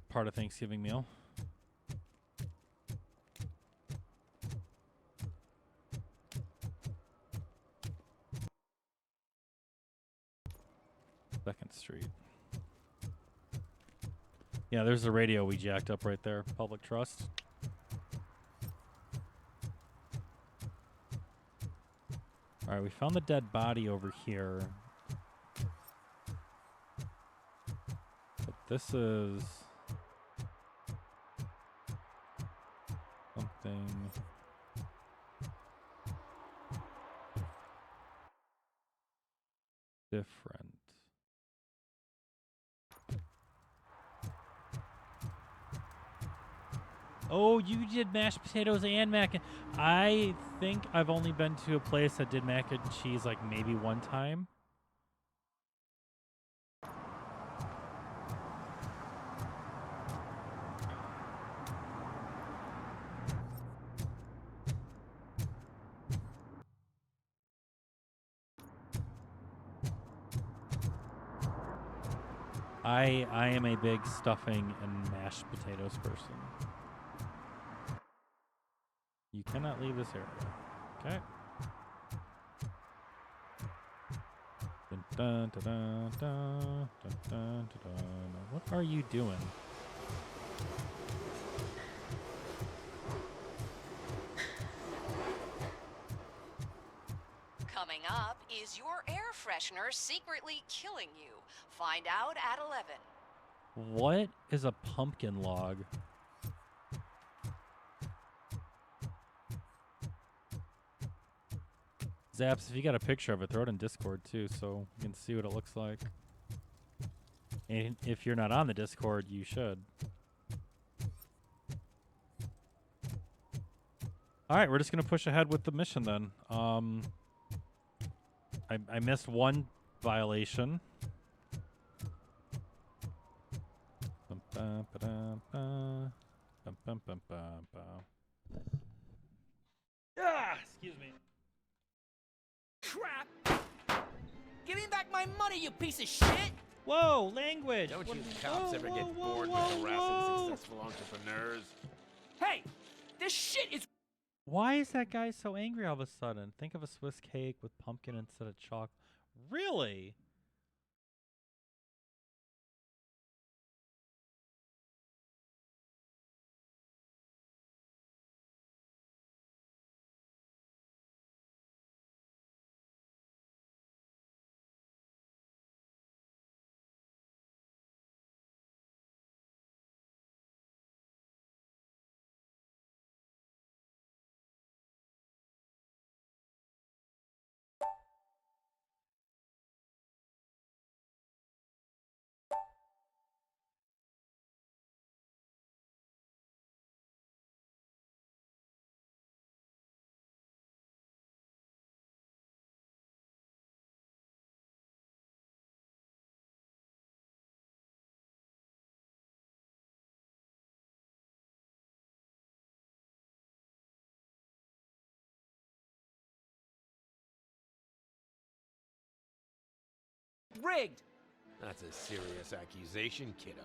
part of Thanksgiving meal? Second Street. Yeah, there's the radio we jacked up right there. Public trust. All right, we found the dead body over here. But this is something different. Oh, you did mashed potatoes and mac and... I think I've only been to a place that did mac and cheese like maybe one time. I am a big stuffing and mashed potatoes person. You cannot leave this area. Okay. Dun, dun, dun, dun, dun, dun, dun, dun. What are you doing? Coming up, is your air freshener secretly killing you? Find out at 11. What is a pumpkin log? Zaps, if you got a picture of it, throw it in Discord too, so you can see what it looks like. And if you're not on the Discord, you should. Alright, we're just going to push ahead with the mission then. I missed one violation. Excuse me. Crap! Give me back my money, you piece of shit! Whoa, language! Don't you What- cops whoa, ever whoa, get whoa, bored whoa, with harassing whoa. successful entrepreneurs? Hey! This shit is... Why is that guy so angry all of a sudden? Think of a Swiss cake with pumpkin instead of chocolate. Really? rigged! That's a serious accusation, kiddo.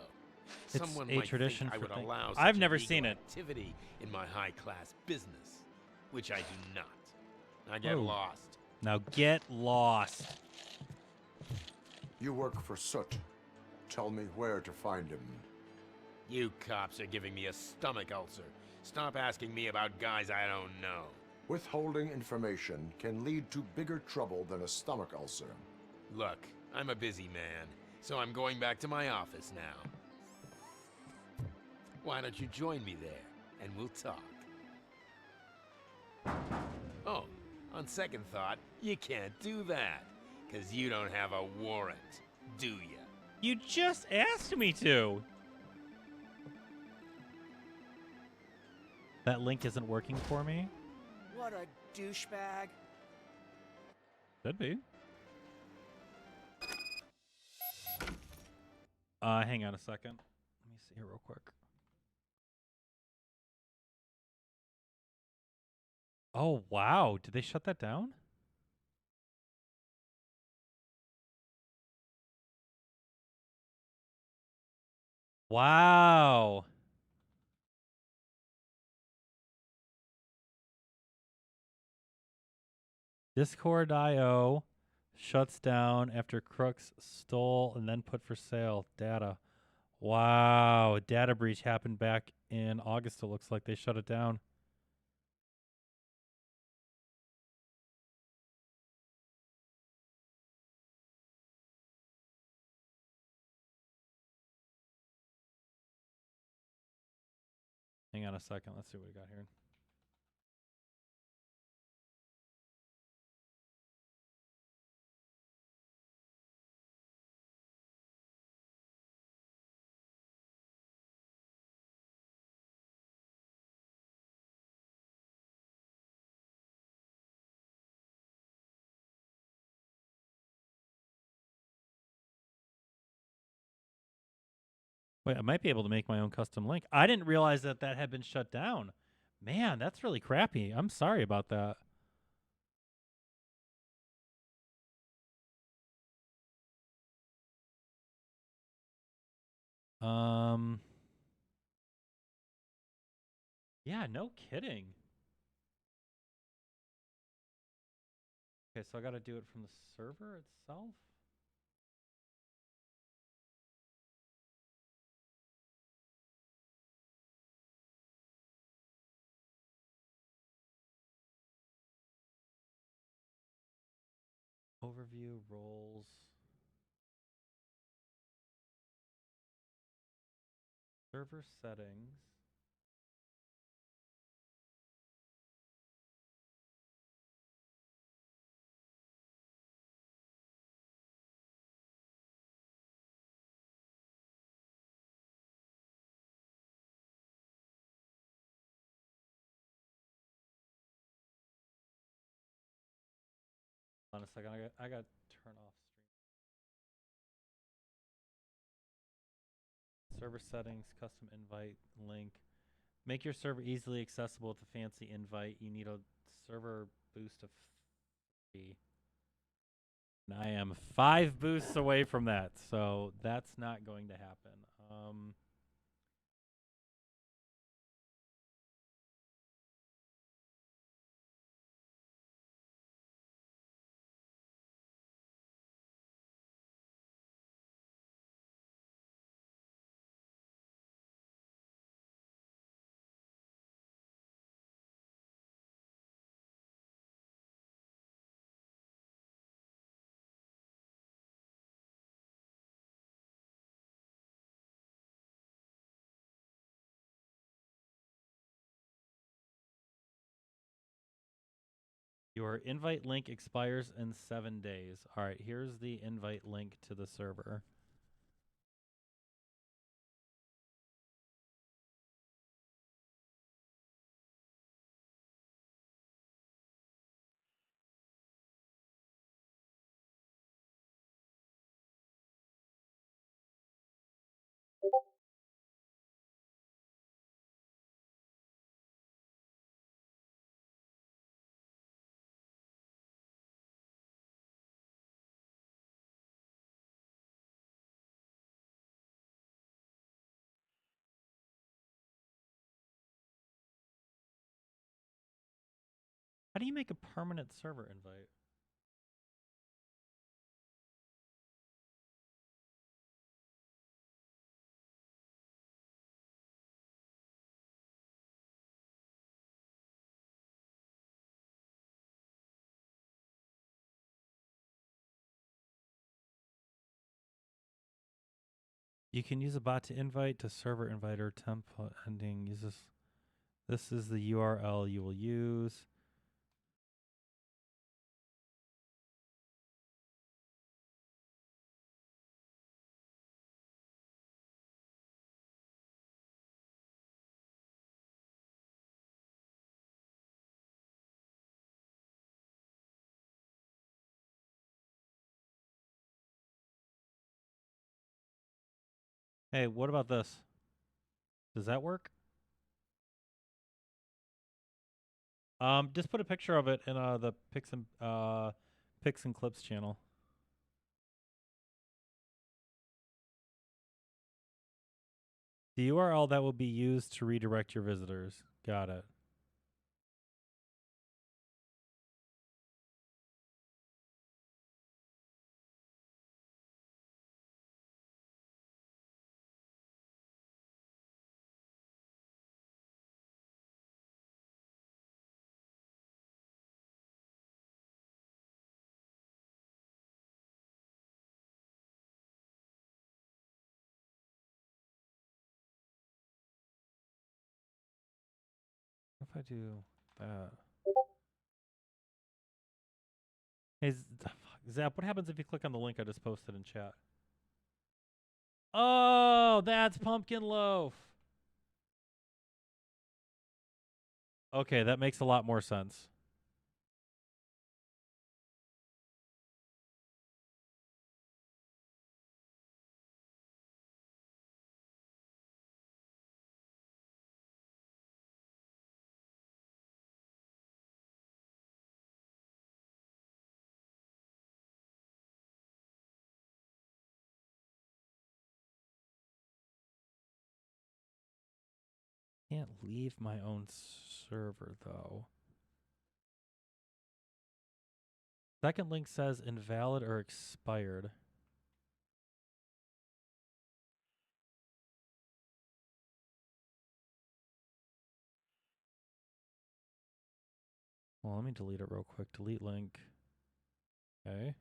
It's Someone a might tradition think I for would thing- allow I've such never illegal seen it. activity in my high-class business, which I do not. I get Whoa. lost. Now get lost. You work for Soot. Tell me where to find him. You cops are giving me a stomach ulcer. Stop asking me about guys I don't know. Withholding information can lead to bigger trouble than a stomach ulcer. Look, I'm a busy man, so I'm going back to my office now. Why don't you join me there, and we'll talk. Oh, on second thought, you can't do that, because you don't have a warrant, do ya? You just asked me to. That link isn't working for me. What a douchebag. Could be. Hang on a second. Let me see here real quick. Oh, wow. Did they shut that down? Wow. Discord.io shuts down after crooks stole and then put for sale data. Wow. Data breach happened back in August. It looks like they shut it down. Hang on a second. Let's see what we got here. Wait, I might be able to make my own custom link. I didn't realize that that had been shut down. Man, that's really crappy. I'm sorry about that. Yeah, no kidding. Okay, so I got to do it from the server itself? Overview, roles. Server settings. Hold on a second. I got to turn off server settings, custom invite link. Make your server easily accessible with a fancy invite. You need a server boost of 3. And I am 5 boosts away from that, so that's not going to happen. Your invite link expires in 7 days. All right, here's the invite link to the server. How do you make a permanent server invite? You can use a bot to invite to server inviter template ending. Uses this is the URL you will use. Hey, what about this? Does that work? Just put a picture of it in the Pics and Clips channel. The URL that will be used to redirect your visitors. Got it. What if I do that? Hey, Zap, what happens if you click on the link I just posted in chat? Oh, that's pumpkin loaf. Okay, that makes a lot more sense. Can't leave my own server though. Second link says invalid or expired. Well, let me delete it real quick. Delete link. Okay.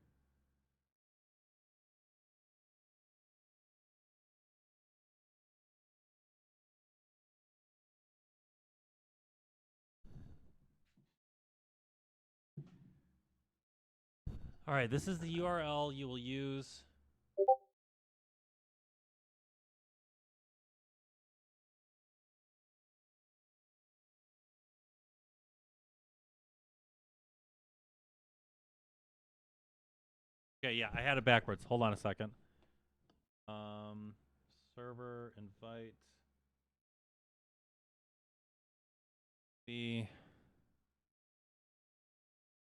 All right, this is the URL you will use. Okay, yeah, I had it backwards. Hold on a second. server invite. B.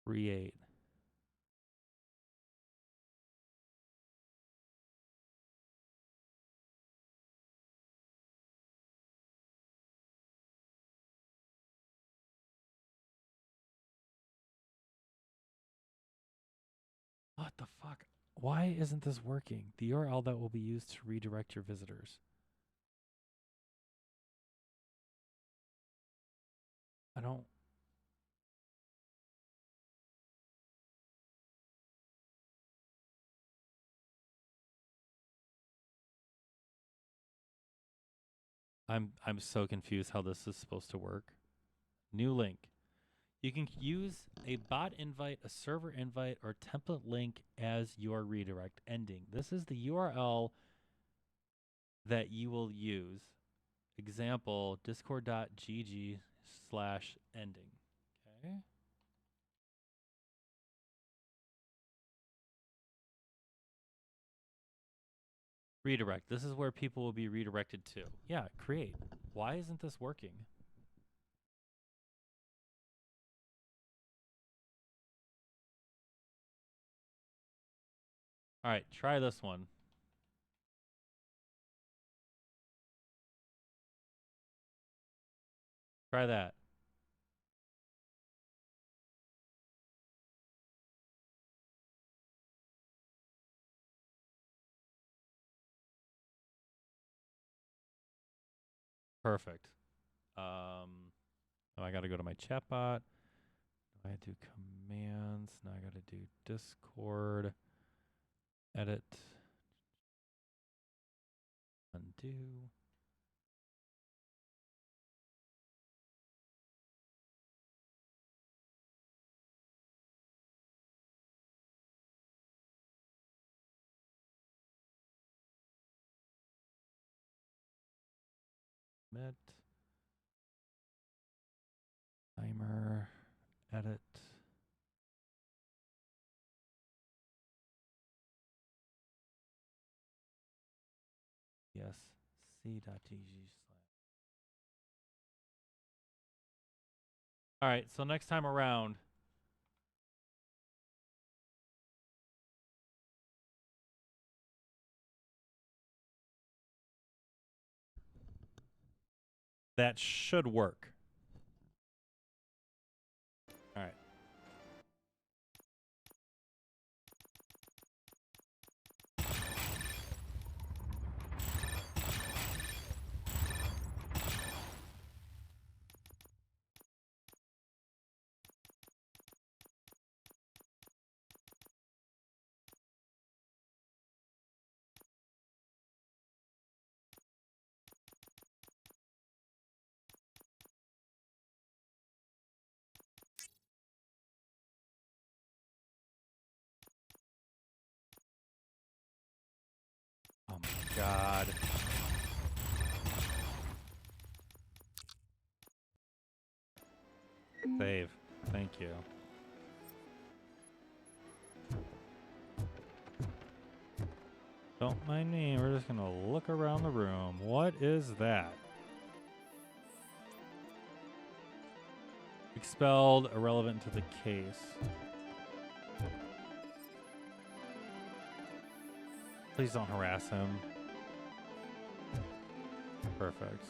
Create. What the fuck? Why isn't this working? The URL that will be used to redirect your visitors. I don't. I'm so confused how this is supposed to work. New link. You can use a bot invite, a server invite, or template link as your redirect ending. This is the URL that you will use. Example, discord.gg/ending. Okay. Redirect. This is where people will be redirected to. Yeah, create. Why isn't this working? All right, try this one. Try that. Perfect. Now I got to go to my chatbot. I do commands. Now I got to do Discord. Edit. Undo. Submit. Timer. Edit. Yes. C.gg/. All right, so next time around, that should work. All right. Oh my God. Save. Thank you. Don't mind me. We're just going to look around the room. What is that? Expelled, irrelevant to the case. Please don't harass him. Perfect.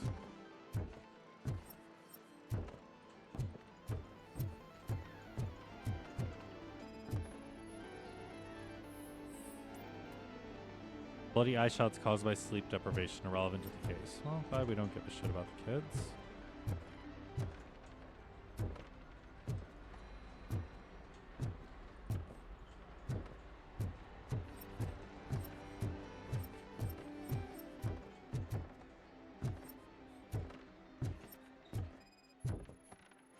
Bloody eye shots caused by sleep deprivation, irrelevant to the case. Well, glad we don't give a shit about the kids.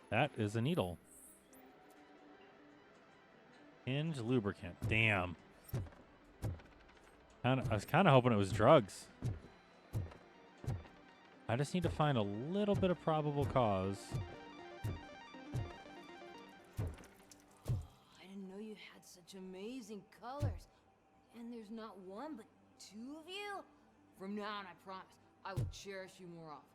That is a needle. Hinge lubricant. Damn. I was kind of hoping it was drugs. I just need to find a little bit of probable cause. Oh, I didn't know you had such amazing colors. And there's not one, but two of you? From now on, I promise, I will cherish you more often.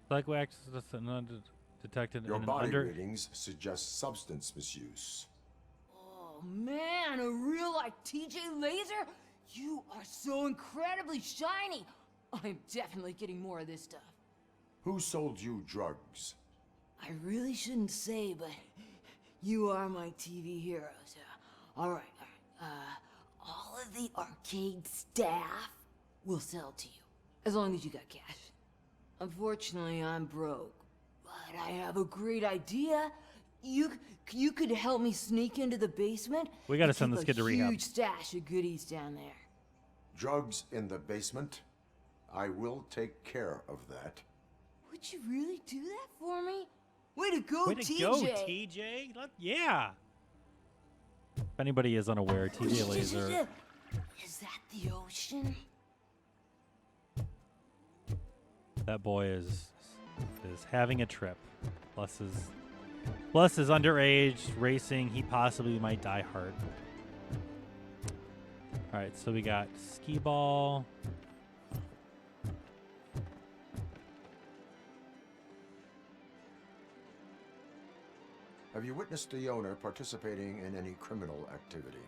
Psychoactive detected Your in an body readings suggest substance misuse. Oh man, a real like TJ Laser? You are so incredibly shiny. I'm definitely getting more of this stuff. Who sold you drugs? I really shouldn't say, but you are my TV heroes. All right. All of the arcade staff will sell to you, as long as you got cash. Unfortunately, I'm broke, but I have a great idea. You could help me sneak into the basement. We gotta send this kid to rehab. Huge stash of goodies down there. Drugs in the basement? I will take care of that. Would you really do that for me? Way to go, Way to TJ! go, TJ! Yeah. If anybody is unaware, TJ Laser. Is that the ocean? That boy is having a trip. Plus his underage racing, he possibly might die hard. All right, so we got skee ball. Have you witnessed the owner participating in any criminal activity?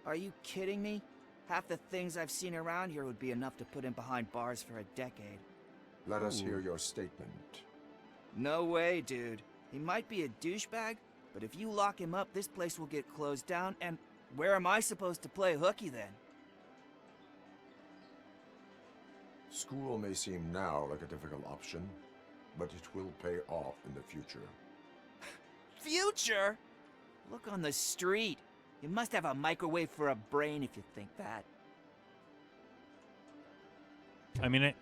Are you kidding me? Half the things I've seen around here would be enough to put him behind bars for a decade. Let us hear your statement. No way, dude. He might be a douchebag, but if you lock him up, this place will get closed down, and where am I supposed to play hooky then? School may seem now like a difficult option, but it will pay off in the future. Future? Look on the street. You must have a microwave for a brain if you think that. I mean,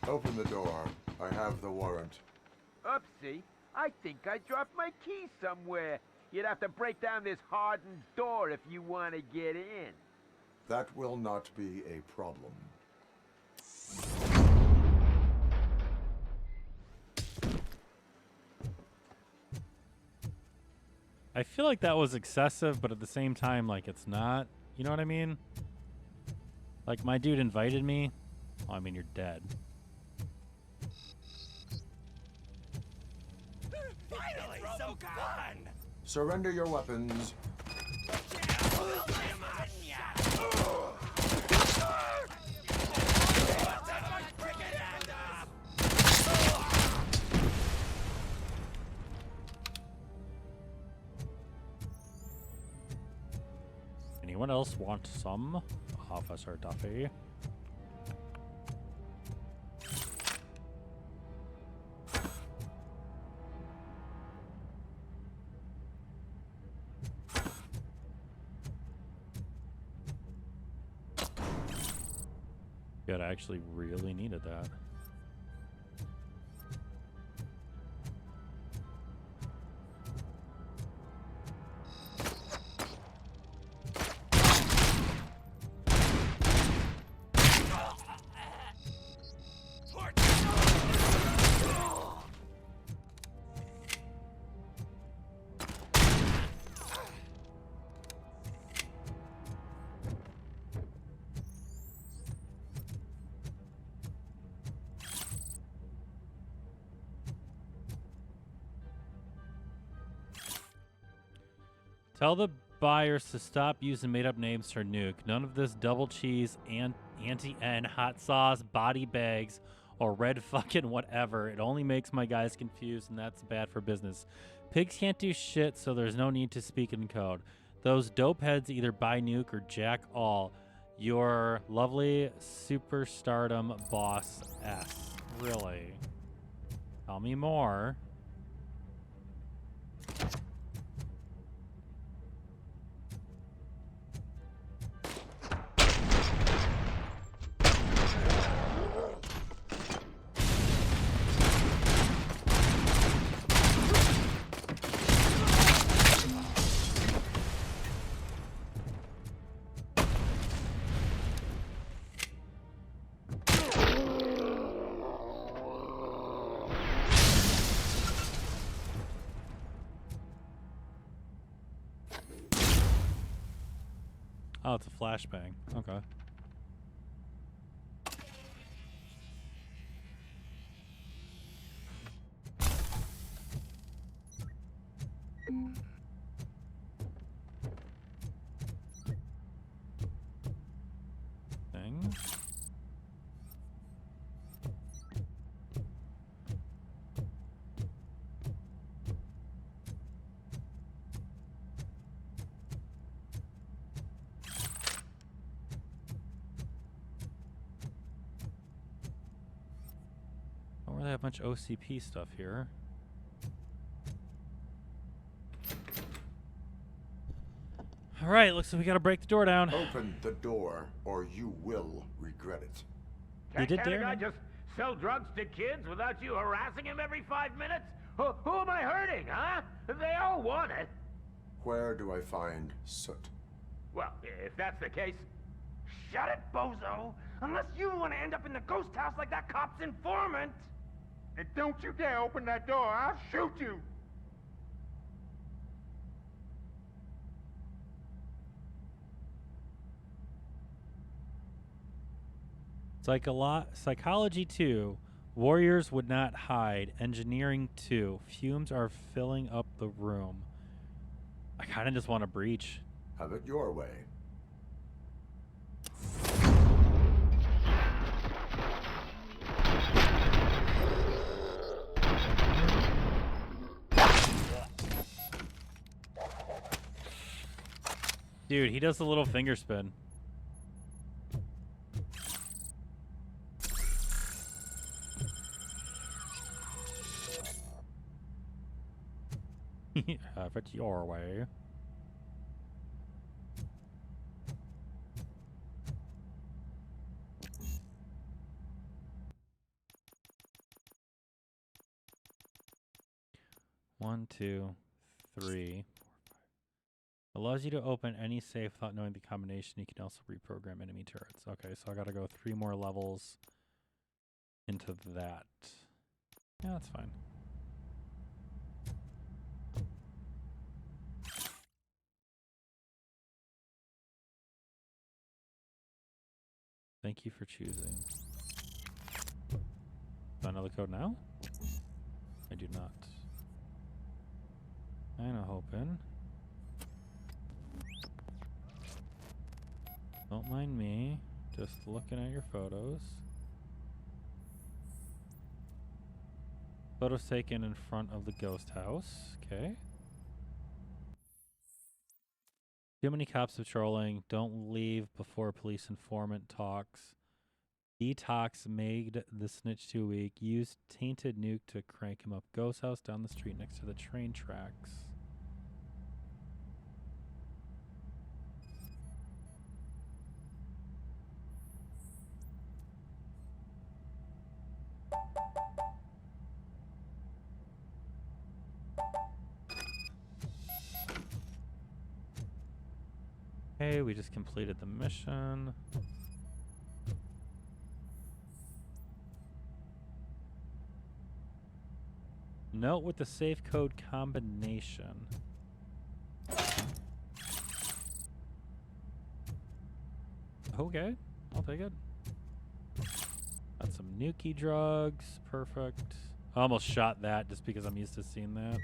Open the door. I have the warrant. Oopsie. I think I dropped my key somewhere. You'd have to break down this hardened door if you want to get in. That will not be a problem. I feel like that was excessive, but at the same time, like, it's not. You know what I mean? Like, my dude invited me. Oh, I mean, you're dead. Finally, some fun! Surrender your weapons. Anyone else want some? Officer Duffy. Good, I actually really needed that. Tell the buyers to stop using made-up names for Nuke. None of this double cheese and anti-N, hot sauce, body bags, or red fucking whatever. It only makes my guys confused, and that's bad for business. Pigs can't do shit, so there's no need to speak in code. Those dope heads either buy Nuke or jack all. Your lovely superstardom boss S. Really? Tell me more. Oh, it's a flashbang. Okay. Thing. Don't really have much OCP stuff here. All right, looks like we gotta break the door down. Open the door, or you will regret it. You did Can't a dare guy me. just sell drugs to kids without you harassing him every 5 minutes? Who am I hurting, huh? They all want it. Where do I find Soot? Well, if that's the case, shut it, bozo! Unless you want to end up in the ghost house like that cop's informant! And don't you dare open that door, I'll shoot you! Psychology 2. Warriors would not hide. Engineering 2. Fumes are filling up the room. I kind of just want to breach. Have it your way. Dude, he does the little finger spin. Have it your way. One, two, three, 4, 5. Allows you to open any safe without knowing the combination. You can also reprogram enemy turrets. Okay, so I gotta go 3 more levels into that. Yeah, that's fine. Thank you for choosing. Do I know the code now? I do not. Kinda hoping. Don't mind me. Just looking at your photos. Photos taken in front of the ghost house. Okay. Too many cops patrolling. Don't leave before police informant talks. Detox made the snitch too weak. Use tainted nuke to crank him up. Ghost house down the street next to the train tracks. Okay, we just completed the mission. Note with the safe code combination. Okay, I'll take it. Got some nuki drugs. Perfect. I almost shot that just because I'm used to seeing that.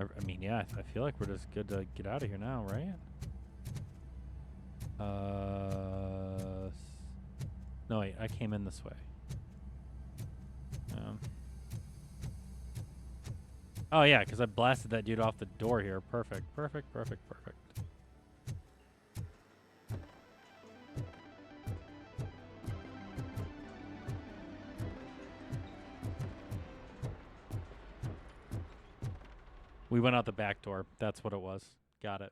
I mean, yeah, I feel like we're just good to get out of here now, right? No, wait, I came in this way. Oh, yeah, because I blasted that dude off the door here. Perfect, perfect, perfect, perfect. We went out the back door. That's what it was. Got it.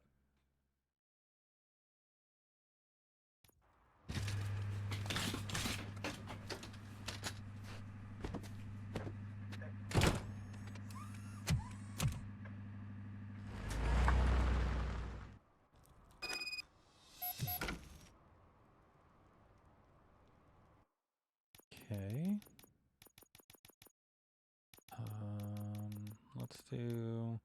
let's do...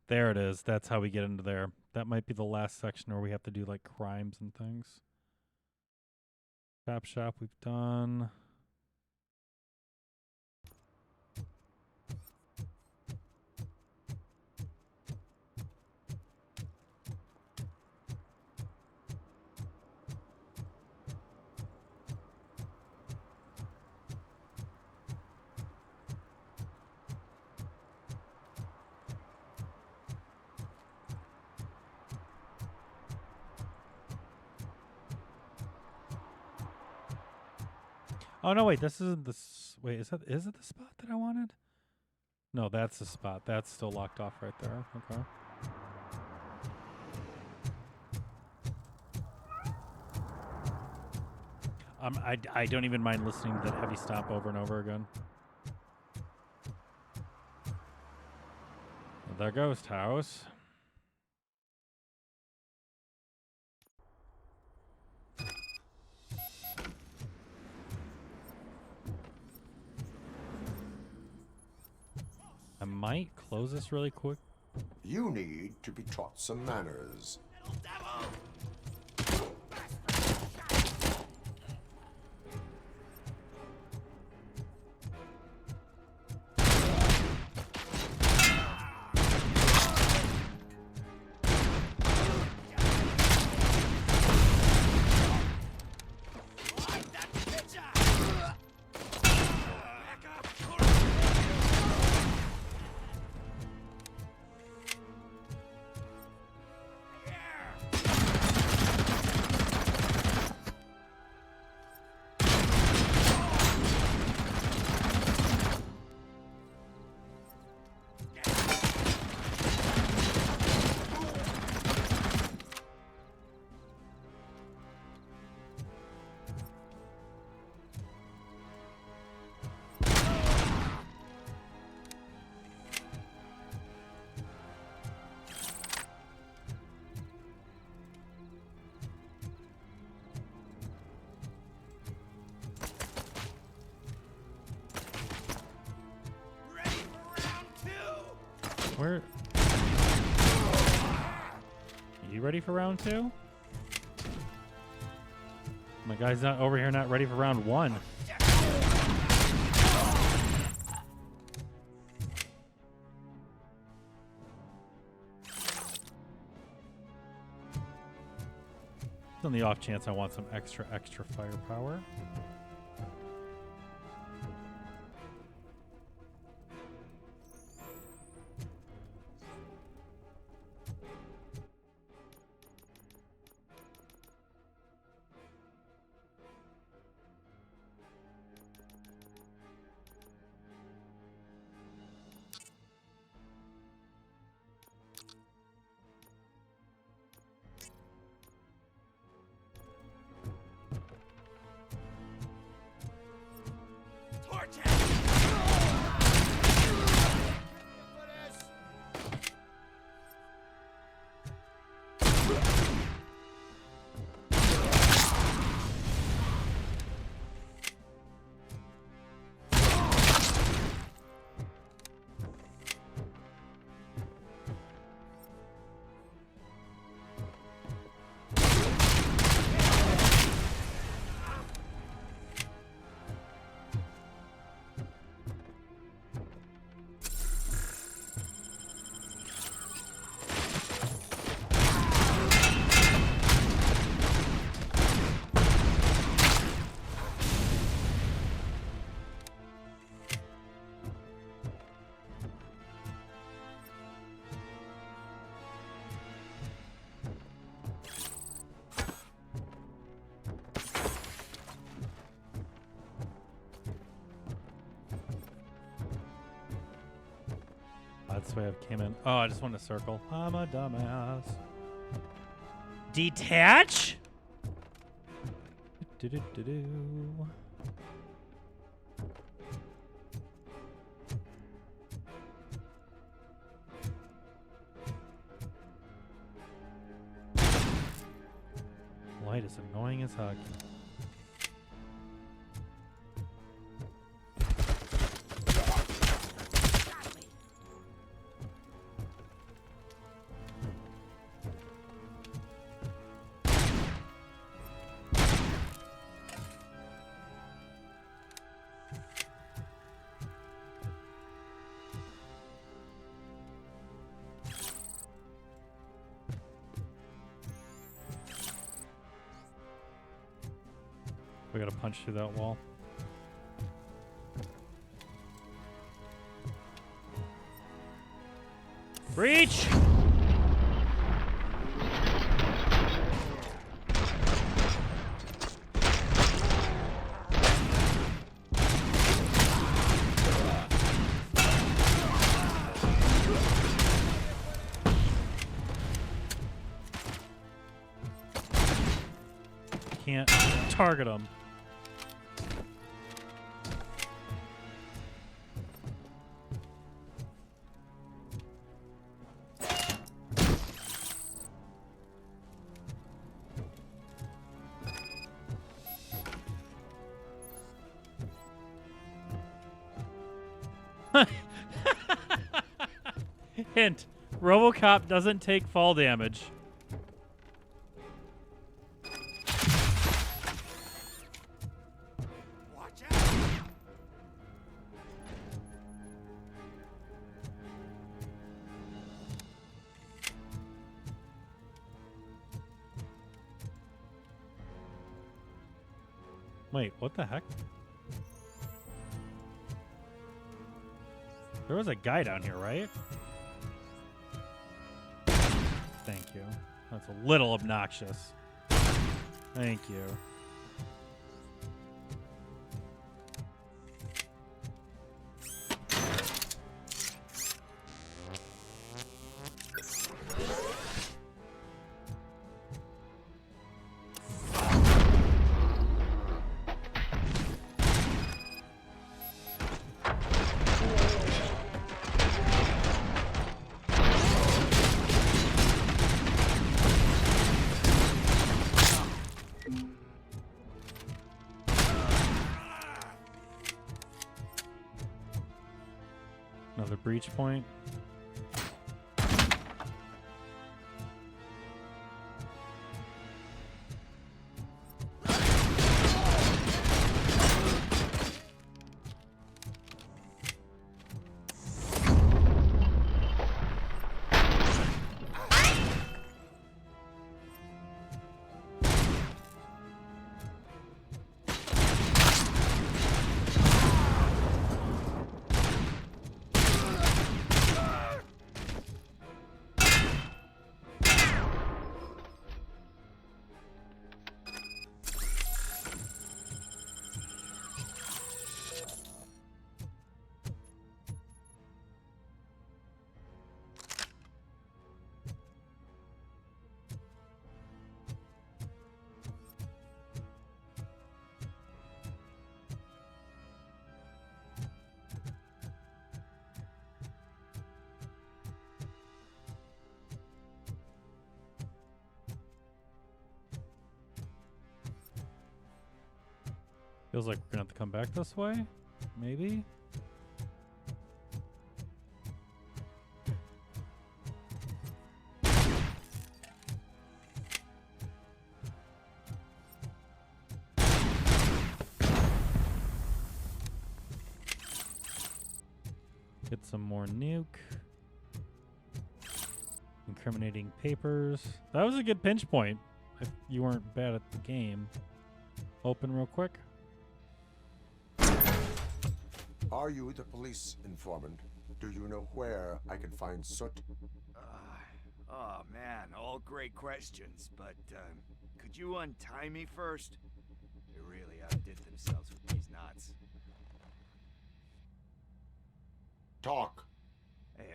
There it is. That's how we get into there. That might be the last section where we have to do like crimes and things. Chop shop we've done. Oh no, wait, this isn't the wait, is it the spot that I wanted? No, that's the spot. That's still locked off right there. Okay. I don't even mind listening to that heavy stomp over and over again. The ghost house. I might close this really quick. You need to be taught some manners. Where? You ready for round two? My guy's not over here, not ready for round one. On the off chance I want some extra firepower. way I came in. Oh, I just want to circle. I'm a dumbass. Detach? Do-do-do-do. Light is annoying as heck. We gotta punch through that wall. Breach! Can't target them. Hint, RoboCop doesn't take fall damage. Watch out! Wait, what the heck? There was a guy down here, right? Thank you. That's a little obnoxious. Thank you. Another breach point. Feels like we're gonna have to come back this way. Maybe? Get some more nuke. Incriminating papers. That was a good pinch point. If you weren't bad at the game. Open real quick. Are you the police informant? Do you know where I can find Soot? Oh man, all great questions, but could you untie me first? They really outdid themselves with these knots. Talk. Hey,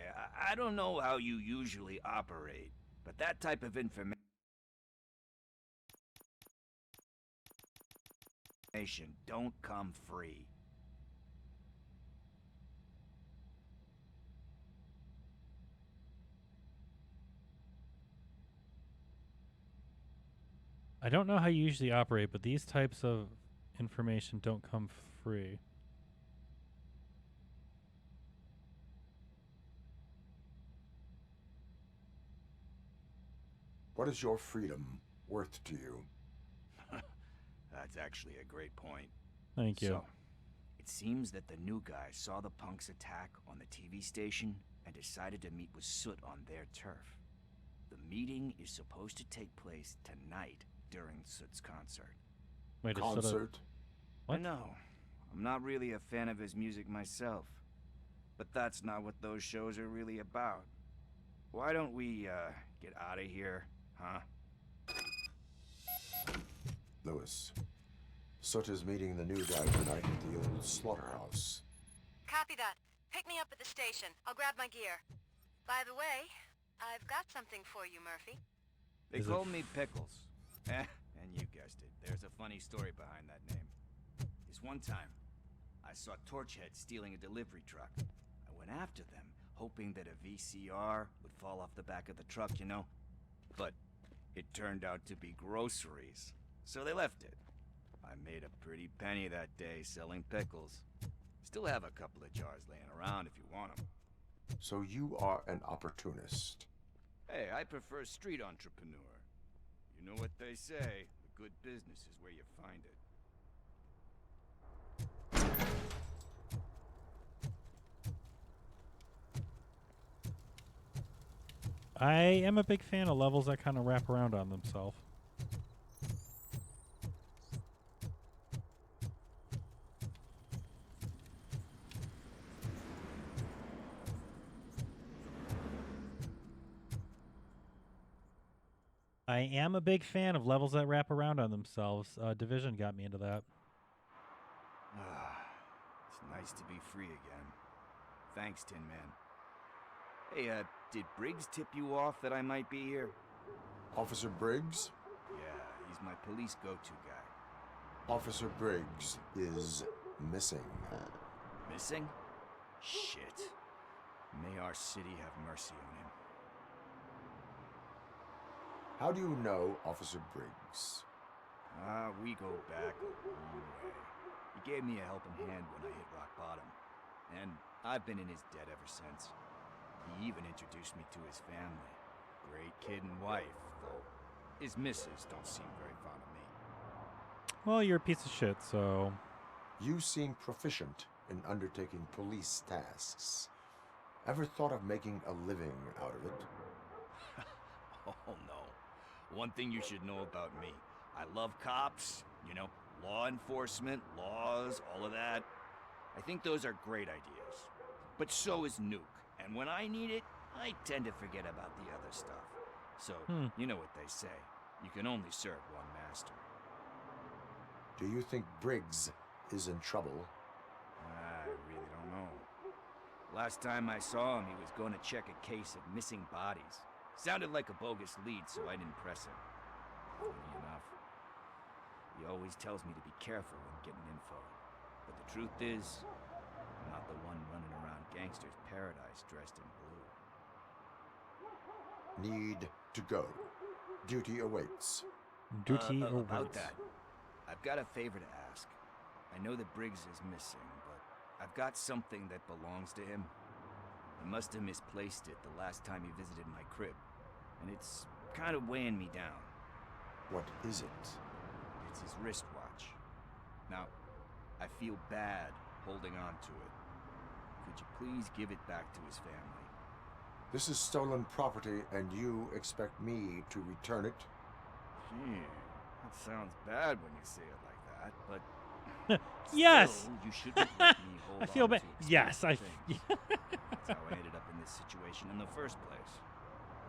I don't know how you usually operate, but that type of information don't come free. I don't know how you usually operate, but these types of information don't come free. What is your freedom worth to you? That's actually a great point. Thank you. So, it seems that the new guy saw the punks attack on the TV station and decided to meet with Soot on their turf. The meeting is supposed to take place tonight during Soot's concert. Wait, concert? I know. I'm not really a fan of his music myself. But that's not what those shows are really about. Why don't we, get out of here, huh? Lewis, Soot is meeting the new guy tonight at the old slaughterhouse. Copy that. Pick me up at the station. I'll grab my gear. By the way, I've got something for you, Murphy. They call me Pickles. And you guessed it. There's a funny story behind that name. This one time, I saw Torchhead stealing a delivery truck. I went after them, hoping that a VCR would fall off the back of the truck, you know? But it turned out to be groceries. So they left it. I made a pretty penny that day selling pickles. Still have a couple of jars laying around if you want them. So you are an opportunist. Hey, I prefer street entrepreneur. You know what they say, a good business is where you find it. I am a big fan of levels that kind of wrap around on themselves. I am a big fan of levels that wrap around on themselves. Division got me into that. It's nice to be free again. Thanks, Tin Man. Hey, did Briggs tip you off that I might be here? Officer Briggs? Yeah, he's my police go-to guy. Officer Briggs is missing. Missing? Shit. May our city have mercy on him. How do you know Officer Briggs? We go back a long way. He gave me a helping hand when I hit rock bottom. And I've been in his debt ever since. He even introduced me to his family. Great kid and wife, though his missus don't seem very fond of me. Well, you're a piece of shit, so... You seem proficient in undertaking police tasks. Ever thought of making a living out of it? Oh, no. One thing you should know about me. I love cops, you know, law enforcement, laws, all of that. I think those are great ideas. But so is Nuke. And when I need it, I tend to forget about the other stuff. So, you know what they say. You can only serve one master. Do you think Briggs is in trouble? I really don't know. Last time I saw him, he was going to check a case of missing bodies. Sounded like a bogus lead, so I didn't press him. Funny enough. He always tells me to be careful when getting info. But the truth is, I'm not the one running around Gangster's Paradise dressed in blue. Need to go. Duty awaits. Duty awaits. About that, I've got a favor to ask. I know that Briggs is missing, but I've got something that belongs to him. He must have misplaced it the last time he visited my crib, and it's kind of weighing me down. What is it? It's his wristwatch. Now, I feel bad holding on to it. Could you please give it back to his family? This is stolen property, and you expect me to return it? Gee, that sounds bad when you say it like that, but... Yes! Still, you shouldn't let me hold I feel on bad. to Yes, I... things. That's how I ended up in this situation in the first place.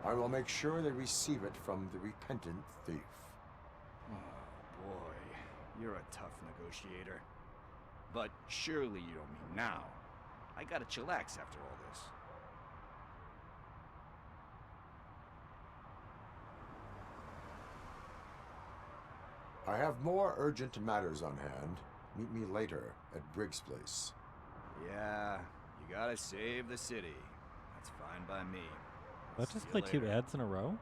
I will make sure they receive it from the repentant thief. Oh, boy. You're a tough negotiator. But surely you don't mean now. I gotta chillax after all this. I have more urgent matters on hand. Meet me later at Briggs' place. Yeah, you gotta save the city. That's fine by me. Let's just See play you 2 later. ads in a row.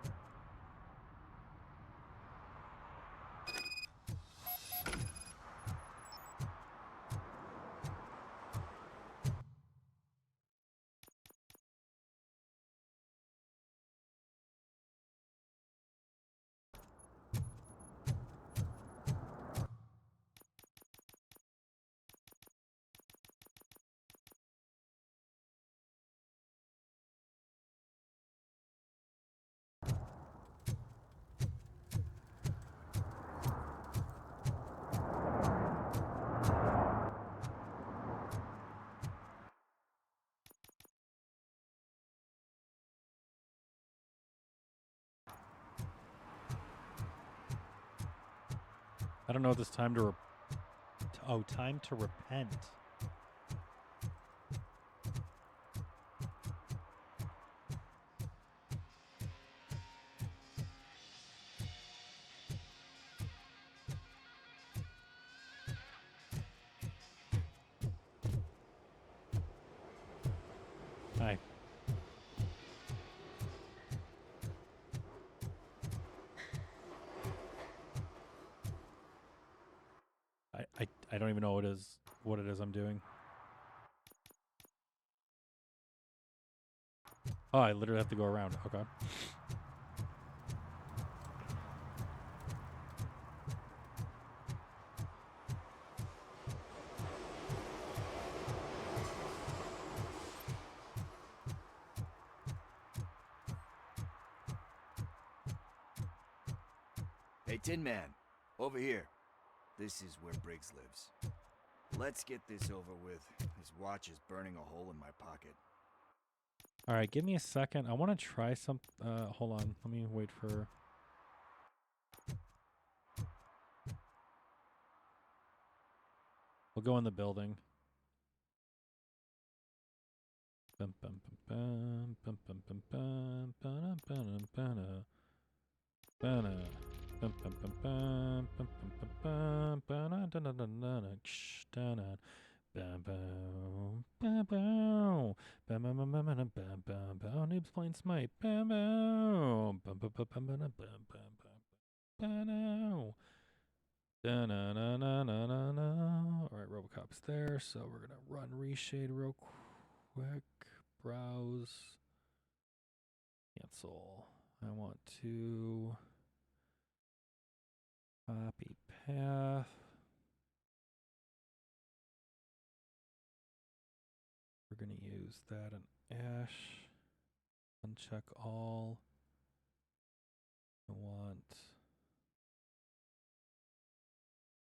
I don't know this time to time to repent. Hi. I don't even know what it is I'm doing. Oh, I literally have to go around. Okay. Hey, Tin Man, over here. This is where Briggs lives. Let's get this over with. His watch is burning a hole in my pocket. All right, give me a second. I want to try some. Hold on. Let me wait for. We'll go in the building. Bum, bum, bum, bum, bum, bum, bum, bum, bum, bum, bum, bum, bum, bum, bum, bum, bum, bum, bum, da, da, da, da, da, ksh, da, da. Bam, bam, bam, bam, bam, bam, bam, bam, bam, bam, bam, bam. Noob's playing Smite. Bam, bam, bam, bam, bam, bam, bam, bam, bam, bam, bam. Da, na, na, na, na, na, na. All right, RoboCop's there, so we're gonna run reshade real quick. Browse. Cancel. I want to copy path. We're going to use that in Ash. Uncheck all. I want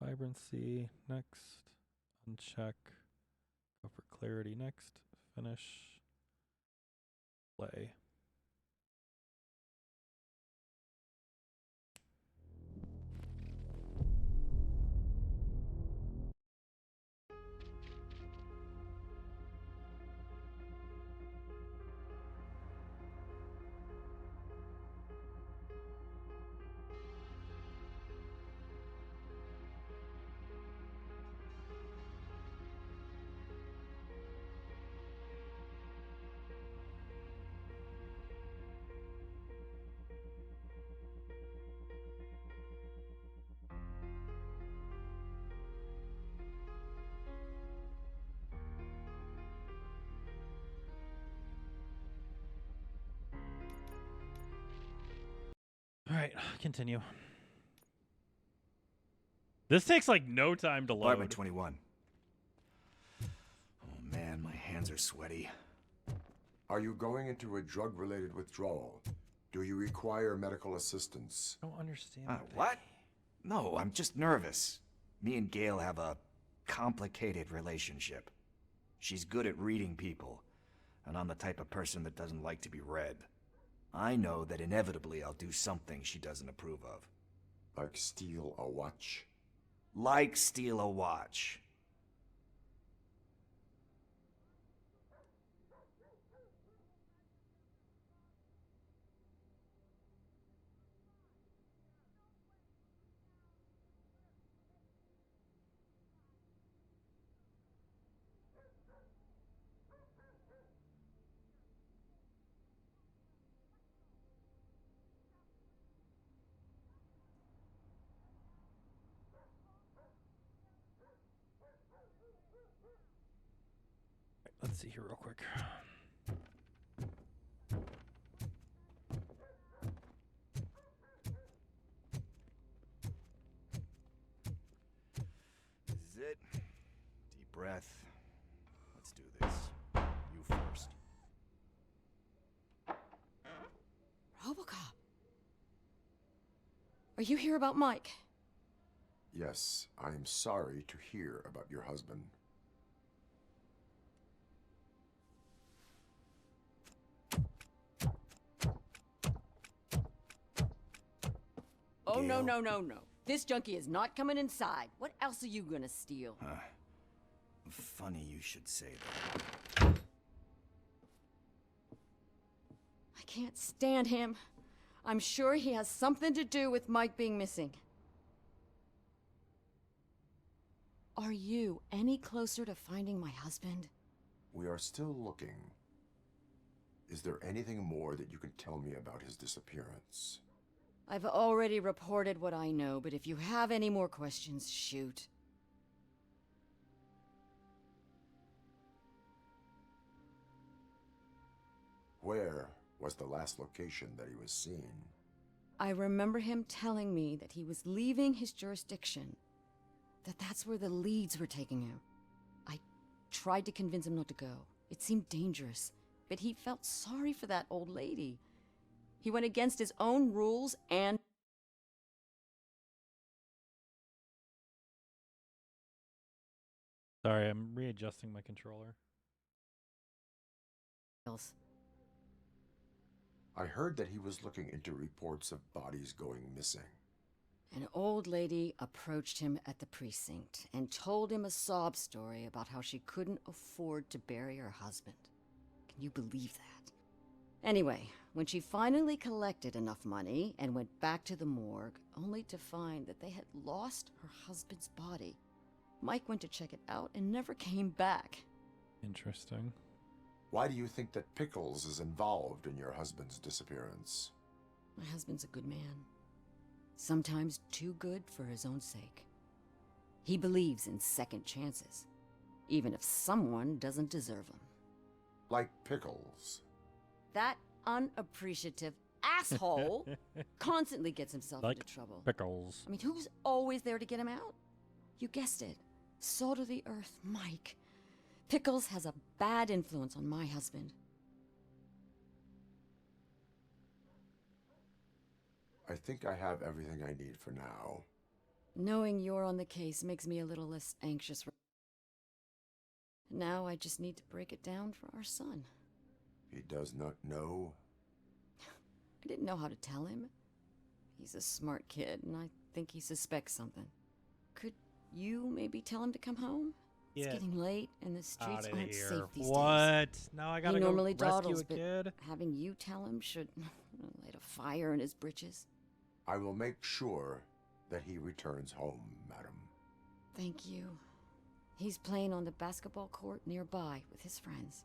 vibrancy next. Uncheck. Go for clarity next. Finish. Play. All right, continue. This takes like no time to load. Apartment 21. Oh man, my hands are sweaty. Are you going into a drug-related withdrawal? Do you require medical assistance? I don't understand. What? No, I'm just nervous. Me and Gail have a complicated relationship. She's good at reading people, and I'm the type of person that doesn't like to be read. I know that inevitably I'll do something she doesn't approve of. Like steal a watch? Like steal a watch. let's see here real quick. This is it. Deep breath. Let's do this. You first. RoboCop. Are you here about Mike? Yes, I am sorry to hear about your husband. Oh, no, no, no, no. This junkie is not coming inside. What else are you gonna steal? Funny you should say that. I can't stand him. I'm sure he has something to do with Mike being missing. Are you any closer to finding my husband? We are still looking. Is there anything more that you can tell me about his disappearance? I've already reported what I know, but if you have any more questions, shoot. Where was the last location that he was seen? I remember him telling me that he was leaving his jurisdiction, that's where the leads were taking him. I tried to convince him not to go. It seemed dangerous, but he felt sorry for that old lady. He went against his own rules and... Sorry, I'm readjusting my controller. I heard that he was looking into reports of bodies going missing. An old lady approached him at the precinct and told him a sob story about how she couldn't afford to bury her husband. Can you believe that? Anyway, when she finally collected enough money and went back to the morgue, only to find that they had lost her husband's body, Mike went to check it out and never came back. Interesting. Why do you think that Pickles is involved in your husband's disappearance? My husband's a good man. Sometimes too good for his own sake. He believes in second chances, even if someone doesn't deserve them. Like Pickles. That unappreciative asshole constantly gets himself Like into trouble. Pickles. I mean, who's always there to get him out? You guessed it. Salt of the earth, Mike. Pickles has a bad influence on my husband. I think I have everything I need for now. Knowing you're on the case makes me a little less anxious. Now I just need to break it down for our son. He does not know? I didn't know how to tell him. He's a smart kid, and I think he suspects something. Could you maybe tell him to come home? It's getting late, and the streets Outta aren't here. safe these days. What? Now I gotta he go normally rescue dawdles, a but kid? having you tell him should light a fire in his britches. I will make sure that he returns home, madam. Thank you. He's playing on the basketball court nearby with his friends.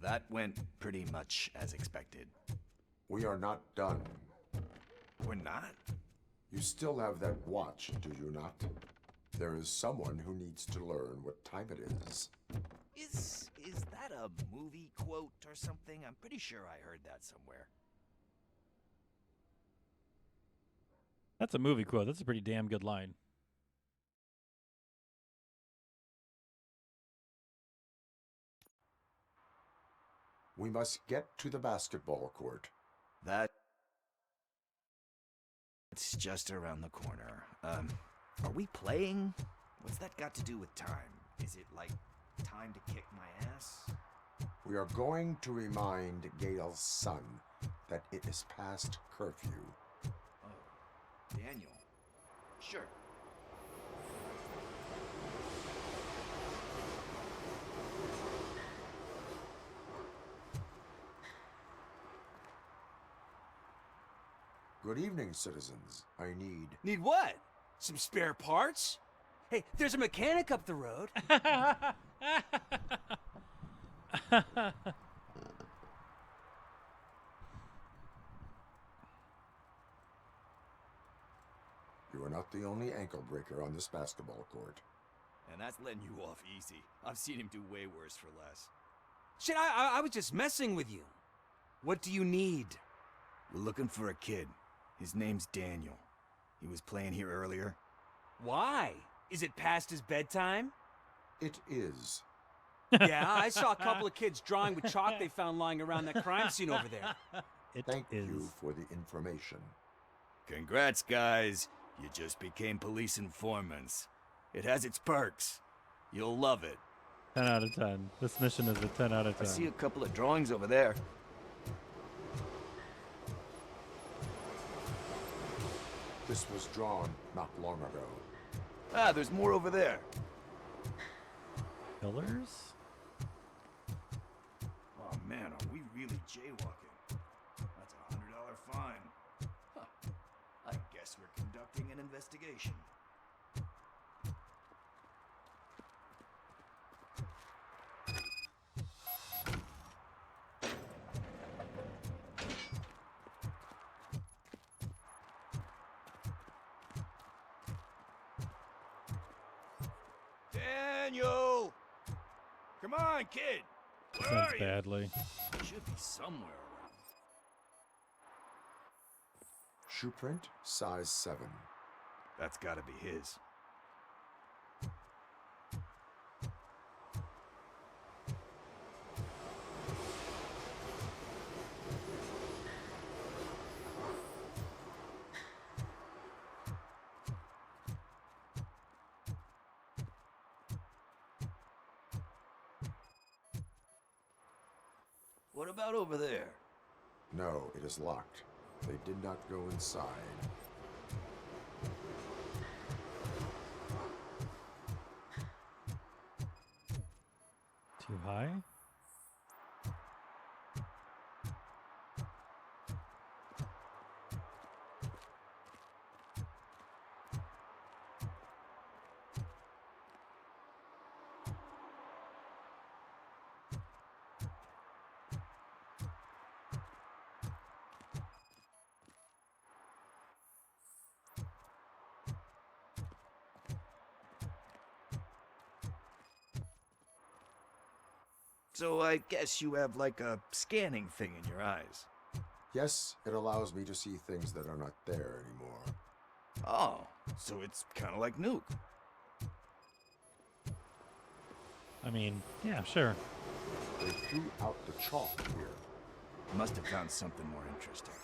That went pretty much as expected. We are not done. We're not? You still have that watch, do you not? There is someone who needs to learn what time it is. Is that a movie quote or something? I'm pretty sure I heard that somewhere. That's a movie quote. That's a pretty damn good line. We must get to the basketball court. It's just around the corner. Are we playing? What's that got to do with time? Is it like time to kick my ass? We are going to remind Gale's son that it is past curfew. Oh, Daniel. Sure. Good evening, citizens. I need... Need what? Some spare parts? Hey, there's a mechanic up the road. You are not the only ankle breaker on this basketball court. And that's letting you off easy. I've seen him do way worse for less. Shit, I was just messing with you. What do you need? We're looking for a kid. His name's Daniel. He was playing here earlier. Why? Is it past his bedtime? It is. Yeah, I saw a couple of kids drawing with chalk they found lying around that crime scene over there. Thank you for the information. Congrats, guys. You just became police informants. It has its perks. You'll love it. 10 out of 10. This mission is a 10 out of 10. I see a couple of drawings over there. This was drawn not long ago. Ah, there's more over there. Pillars? Oh man, are we really jaywalking? That's a $100 fine. Huh. I guess we're conducting an investigation. Daniel! Come on, kid! Where Sounds are you? badly. Should be somewhere around. Shoe print, size 7. That's gotta be his. What about over there? No, it is locked. They did not go inside. Too high? So I guess you have like a scanning thing in your eyes. Yes, it allows me to see things that are not there anymore. Oh, so it's kind of like Nuke. I mean, yeah, sure. They threw out the chalk here. Must have found something more interesting.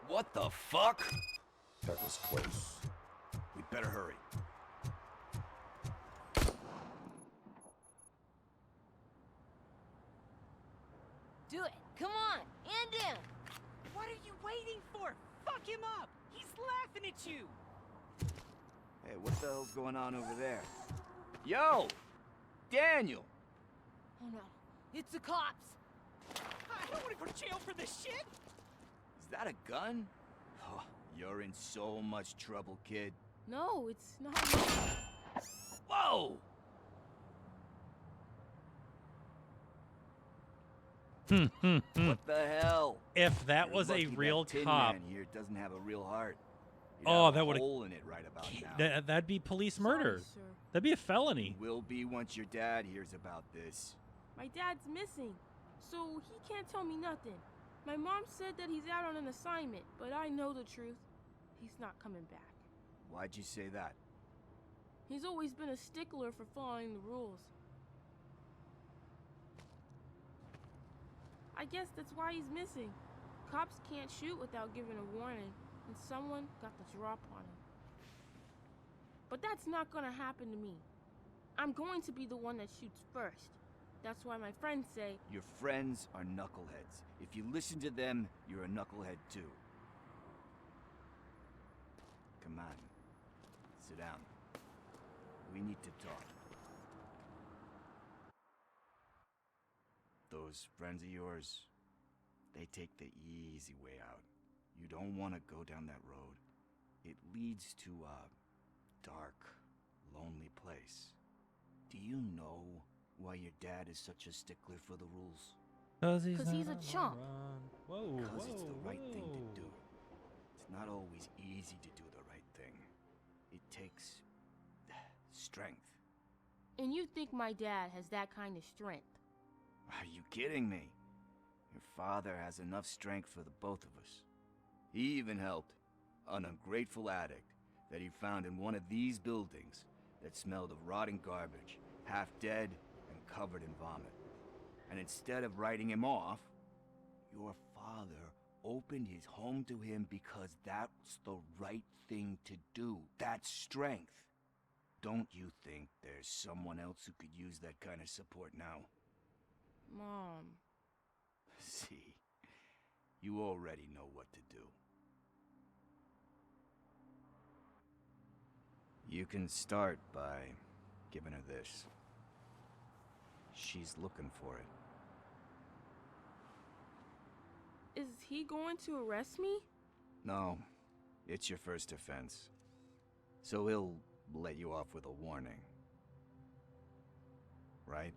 What the fuck? That was close. We better hurry. Do it. Come on. And in. What are you waiting for? Fuck him up. He's laughing at you. Hey, what the hell's going on over there? Yo! Daniel! Oh no. It's the cops. I don't want to go to jail for this shit. Is that a gun? Oh, you're in so much trouble, kid. No, it's not. Whoa! What the hell? If that You're was a lucky real that Tin cop, Man here doesn't have a real heart. He'd oh, have that a would hole in it right about now. that'd be police murder. Sorry, sir. That'd be a felony. Will be once your dad hears about this. My dad's missing, so he can't tell me nothing. My mom said that he's out on an assignment, but I know the truth. He's not coming back. Why'd you say that? He's always been a stickler for following the rules. I guess that's why he's missing. cops can't shoot without giving a warning, and someone got the drop on him. But that's not gonna happen to me. I'm going to be the one that shoots first. That's why my friends say... Your friends are knuckleheads. If you listen to them, you're a knucklehead too. Come on. Sit down. We need to talk. Those friends of yours, they take the easy way out. You don't want to go down that road. It leads to a dark, lonely place. Do you know why your dad is such a stickler for the rules? Because he's a chump. Whoa, Because it's the right thing to do. It's not always easy to do the right thing. It takes strength. And you think my dad has that kind of strength? Are you kidding me? Your father has enough strength for the both of us. He even helped an ungrateful addict that he found in one of these buildings that smelled of rotting garbage, half dead and covered in vomit. And instead of writing him off, your father opened his home to him because that's the right thing to do. That's strength. Don't you think there's someone else who could use that kind of support now? Mom. See, you already know what to do. You can start by giving her this. She's looking for it. Is he going to arrest me? No, it's your first offense. So he'll let you off with a warning. Right?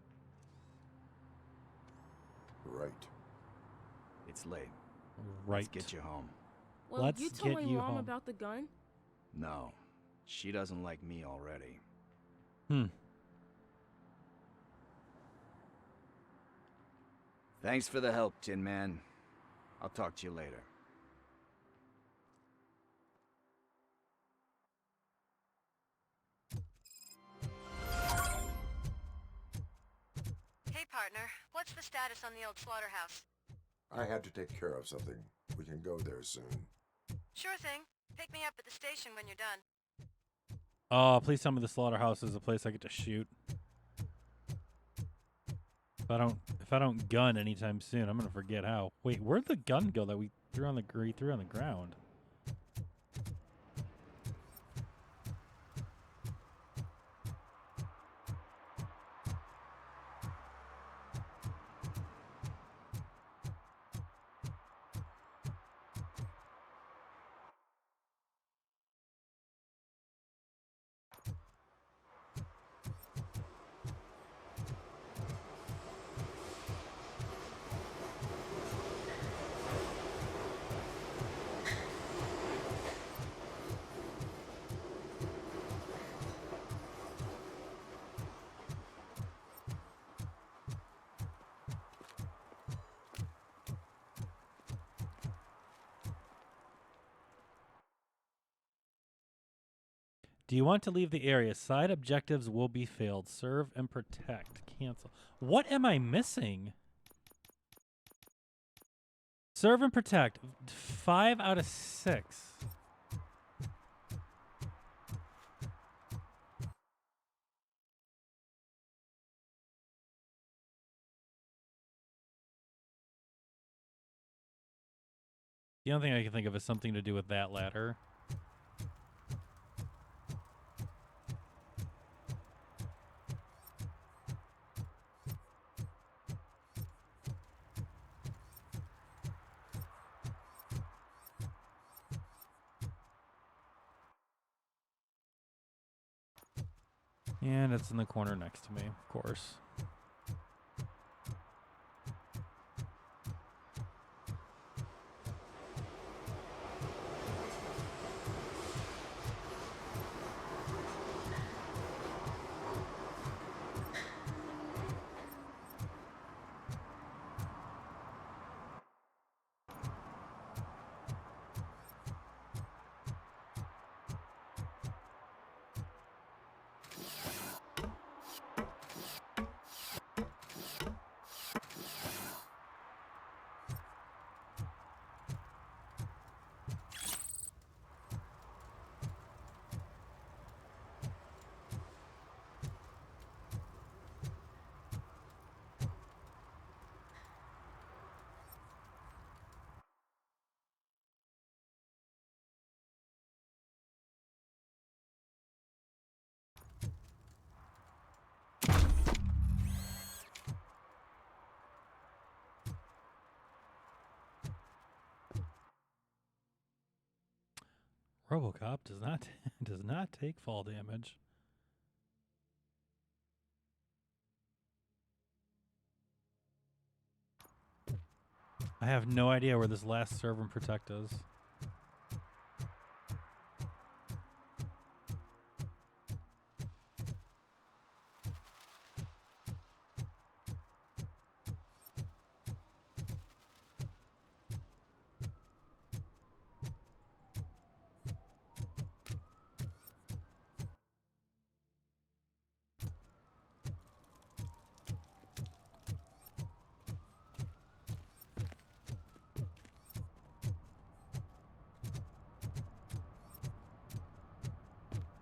Right. It's late. Right. Let's get you home. Well, you told my mom about the gun? No, she doesn't like me already. Thanks for the help, Tin Man. I'll talk to you later. Hey, partner. What's the status on the old slaughterhouse? I had to take care of something. We can go there soon. Sure thing. Pick me up at the station when you're done. Oh, please tell me the slaughterhouse is a place I get to shoot. If I don't gun anytime soon, I'm gonna forget how. Wait, where'd the gun go that we threw on the ground? Do you want to leave the area? Side objectives will be failed. Serve and protect. Cancel. What am I missing? Serve and protect. 5 out of 6. The only thing I can think of is something to do with that ladder. And it's in the corner next to me, of course. RoboCop does not does not take fall damage. I have no idea where this last serve and protect is.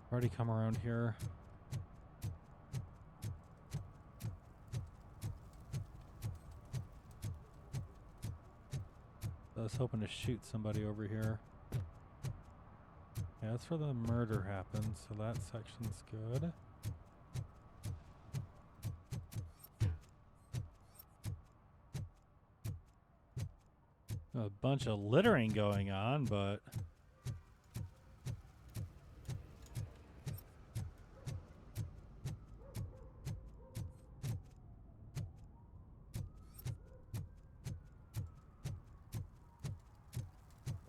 Already come around here. I was hoping to shoot somebody over here. Yeah, that's where the murder happened, so that section's good. A bunch of littering going on, but...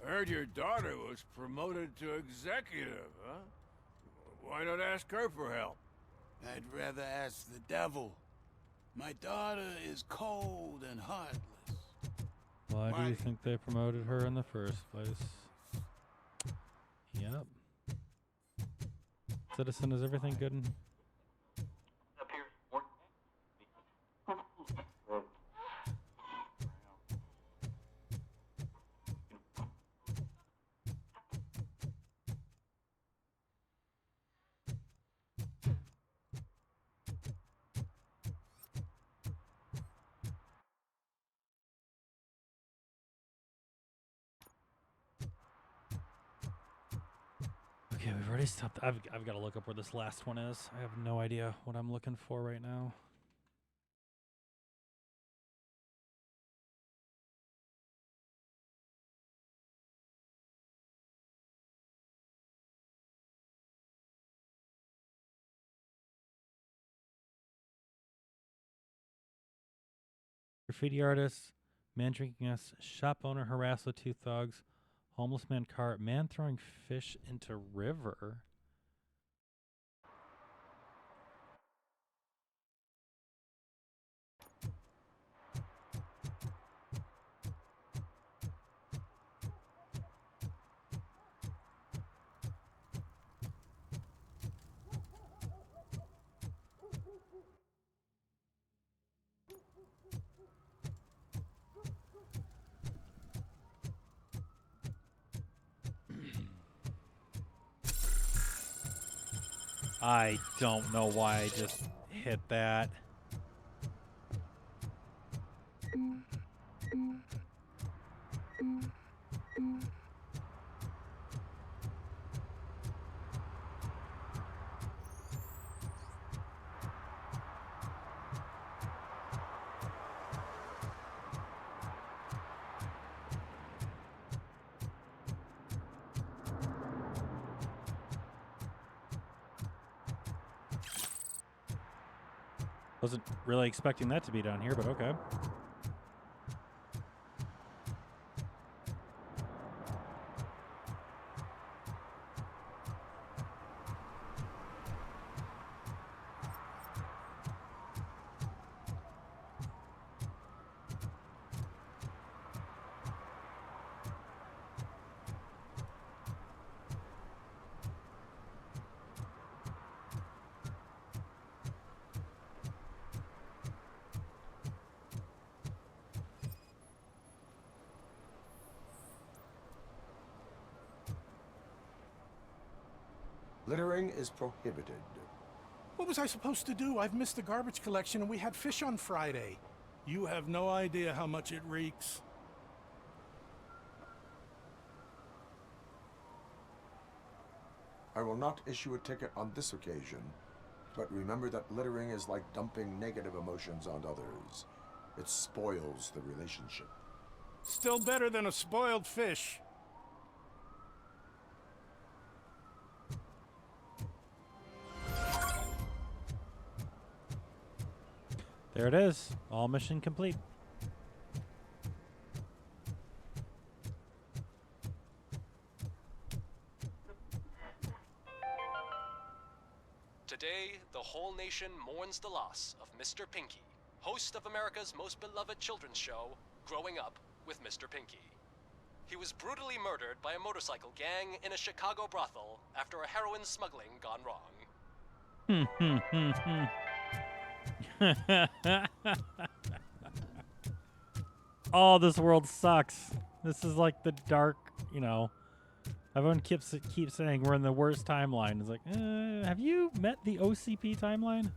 Heard your daughter was promoted to executive, huh? Why not ask her for help? I'd rather ask the devil. My daughter is cold and heartless. Why do you think they promoted her in the first place? Yep. Citizen, is everything good? Okay, we've already stopped. I've got to look up where this last one is. I have no idea what I'm looking for right now. Graffiti artist, man drinking us, shop owner harassed with two thugs, homeless man cart, man throwing fish into river. I don't know why I just hit that. Wasn't really expecting that to be down here, but okay. Littering is prohibited. What was I supposed to do? I've missed the garbage collection and we had fish on Friday. You have no idea how much it reeks. I will not issue a ticket on this occasion, but remember that littering is like dumping negative emotions on others. It spoils the relationship. Still better than a spoiled fish. There it is. All mission complete. Today, the whole nation mourns the loss of Mr. Pinky, host of America's most beloved children's show, Growing Up with Mr. Pinky. He was brutally murdered by a motorcycle gang in a Chicago brothel after a heroin smuggling gone wrong. Oh, this world sucks. This is like the dark, you know. Everyone keeps saying we're in the worst timeline. It's like, have you met the OCP timeline?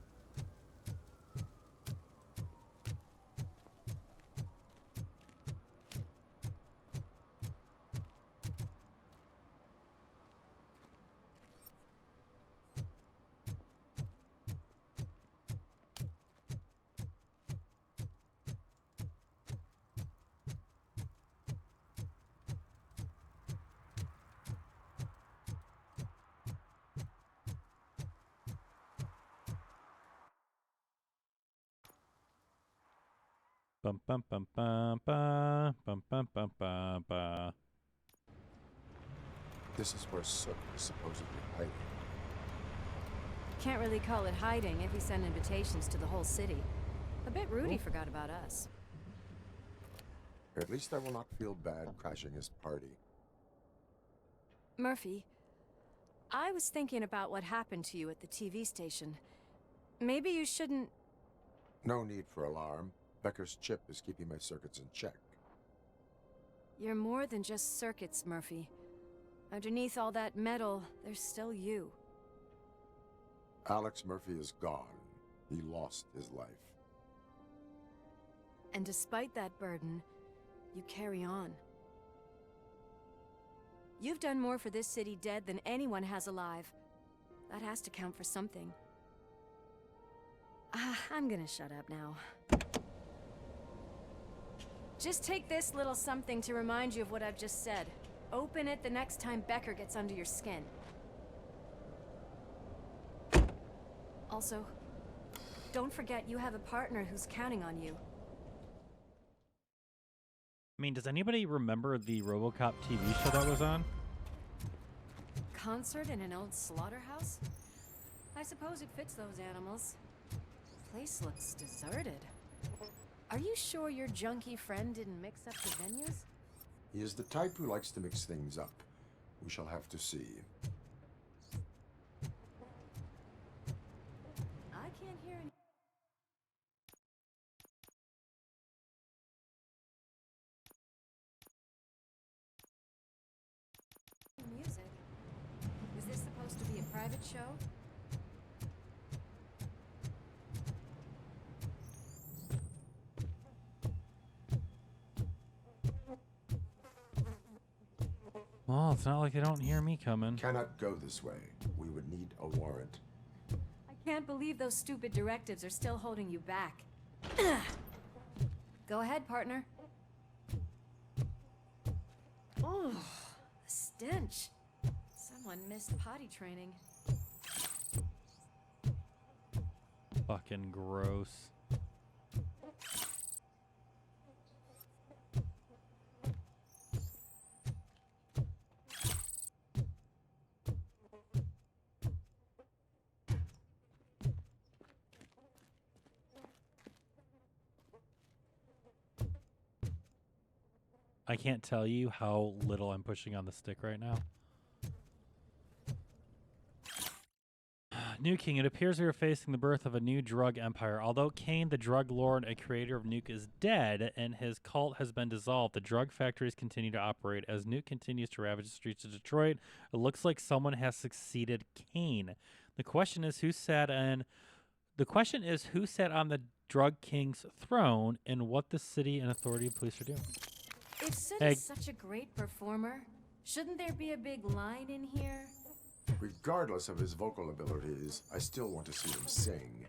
Bum bum bum bum bum bum bum bum bum bum. This is where Sook is supposedly hiding. Can't really call it hiding if he sent invitations to the whole city. A bit rude he forgot about us. At least I will not feel bad crashing his party. Murphy, I was thinking about what happened to you at the TV station. Maybe you shouldn't... No need for alarm. Becker's chip is keeping my circuits in check. You're more than just circuits, Murphy. Underneath all that metal, there's still you. Alex Murphy is gone. He lost his life. And despite that burden, you carry on. You've done more for this city dead than anyone has alive. That has to count for something. I'm gonna shut up now. Just take this little something to remind you of what I've just said. Open it the next time Becker gets under your skin. Also, don't forget you have a partner who's counting on you. I mean, does anybody remember the RoboCop TV show that was on? Concert in an old slaughterhouse? I suppose it fits those animals. The place looks deserted. Are you sure your junkie friend didn't mix up the venues? He is the type who likes to mix things up. We shall have to see. I can't hear any music. Was this supposed to be a private show? Well, it's not like they don't hear me coming. Cannot go this way. We would need a warrant. I can't believe those stupid directives are still holding you back. Go ahead, partner. Oh, the stench. Someone missed potty training. Fucking gross. I can't tell you how little I'm pushing on the stick right now. New King, it appears we are facing the birth of a new drug empire. Although Cain, the drug lord and creator of Nuke, is dead and his cult has been dissolved, the drug factories continue to operate. As Nuke continues to ravage the streets of Detroit, it looks like someone has succeeded Cain. The question is who sat on the drug king's throne and what the city and authority police are doing. If Sid is such a great performer, shouldn't there be a big line in here? Regardless of his vocal abilities, I still want to see him sing.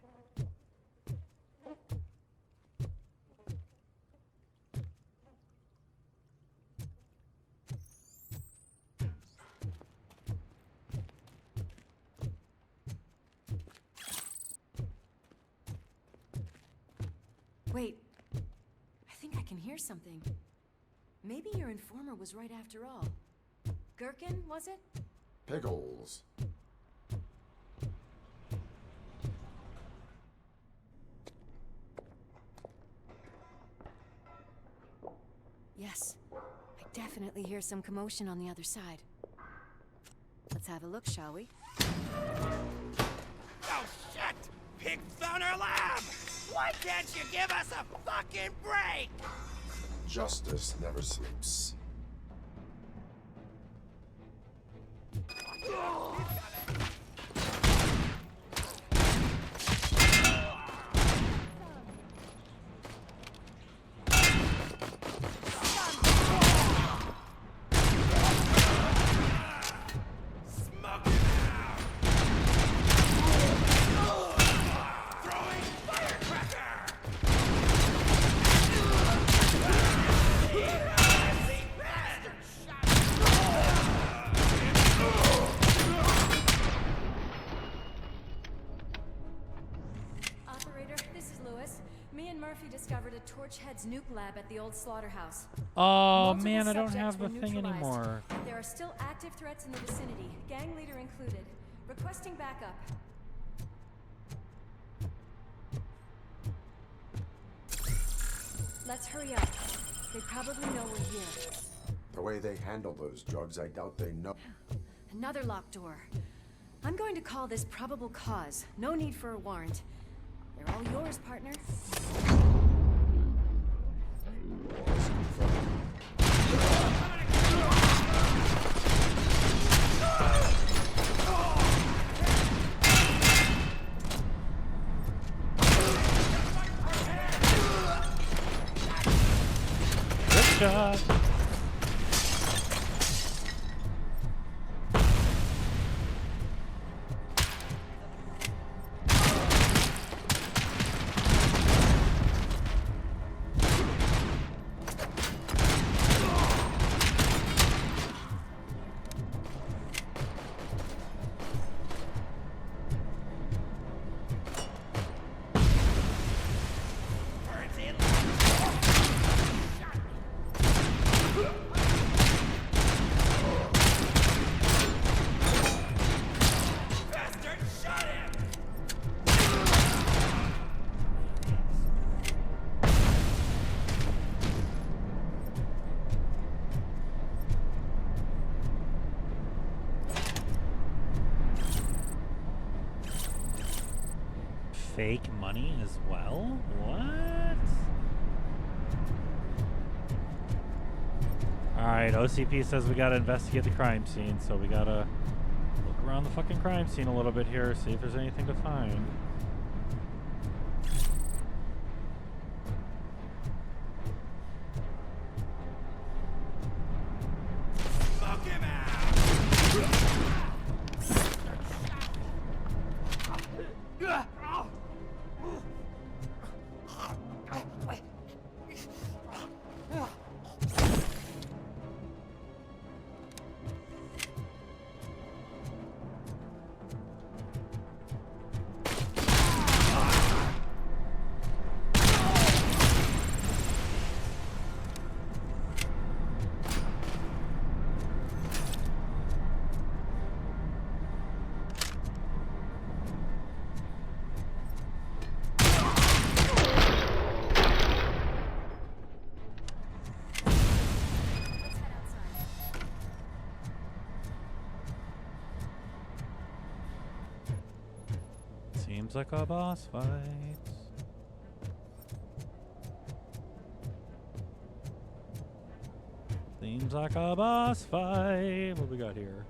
Wait. I think I can hear something. Maybe your informer was right after all. Gherkin, was it? Pickles. Yes. I definitely hear some commotion on the other side. Let's have a look, shall we? Oh, shit! Pig found our lab! Why can't you give us a fucking break? Justice never sleeps. Discovered a Torchhead's nuke lab at the old slaughterhouse. Oh Multiple man, I don't subjects have the were thing neutralized. anymore. There are still active threats in the vicinity, gang leader included. Requesting backup. Let's hurry up. They probably know we're here. The way they handle those drugs, I doubt they know. Another locked door. I'm going to call this probable cause. No need for a warrant. They're all yours, partner. Good shot. Fake money as well? What? Alright, OCP says we gotta investigate the crime scene, so we gotta look around the fucking crime scene a little bit here, see if there's anything to find. Seems like a boss fight. Seems like a boss fight. What we got here?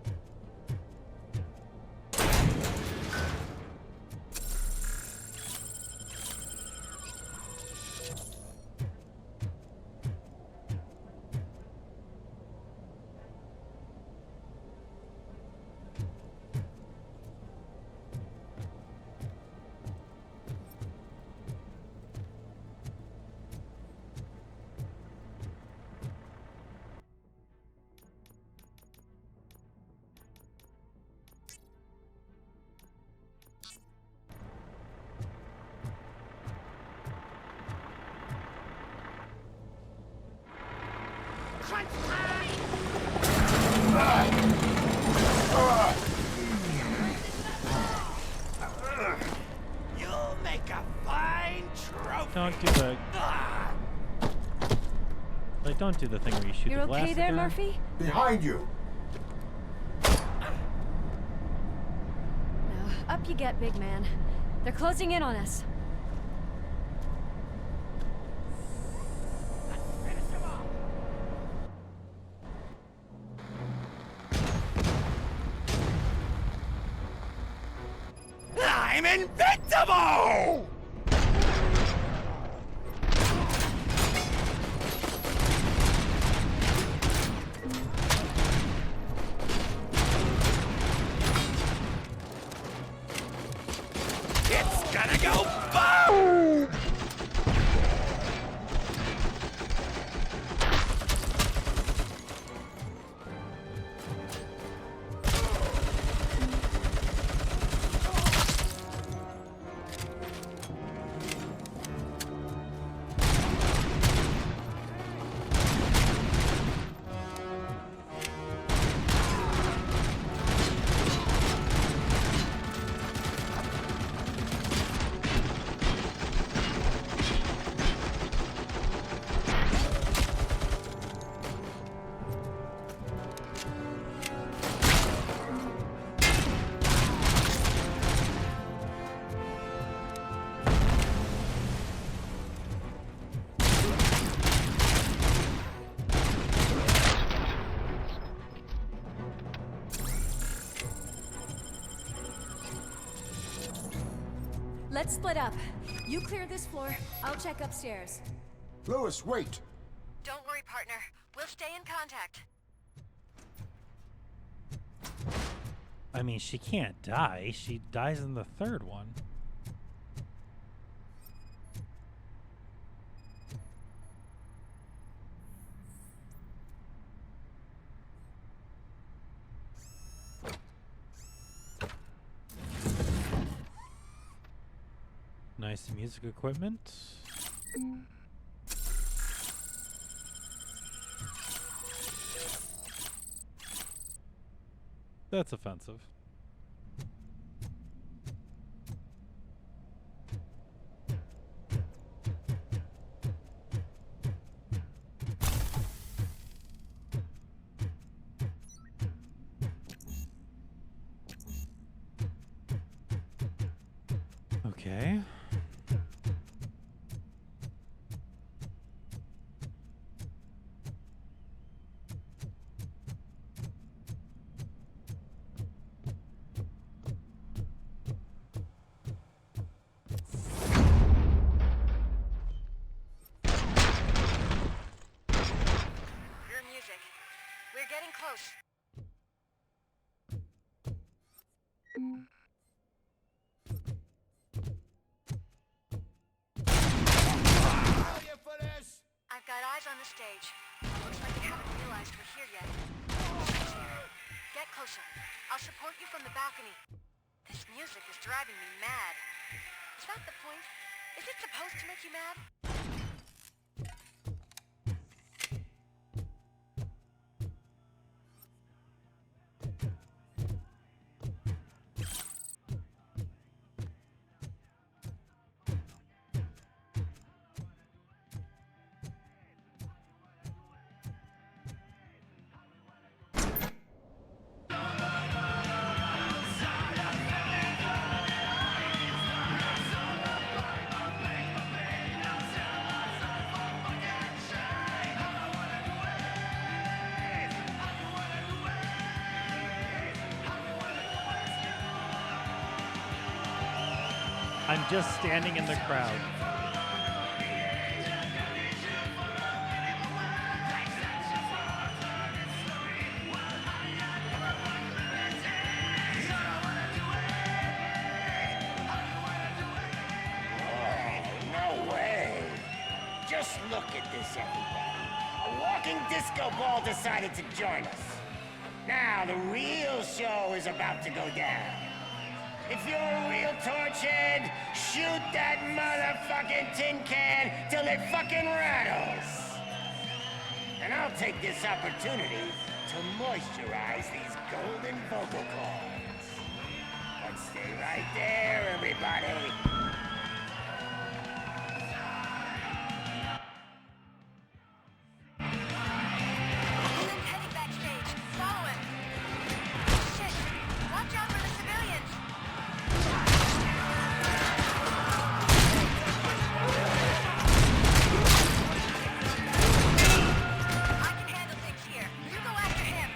You'll make a fine trophy. Don't do the... Like, don't do the thing where you shoot You're the glass okay there, again. Murphy? Behind you! Now, up you get, big man. They're closing in on us. I'm invincible! It's gonna go boom! Let's split up. You clear this floor, I'll check upstairs. Lewis, wait! Don't worry, partner. We'll stay in contact. I mean, she can't die. She dies in the third one. Nice music equipment. That's offensive. Okay. Your music. We're getting close. I've got eyes on the stage. Looks like they haven't realized we're here yet. Get closer. I'll support you from the balcony. This music is driving me mad. Is that the point? Is it supposed to make you mad? I'm just standing in the crowd. No way! Just look at this, everybody. A walking disco ball decided to join us. Now the real show is about to go down. If you're a real torchhead, shoot that motherfucking tin can till it fucking rattles. And I'll take this opportunity to moisturize these golden vocal cords. But stay right there, everybody. Heading backstage. Follow him. Shit! Watch out for the civilians! I can handle things here. You go after him.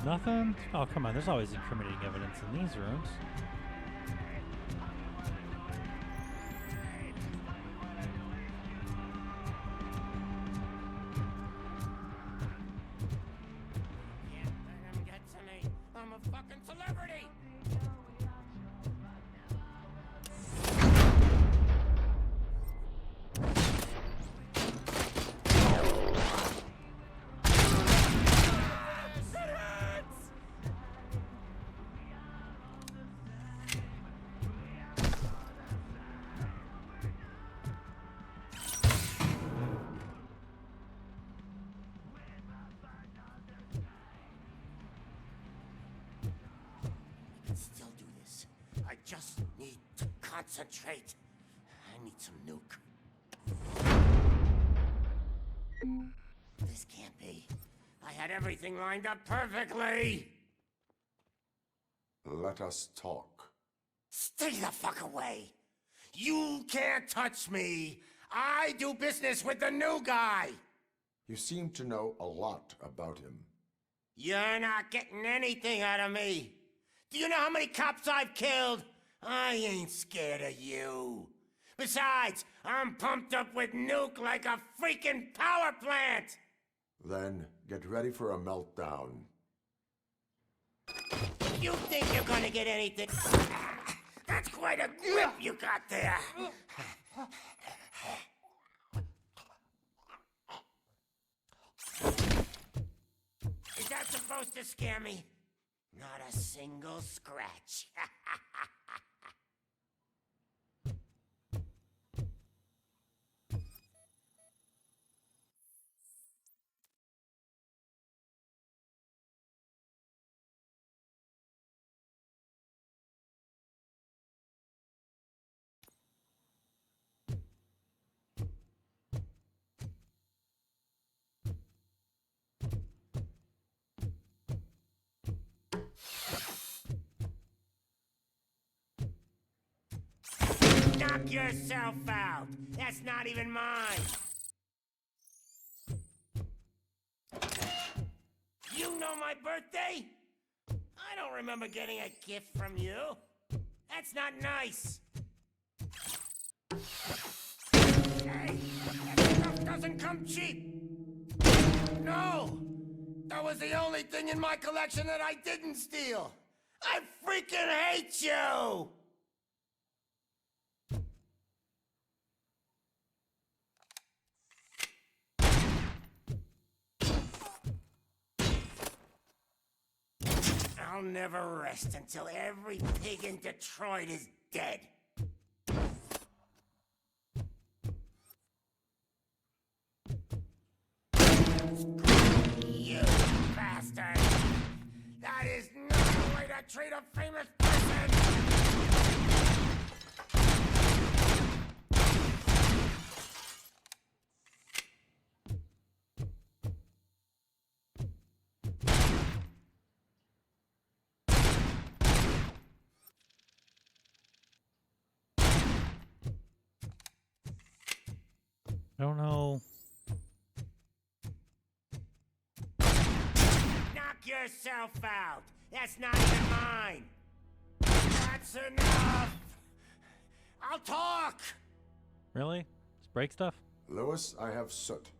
Nothing? Oh, come on. There's always incriminating evidence in these rooms. Can't let him get to me. I'm a fucking celebrity. Still do this. I just need to concentrate. I need some nuke. This can't be. I had everything lined up perfectly. Let us talk. Stay the fuck away. You can't touch me. I do business with the new guy. You seem to know a lot about him. You're not getting anything out of me. Do you know how many cops I've killed? I ain't scared of you. Besides, I'm pumped up with nuke like a freaking power plant. Then get ready for a meltdown. You think you're gonna get anything? That's quite a grip you got there. Is that supposed to scare me? Not a single scratch. Knock yourself out. That's not even mine. You know my birthday? I don't remember getting a gift from you. That's not nice. Hey, that stuff doesn't come cheap. No, that was the only thing in my collection that I didn't steal. I freaking hate you! I'll never rest until every pig in Detroit is dead. You bastard! That is not the way to treat a famous person! I don't know. Knock yourself out. That's not even mine. That's enough. I'll talk. Really? Just break stuff? Lewis, I have Soot.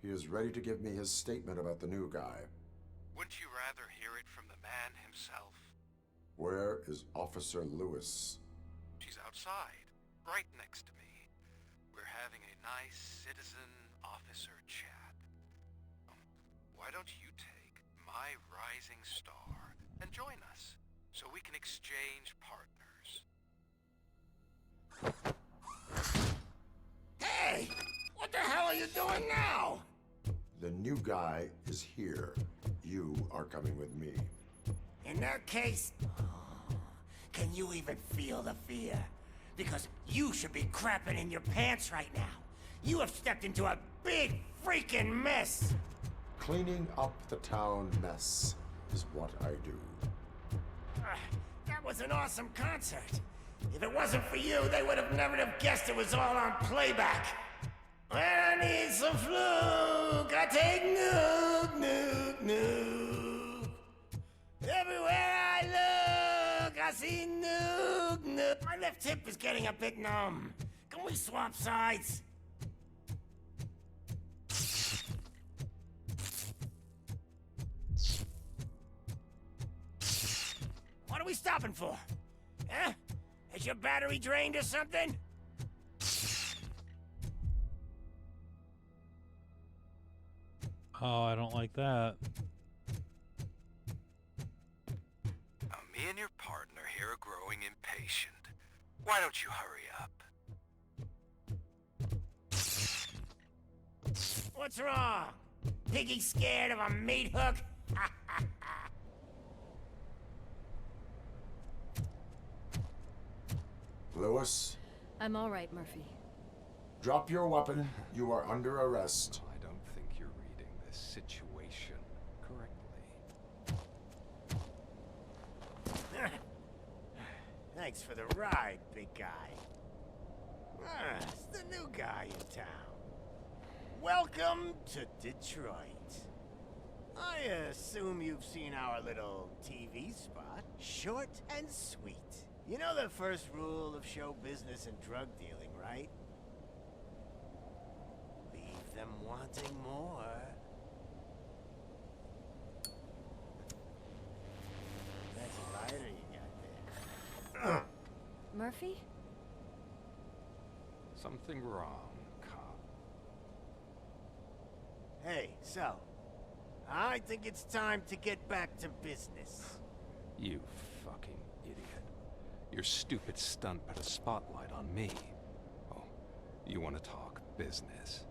He is ready to give me his statement about the new guy. Wouldn't you rather hear it from the man himself? Where is Officer Lewis? She's outside, right next to me. We're having a nice citizen-officer chat. Why don't you take my rising star and join us, so we can exchange partners? Hey! What the hell are you doing now? The new guy is here. You are coming with me. In that case, can you even feel the fear? Because you should be crapping in your pants right now. You have stepped into a big freaking mess. Cleaning up the town mess is what I do. That was an awesome concert. If it wasn't for you, they would have never have guessed it was all on playback. When I need some fluke, I take nuke, nuke, nuke. Everywhere I look, I see nuke, nuke. My left hip is getting a bit numb. Can we swap sides? What are we stopping for? Huh? Is your battery drained or something? Oh, I don't like that. Me and your partner here are growing impatient. Why don't you hurry up? What's wrong? Piggy scared of a meat hook? Lewis, I'm all right, Murphy. drop your weapon. You are under arrest. I don't think you're reading this situation correctly. Thanks for the ride, big guy. It's the new guy in town. Welcome to Detroit. I assume you've seen our little TV spot. Short and sweet. You know the first rule of show business and drug dealing, right? Leave them wanting more. That's a lighter you got there. Murphy? Something wrong, cop. Hey, so, I think it's time to get back to business. You fucking idiot. Your stupid stunt put a spotlight on me. Oh, you want to talk business?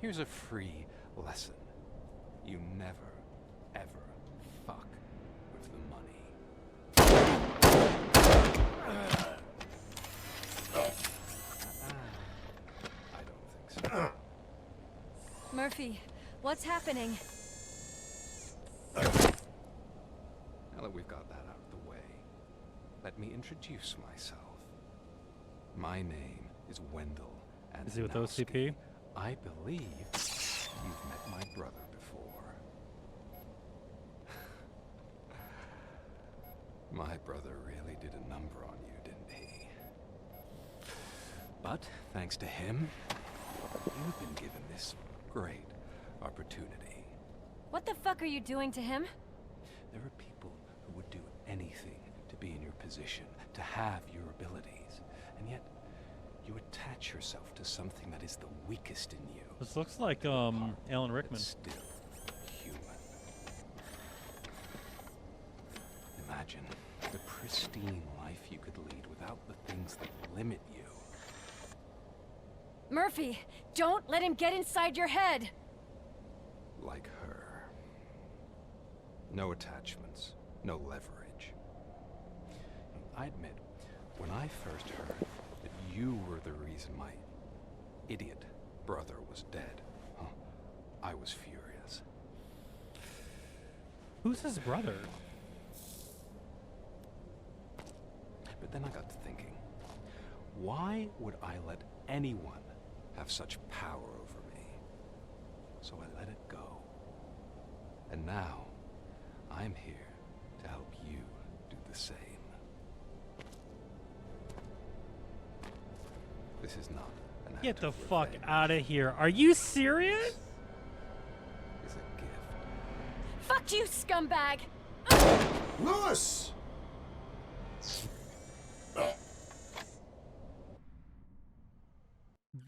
Here's a free lesson. You never, ever fuck with the money. I don't think so. Murphy, what's happening? Now that we've got that out of the way, let me introduce myself. My name is Wendell and Is he with OCP? I believe you've met my brother before. My brother really did a number on you, didn't he? But thanks to him, you've been given this great opportunity. What the fuck are you doing to him? There are people who would do anything to be in your position, to have your abilities, and yet you attach yourself to something that is the weakest in you. This looks like Alan Rickman. Still human. Imagine the pristine life you could lead without the things that limit you. Murphy, don't let him get inside your head! Like her. No attachments, no leverage. I admit, when I first heard that you were the reason my idiot brother was dead, I was furious. Who's his brother? But then I got to thinking, why would I let anyone have such power over me. So I let it go. And now, I'm here to help you do the same. This is not an act Get the of fuck revenge. out of here. Are you serious? It's a gift. Fuck you, scumbag! Lewis!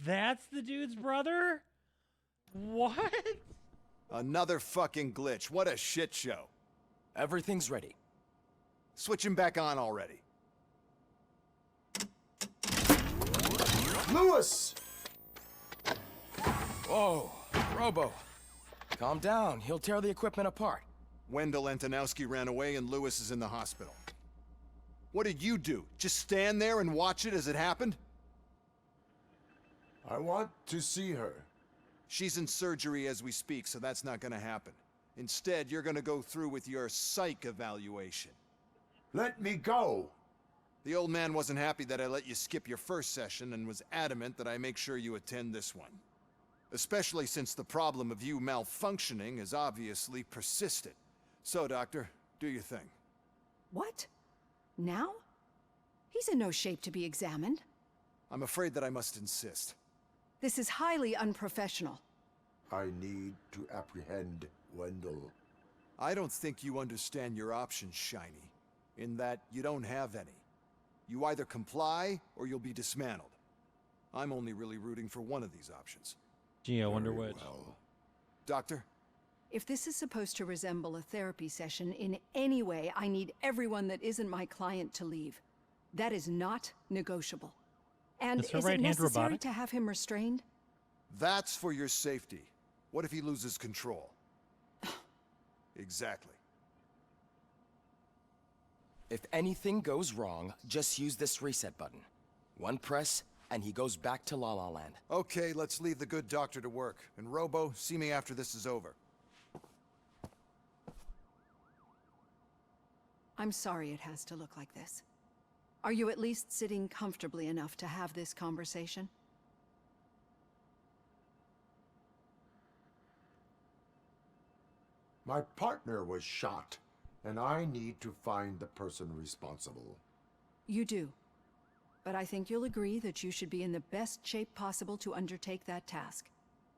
That's the dude's brother? What? Another fucking glitch. What a shit show. Everything's ready. Switch him back on already. Lewis! Whoa, Robo. Calm down. He'll tear the equipment apart. Wendell Antonowski ran away and Lewis is in the hospital. What did you do? Just stand there and watch it as it happened? I want to see her. She's in surgery as we speak, so that's not gonna happen. Instead, you're gonna go through with your psych evaluation. Let me go! The old man wasn't happy that I let you skip your first session and was adamant that I make sure you attend this one. Especially since the problem of you malfunctioning is obviously persistent. So, Doctor, do your thing. What? Now? He's in no shape to be examined. I'm afraid that I must insist. This is highly unprofessional. I need to apprehend Wendell. I don't think you understand your options, Shiny, in that you don't have any. You either comply, or you'll be dismantled. I'm only really rooting for one of these options. Gee, I wonder which. Doctor? If this is supposed to resemble a therapy session in any way, I need everyone that isn't my client to leave. That is not negotiable. And Is her is right it hand necessary robotic? to have him restrained? That's for your safety. What if he loses control? Exactly. If anything goes wrong, just use this reset button. One press, and he goes back to La La Land. Okay, let's leave the good doctor to work. And Robo, see me after this is over. I'm sorry it has to look like this. Are you at least sitting comfortably enough to have this conversation? My partner was shot, and I need to find the person responsible. You do. But I think you'll agree that you should be in the best shape possible to undertake that task.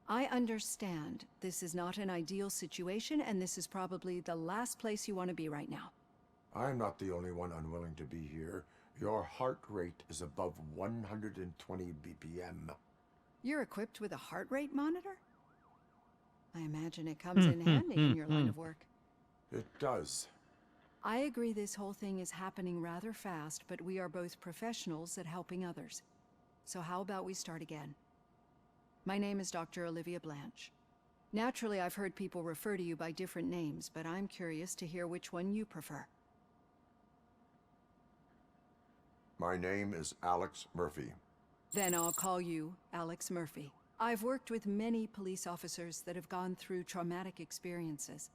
I understand this is not an ideal situation, and this is probably the last place you want to be right now. I'm not the only one unwilling to be here. Your heart rate is above 120 BPM. You're equipped with a heart rate monitor? I imagine it comes in handy in your line of work. It does. I agree this whole thing is happening rather fast, but we are both professionals at helping others. So how about we start again? My name is Dr. Olivia Blanche. Naturally, I've heard people refer to you by different names, but I'm curious to hear which one you prefer. My name is Alex Murphy. Then I'll call you Alex Murphy. I've worked with many police officers that have gone through traumatic experiences,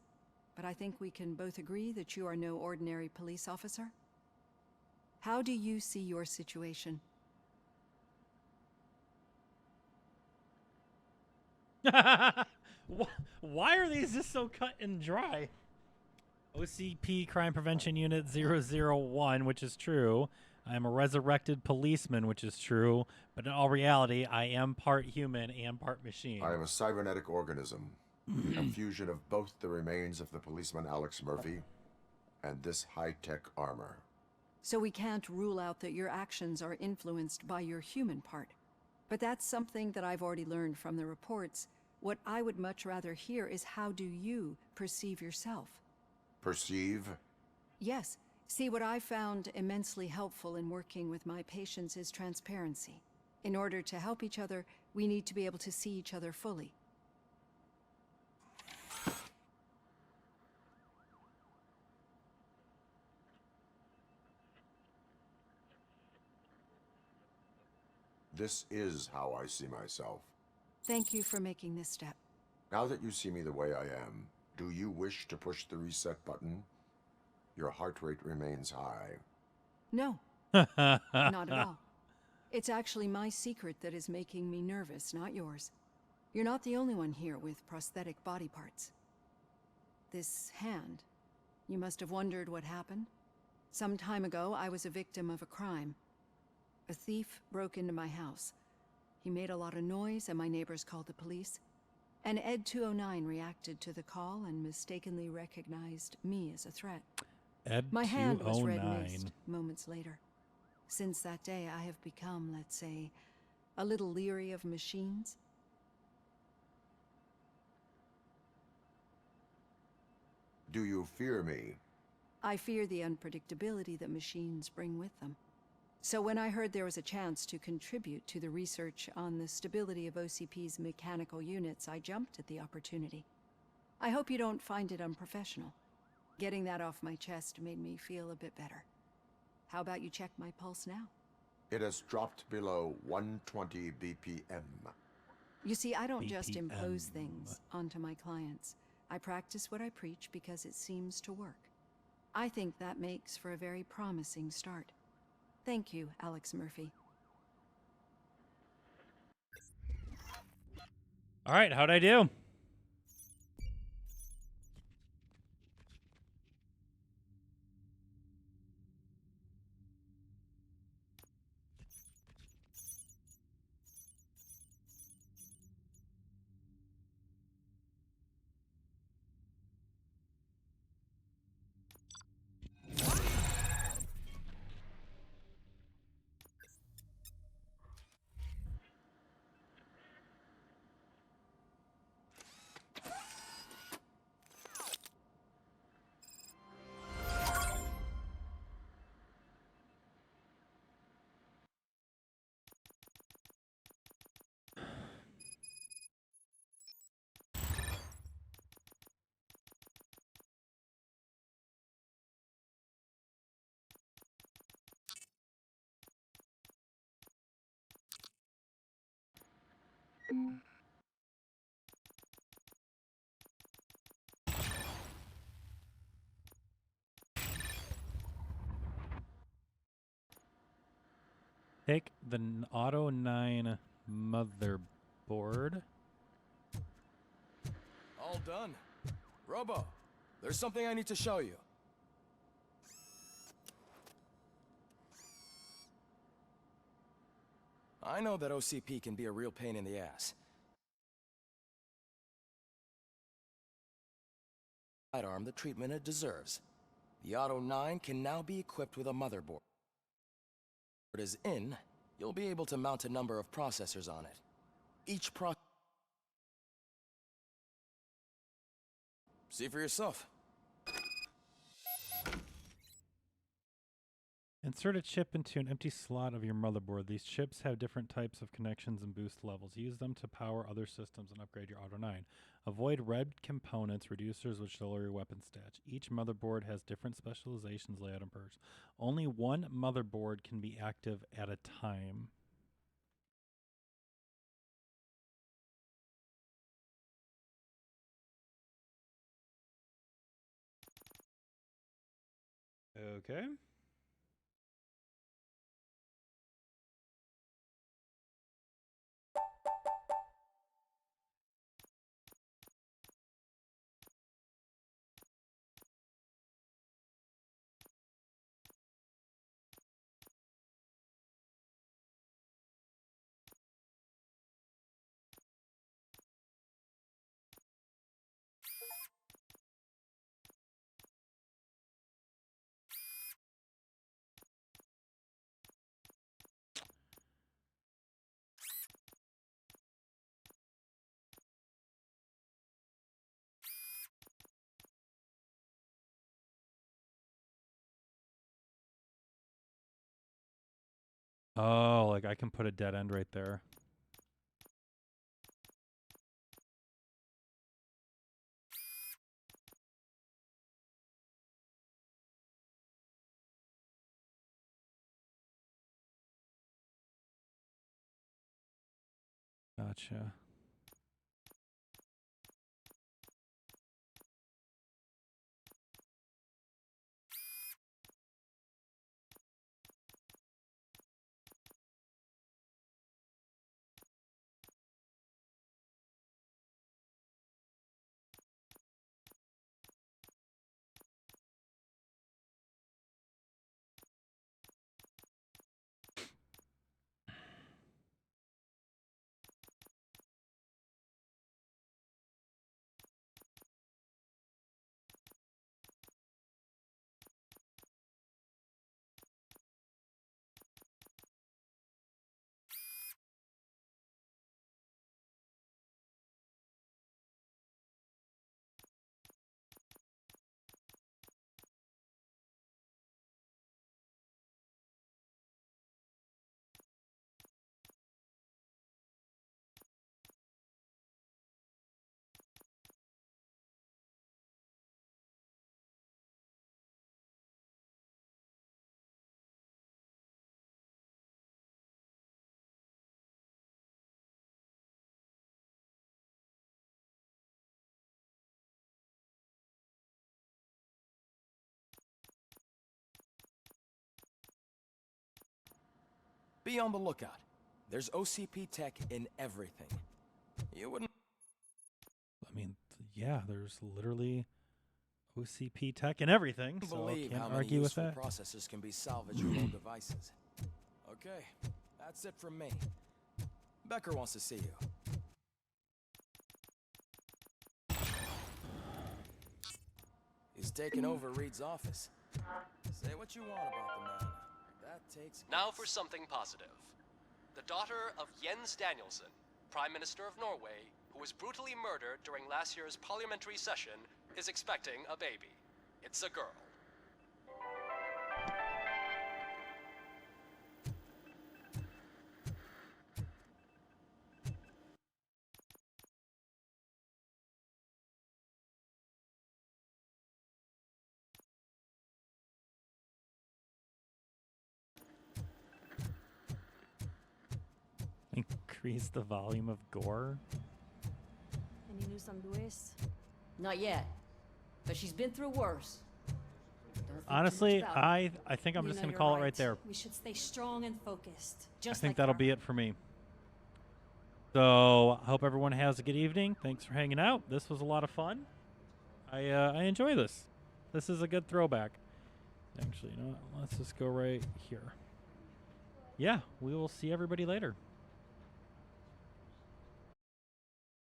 but I think we can both agree that you are no ordinary police officer. How do you see your situation? Why are these just so cut and dry? OCP Crime Prevention Unit 001, which is true. I am a resurrected policeman, which is true. But in all reality, I am part human and part machine. I am a cybernetic organism, a fusion of both the remains of the policeman Alex Murphy and this high-tech armor. So we can't rule out that your actions are influenced by your human part. But that's something that I've already learned from the reports. What I would much rather hear is how do you perceive yourself? Perceive? Yes. See, what I found immensely helpful in working with my patients is transparency. In order to help each other, we need to be able to see each other fully. This is how I see myself. Thank you for making this step. Now that you see me the way I am, do you wish to push the reset button? Your heart rate remains high. No, not at all. It's actually my secret that is making me nervous, not yours. You're not the only one here with prosthetic body parts. This hand, you must have wondered what happened. Some time ago, I was a victim of a crime. A thief broke into my house. He made a lot of noise and my neighbors called the police. And Ed 209 reacted to the call and mistakenly recognized me as a threat. Ed My hand was red 209. mist moments later. Since that day, I have become, let's say, a little leery of machines. Do you fear me? I fear the unpredictability that machines bring with them. So when I heard there was a chance to contribute to the research on the stability of OCP's mechanical units, I jumped at the opportunity. I hope you don't find it unprofessional. Getting that off my chest made me feel a bit better. How about you check my pulse now? It has dropped below 120 BPM. You see, I don't just BPM. impose things onto my clients. I practice what I preach because it seems to work. I think that makes for a very promising start. Thank you, Alex Murphy. All right, how'd I do? Take the Auto 9 motherboard. All done. Robo, there's something I need to show you. I know that OCP can be a real pain in the ass. Sidearm the treatment it deserves. The Auto 9 can now be equipped with a motherboard. It is in, you'll be able to mount a number of processors on it. Each See for yourself. Insert a chip into an empty slot of your motherboard. These chips have different types of connections and boost levels. Use them to power other systems and upgrade your Auto 9. Avoid red components, reducers which lower your weapon stats. Each motherboard has different specializations, layout, and perks. Only one motherboard can be active at a time. Okay. Oh, like I can put a dead end right there. Gotcha. Be on the lookout. There's OCP tech in everything. You wouldn't... I mean, yeah, there's literally OCP tech and everything, so believe can't how many argue with useful that. processors can be salvaged from old devices. Okay, that's it from me. Becker wants to see you. He's taken over Reed's office. Say what you want about the man. That takes... Now for something positive. The daughter of Jens Danielson, Prime Minister of Norway, who was brutally murdered during last year's parliamentary session, is expecting a baby. It's a girl. Increase the volume of gore. Any news on Luis? Not yet, but she's been through worse. Don't think too Honestly, much about it. I think I'm You just know gonna you're call it right there. We should stay strong and focused. I Just think like that'll her. be it for me. So I hope everyone has a good evening. Thanks for hanging out. This was a lot of fun. I enjoy this. This is a good throwback. Actually, you know what? Let's just go right here. Yeah, we will see everybody later.